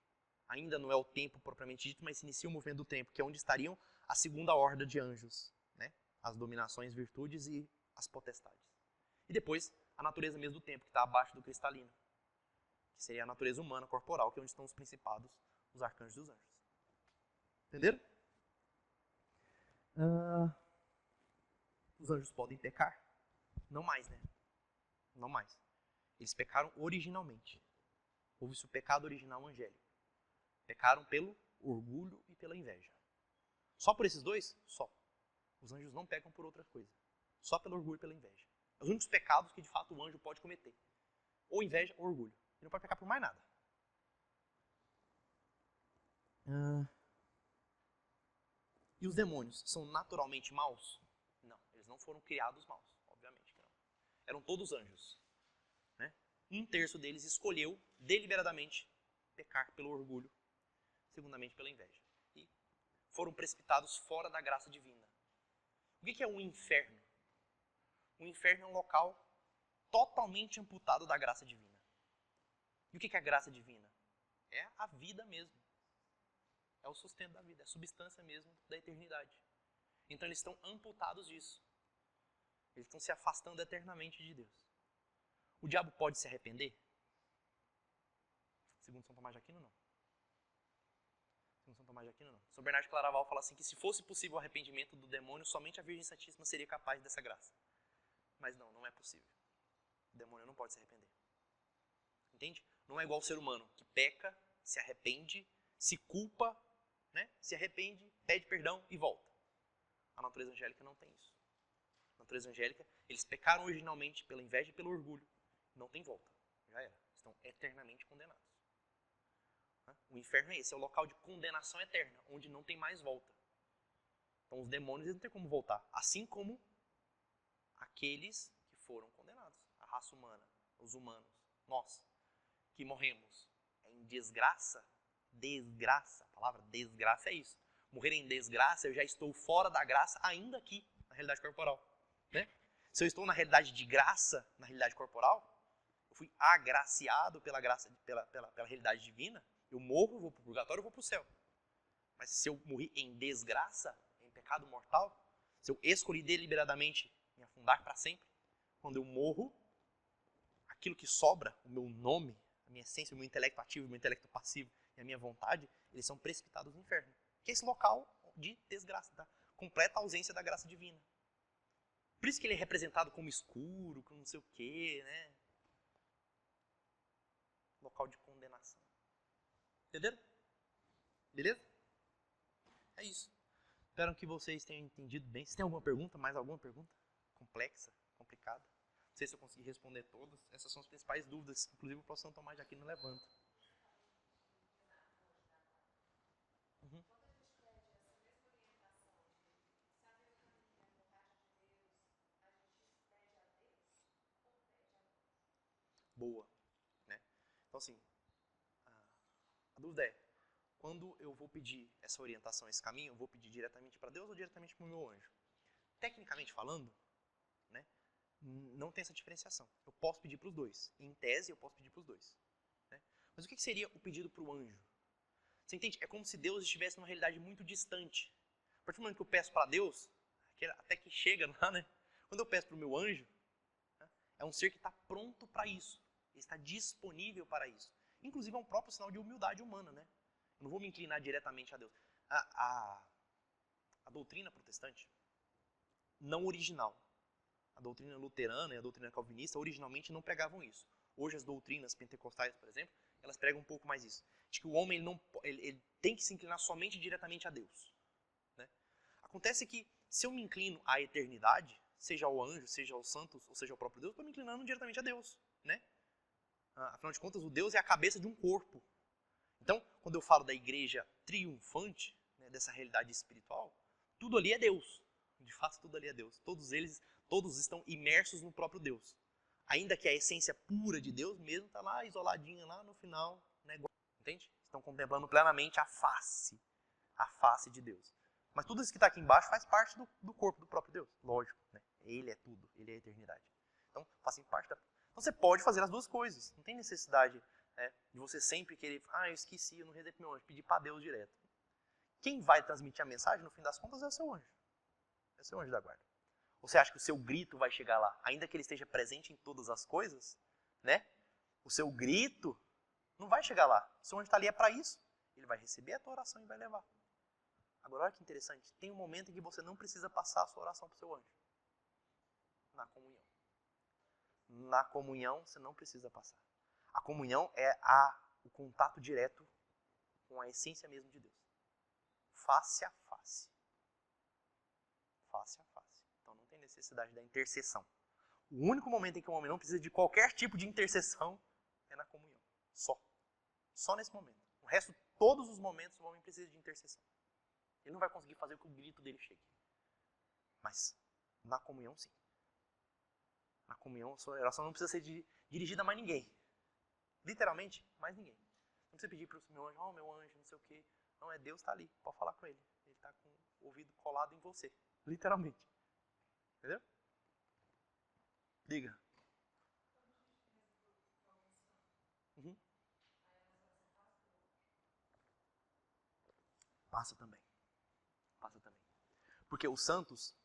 Ainda não é o tempo propriamente dito, mas se inicia o movimento do tempo, que é onde estariam a segunda horda de anjos. Né? As dominações, virtudes e as potestades. E depois, a natureza mesmo do tempo, que está abaixo do cristalino. Que seria a natureza humana, corporal, que é onde estão os principados, os arcanjos e os anjos. Entenderam? Os anjos podem pecar? Não mais, né? Não mais. Eles pecaram originalmente. Houve-se o pecado original angélico. Pecaram pelo orgulho e pela inveja. Só por esses dois? Só. Os anjos não pecam por outra coisa. Só pelo orgulho e pela inveja. Os únicos pecados que de fato o anjo pode cometer. Ou inveja ou orgulho. Ele não pode pecar por mais nada. E os demônios são naturalmente maus? Não, eles não foram criados maus, obviamente que não. Eram todos anjos. Né? 1/3 deles escolheu deliberadamente pecar pelo orgulho, segundamente pela inveja. E foram precipitados fora da graça divina. O que é um inferno? O inferno é um local totalmente amputado da graça divina. E o que é a graça divina? É a vida mesmo. É o sustento da vida, é a substância mesmo da eternidade. Então eles estão amputados disso. Eles estão se afastando eternamente de Deus. O diabo pode se arrepender? Segundo São Tomás de Aquino, não. Segundo São Tomás de Aquino, não. São Bernardo de Claraval fala assim que se fosse possível o arrependimento do demônio, somente a Virgem Santíssima seria capaz dessa graça. Mas não, não é possível. O demônio não pode se arrepender. Entende? Não é igual ao ser humano, que peca, se arrepende, se culpa, né? Se arrepende, pede perdão e volta. A natureza angélica não tem isso. A natureza angélica, eles pecaram originalmente pela inveja e pelo orgulho. Não tem volta. Já era. Estão eternamente condenados. O inferno é esse, é o local de condenação eterna, onde não tem mais volta. Então os demônios não têm como voltar. Assim como aqueles que foram condenados. A raça humana, os humanos, nós, que morremos em desgraça. Desgraça, a palavra desgraça é isso. Morrer em desgraça, eu já estou fora da graça ainda aqui, na realidade corporal. Né? Se eu estou na realidade de graça, na realidade corporal, eu fui agraciado pela graça, pela realidade divina, eu morro, vou para o purgatório, eu vou para o céu. Mas se eu morri em desgraça, em pecado mortal, se eu escolhi deliberadamente me afundar para sempre, quando eu morro, aquilo que sobra, o meu nome, a minha essência, o meu intelecto ativo, o meu intelecto passivo e a minha vontade, eles são precipitados no inferno. Que é esse local de desgraça, da completa ausência da graça divina. Por isso que ele é representado como escuro, como não sei o quê, né? Local de condenação. Entenderam? Beleza? É isso. Espero que vocês tenham entendido bem. Se tem alguma pergunta, mais alguma pergunta? Complexa, complicada? Não sei se eu consegui responder todas. Essas são as principais dúvidas, inclusive o professor São Tomás de Aquino levanta. Uhum. Boa. Né? Então, assim, a dúvida é, quando eu vou pedir essa orientação, esse caminho, eu vou pedir diretamente para Deus ou diretamente para o meu anjo? Tecnicamente falando, né, não tem essa diferenciação. Eu posso pedir para os dois. Em tese, eu posso pedir para os dois. Né? Mas o que seria o pedido para o anjo? Você entende? É como se Deus estivesse numa realidade muito distante. A partir do momento que eu peço para Deus, até que chega lá, né? Quando eu peço para o meu anjo, né, é um ser que está pronto para isso. Ele está disponível para isso. Inclusive é um próprio sinal de humildade humana, né? Eu não vou me inclinar diretamente a Deus. A doutrina protestante, não original, a doutrina luterana e a doutrina calvinista originalmente não pregavam isso. Hoje as doutrinas pentecostais, por exemplo, elas pregam um pouco mais isso. De que o homem ele tem que se inclinar somente diretamente a Deus. Né? Acontece que se eu me inclino à eternidade, seja ao anjo, seja aos santos, ou seja ao próprio Deus, eu estou me inclinando diretamente a Deus. Né? Afinal de contas, o Deus é a cabeça de um corpo. Então, quando eu falo da igreja triunfante, né, dessa realidade espiritual, tudo ali é Deus. De fato, tudo ali é Deus. Todos estão imersos no próprio Deus. Ainda que a essência pura de Deus mesmo está lá, isoladinha lá no final. Né, entende? Estão contemplando plenamente a face de Deus. Mas tudo isso que está aqui embaixo faz parte do corpo do próprio Deus. Lógico, né? Ele é tudo, ele é a eternidade. Então, fazem parte da... Então, você pode fazer as duas coisas. Não tem necessidade de você sempre querer... eu esqueci, eu não rezei pro meu anjo. Pedir para Deus direto. Quem vai transmitir a mensagem, no fim das contas, é o seu anjo. É o seu anjo da guarda. Você acha que o seu grito vai chegar lá? Ainda que ele esteja presente em todas as coisas, né? O seu grito não vai chegar lá. O seu anjo está ali para isso. Ele vai receber a tua oração e vai levar. Agora, olha que interessante. Tem um momento em que você não precisa passar a sua oração para o seu anjo. Na comunhão. Na comunhão, você não precisa passar. A comunhão é o contato direto com a essência mesmo de Deus. Face a face. Face a face. Então não tem necessidade da intercessão. O único momento em que o homem não precisa de qualquer tipo de intercessão é na comunhão. Só. Só nesse momento. O resto, todos os momentos, o homem precisa de intercessão. Ele não vai conseguir fazer com que o grito dele chegue. Mas na comunhão, sim. Na comunhão, a sua oração não precisa ser dirigida a mais ninguém. Literalmente, mais ninguém. Não precisa pedir para o meu anjo, meu anjo, não sei o quê. Não, é Deus está ali. Pode falar com ele. Ele está com o ouvido colado em você. Literalmente. Entendeu? Diga. Uhum. Passa também. Passa também. Porque os santos,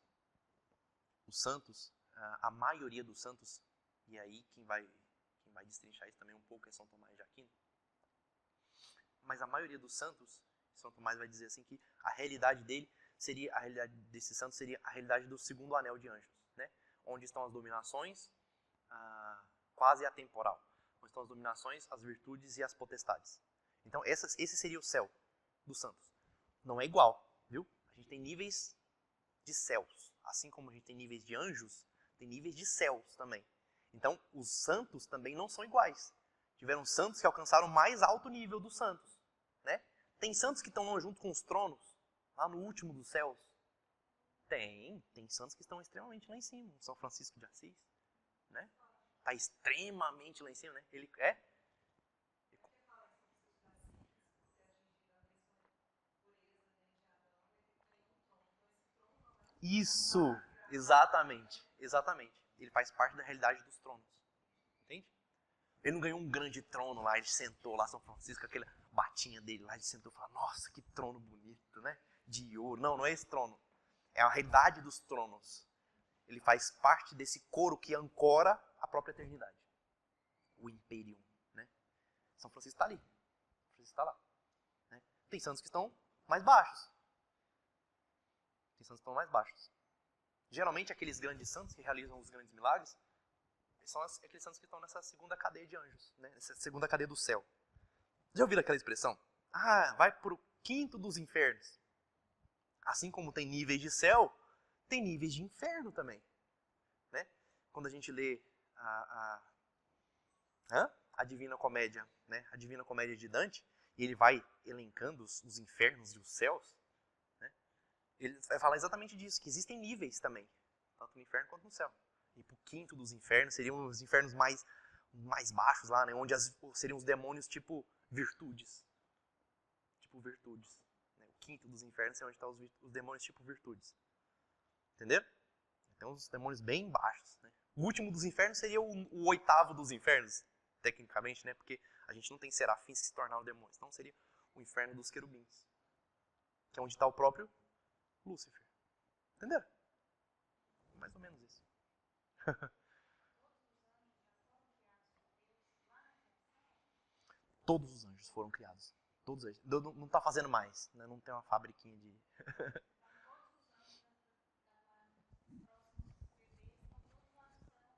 a maioria dos santos, e aí quem vai destrinchar isso também um pouco é São Tomás de Aquino, mas a maioria dos santos, São Tomás vai dizer assim que a realidade desses santos seria a realidade do segundo anel de anjos, né? Onde estão as dominações, quase atemporal, onde estão as dominações, as virtudes e as potestades. Então esse seria o céu dos santos. Não é igual, viu? A gente tem níveis de céus, assim como a gente tem níveis de anjos, tem níveis de céus também. Então os santos também não são iguais. Tiveram santos que alcançaram o mais alto nível dos santos, né? Tem santos que estão junto com os tronos, lá no último dos céus. Tem santos que estão extremamente lá em cima. São Francisco de Assis, né? Está extremamente lá em cima, né? Ele é. Isso, exatamente. Ele faz parte da realidade dos tronos, entende? Ele não ganhou um grande trono lá, ele sentou lá, São Francisco, aquela batinha dele lá, ele sentou e falou, nossa, que trono bonito, né? De ouro. Não é esse trono. É a realidade dos tronos. Ele faz parte desse coro que ancora a própria eternidade. O Imperium, né? São Francisco está ali. São Francisco está lá. Né? Tem santos que estão mais baixos. Geralmente, aqueles grandes santos que realizam os grandes milagres são aqueles santos que estão nessa segunda cadeia de anjos, né? Nessa segunda cadeia do céu. Já ouviram aquela expressão? Vai para o quinto dos infernos. Assim como tem níveis de céu, tem níveis de inferno também. Né? Quando a gente lê a Divina Comédia, né? A Divina Comédia de Dante, e ele vai elencando os infernos e os céus, né? Ele vai falar exatamente disso, que existem níveis também, tanto no inferno quanto no céu. E pro quinto dos infernos seriam os infernos mais baixos lá, né? Onde seriam os demônios tipo virtudes. Né? O quinto dos infernos é onde estão os demônios tipo virtudes. Entendeu? Então os demônios bem baixos. Né? O último dos infernos seria o oitavo dos infernos, tecnicamente, né? Porque a gente não tem serafins que se tornaram demônios. Então seria o inferno dos querubins, que é onde está o próprio Lúcifer. Entenderam? Mais ou menos isso. Todos os anjos foram criados. Todos eles. Deus não está fazendo mais. Né? Não tem uma fabriquinha de...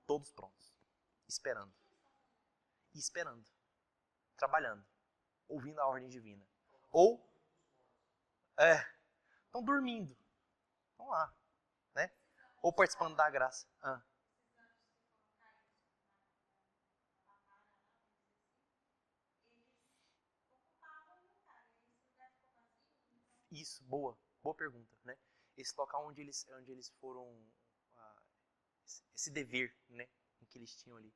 Todos prontos. Esperando. Trabalhando. Ouvindo a ordem divina. Ou... Estão dormindo. Estão lá. Né? Ou participando da graça. Isso, boa pergunta, né? Esse local onde eles foram, esse dever, né, que eles tinham ali,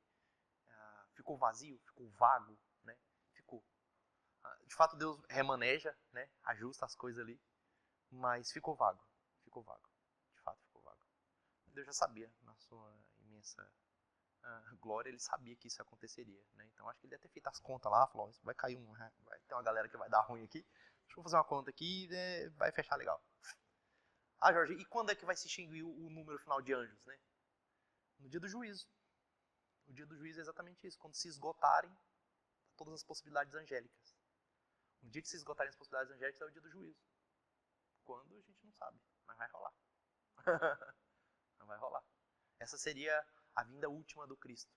ficou vazio, ficou vago, né? Ficou. De fato Deus remaneja, né? Ajusta as coisas ali, mas ficou vago, de fato ficou vago. Deus já sabia, na sua imensa glória, ele sabia que isso aconteceria, né? Então acho que ele deve ter feito as contas lá, falou, vai cair vai ter uma galera que vai dar ruim aqui. Deixa eu fazer uma conta aqui e vai fechar legal. Jorge, e quando é que vai se extinguir o número final de anjos, né? No dia do juízo. O dia do juízo é exatamente isso, quando se esgotarem todas as possibilidades angélicas. No dia que se esgotarem as possibilidades angélicas é o dia do juízo. Quando a gente não sabe, mas vai rolar. Não vai rolar. Essa seria a vinda última do Cristo.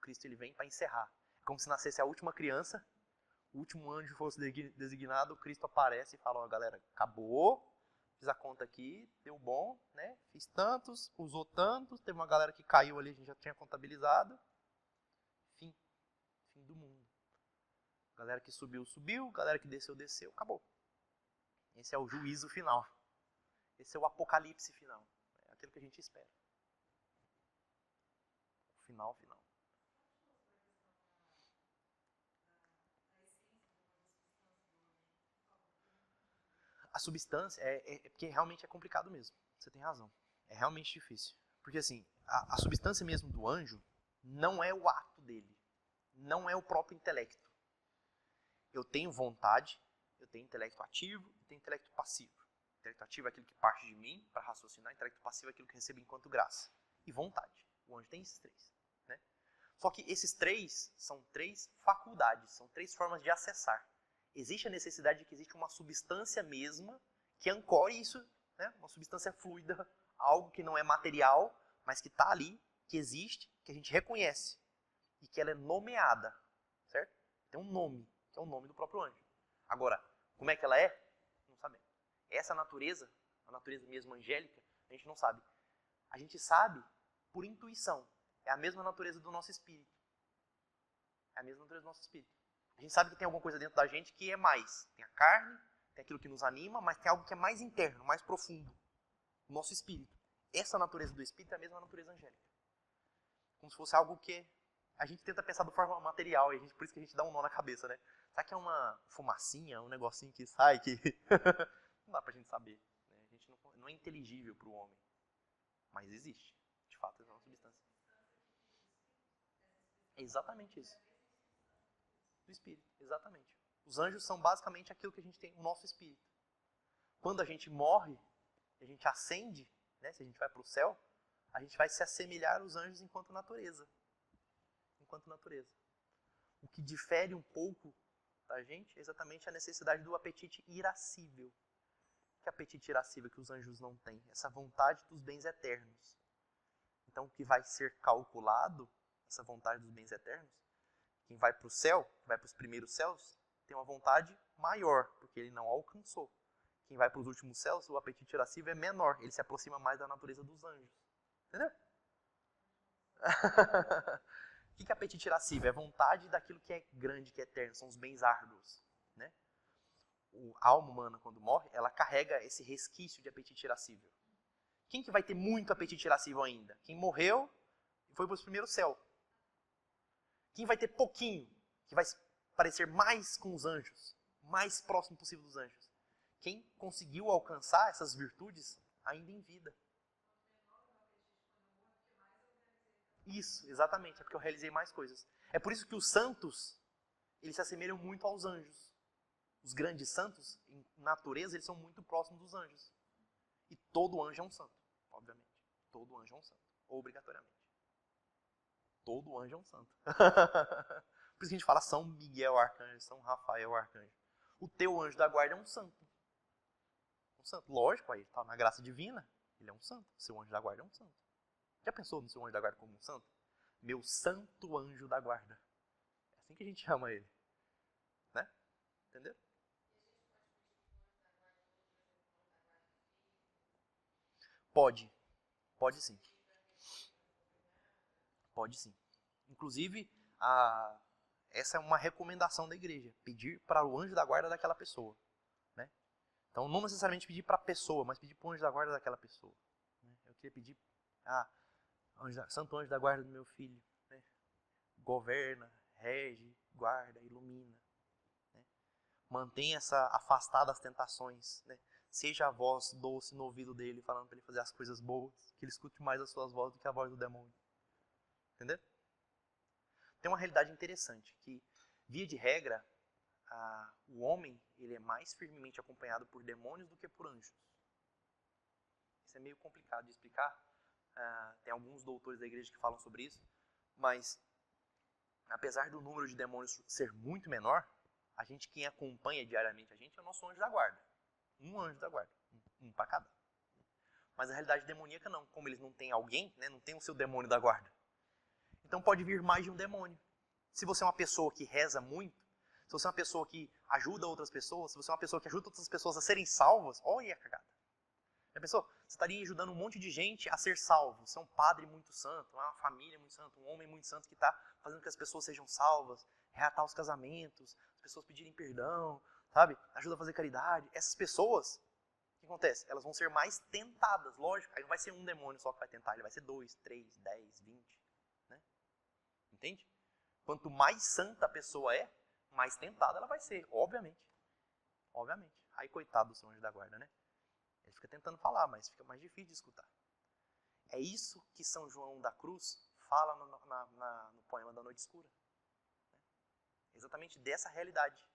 Cristo ele vem para encerrar. É como se nascesse a última criança, o último anjo fosse designado, o Cristo aparece e fala, ó, galera, acabou, fiz a conta aqui, deu bom, né? Fiz tantos, usou tantos, teve uma galera que caiu ali, a gente já tinha contabilizado. Fim do mundo. Galera que subiu, subiu, galera que desceu, desceu, acabou. Esse é o juízo final. Esse é o apocalipse final. É aquilo que a gente espera. O final. A substância é porque realmente é complicado mesmo. Você tem razão. É realmente difícil. Porque assim, a substância mesmo do anjo não é o ato dele. Não é o próprio intelecto. Eu tenho vontade, eu tenho intelecto ativo e tenho intelecto passivo. Intelecto ativo é aquilo que parte de mim para raciocinar, intelecto passivo é aquilo que recebo enquanto graça. E vontade. O anjo tem esses três. Né? Só que esses três são três faculdades, são três formas de acessar. Existe a necessidade de que existe uma substância mesma que ancore isso, né? Uma substância fluida, algo que não é material, mas que está ali, que existe, que a gente reconhece e que ela é nomeada, certo? Tem um nome, que é o nome do próprio anjo. Agora, como é que ela é? Não sabemos. Essa natureza, a natureza mesmo angélica, a gente não sabe. A gente sabe por intuição. É a mesma natureza do nosso espírito. É a mesma natureza do nosso espírito. A gente sabe que tem alguma coisa dentro da gente que é mais. Tem a carne, tem aquilo que nos anima, mas tem algo que é mais interno, mais profundo. O nosso espírito. Essa natureza do espírito é a mesma natureza angélica. Como se fosse algo que a gente tenta pensar de forma material, e por isso que a gente dá um nó na cabeça, né? Será que é uma fumacinha, um negocinho que sai, que não dá pra gente saber. Né? A gente não é inteligível pro homem. Mas existe. De fato, é uma substância. É exatamente isso. Do espírito, exatamente. Os anjos são basicamente aquilo que a gente tem, o nosso espírito. Quando a gente morre, a gente ascende, né, se a gente vai para o céu, a gente vai se assemelhar aos anjos enquanto natureza. Enquanto natureza. O que difere um pouco da gente é exatamente a necessidade do apetite irascível. Que apetite irascível que os anjos não têm? Essa vontade dos bens eternos. Então, o que vai ser calculado, essa vontade dos bens eternos, quem vai para o céu, vai para os primeiros céus, tem uma vontade maior, porque ele não alcançou. Quem vai para os últimos céus, o apetite irascível é menor, ele se aproxima mais da natureza dos anjos. Entendeu? O que é apetite irascível? É vontade daquilo que é grande, que é eterno, são os bens árduos. Né? A alma humana, quando morre, ela carrega esse resquício de apetite irascível. Quem que vai ter muito apetite irascível ainda? Quem morreu e foi para os primeiros céus. Quem vai ter pouquinho, que vai parecer mais com os anjos, mais próximo possível dos anjos? Quem conseguiu alcançar essas virtudes ainda em vida. Isso, exatamente, é porque eu realizei mais coisas. É por isso que os santos, eles se assemelham muito aos anjos. Os grandes santos, em natureza, eles são muito próximos dos anjos. E todo anjo é um santo, obviamente. Todo anjo é um santo, obrigatoriamente. Todo anjo é um santo. Por isso que a gente fala São Miguel Arcanjo, São Rafael Arcanjo. O teu anjo da guarda é um santo. Um santo. Lógico, aí ele está na graça divina. Ele é um santo. Seu anjo da guarda é um santo. Já pensou no seu anjo da guarda como um santo? Meu santo anjo da guarda. É assim que a gente chama ele. Né? Entendeu? Pode. Pode sim. Pode sim. Inclusive, essa é uma recomendação da igreja. Pedir para o anjo da guarda daquela pessoa. Né? Então, não necessariamente pedir para a pessoa, mas pedir para o anjo da guarda daquela pessoa. Né? Eu queria pedir, santo anjo da guarda do meu filho. Né? Governa, rege, guarda, ilumina. Né? Mantenha essa afastada das tentações. Né? Seja a voz doce no ouvido dele, falando para ele fazer as coisas boas. Que ele escute mais as suas vozes do que a voz do demônio. Entendeu? Tem uma realidade interessante, que, via de regra, o homem ele é mais firmemente acompanhado por demônios do que por anjos. Isso é meio complicado de explicar. Tem alguns doutores da igreja que falam sobre isso, mas apesar do número de demônios ser muito menor, a gente, quem acompanha diariamente a gente, é o nosso anjo da guarda. Um anjo da guarda, um para cada. Mas a realidade demoníaca não, como eles não têm alguém, né, não tem o seu demônio da guarda. Então pode vir mais de um demônio. Se você é uma pessoa que reza muito, se você é uma pessoa que ajuda outras pessoas, se você é uma pessoa que ajuda outras pessoas a serem salvas, olha a cagada. Já pensou? Você estaria ajudando um monte de gente a ser salvo. Você é um padre muito santo, uma família muito santa, um homem muito santo que está fazendo com que as pessoas sejam salvas, reatar os casamentos, as pessoas pedirem perdão, sabe? Ajuda a fazer caridade. Essas pessoas, o que acontece? Elas vão ser mais tentadas, lógico. Aí não vai ser um demônio só que vai tentar, ele vai ser 2, 3, 10, 20. Né? Entende? Quanto mais santa a pessoa é, mais tentada ela vai ser, obviamente. Obviamente. Aí, coitado do seu anjo da guarda, né? Ele fica tentando falar, mas fica mais difícil de escutar. É isso que São João da Cruz fala no poema da Noite Escura. Exatamente dessa realidade.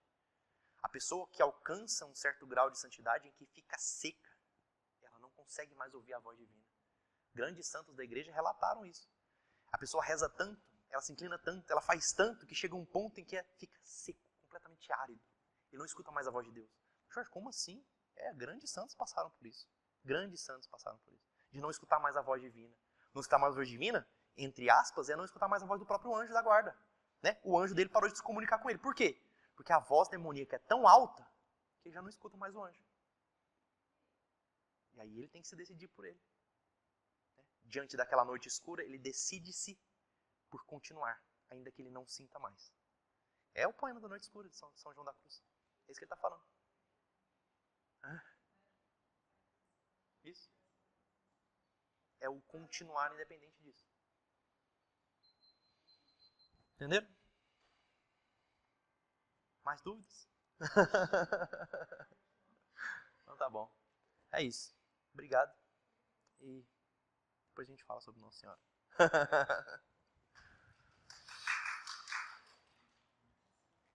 A pessoa que alcança um certo grau de santidade em que fica seca, ela não consegue mais ouvir a voz divina. Grandes santos da igreja relataram isso. A pessoa reza tanto, ela se inclina tanto, ela faz tanto, que chega um ponto em que fica seco, completamente árido. E não escuta mais a voz de Deus. Jorge, como assim? Grandes santos passaram por isso. Grandes santos passaram por isso. De não escutar mais a voz divina. Não escutar mais a voz divina, entre aspas, é não escutar mais a voz do próprio anjo da guarda. Né? O anjo dele parou de se comunicar com ele. Por quê? Porque a voz demoníaca é tão alta que ele já não escuta mais o anjo. E aí ele tem que se decidir por ele. Né? Diante daquela noite escura, ele decide-se por continuar, ainda que ele não sinta mais. É o poema da Noite Escura de São João da Cruz. É isso que ele está falando. Isso. É o continuar independente disso. Entenderam? Mais dúvidas? Então tá bom. É isso. Obrigado. E depois a gente fala sobre Nossa Senhora.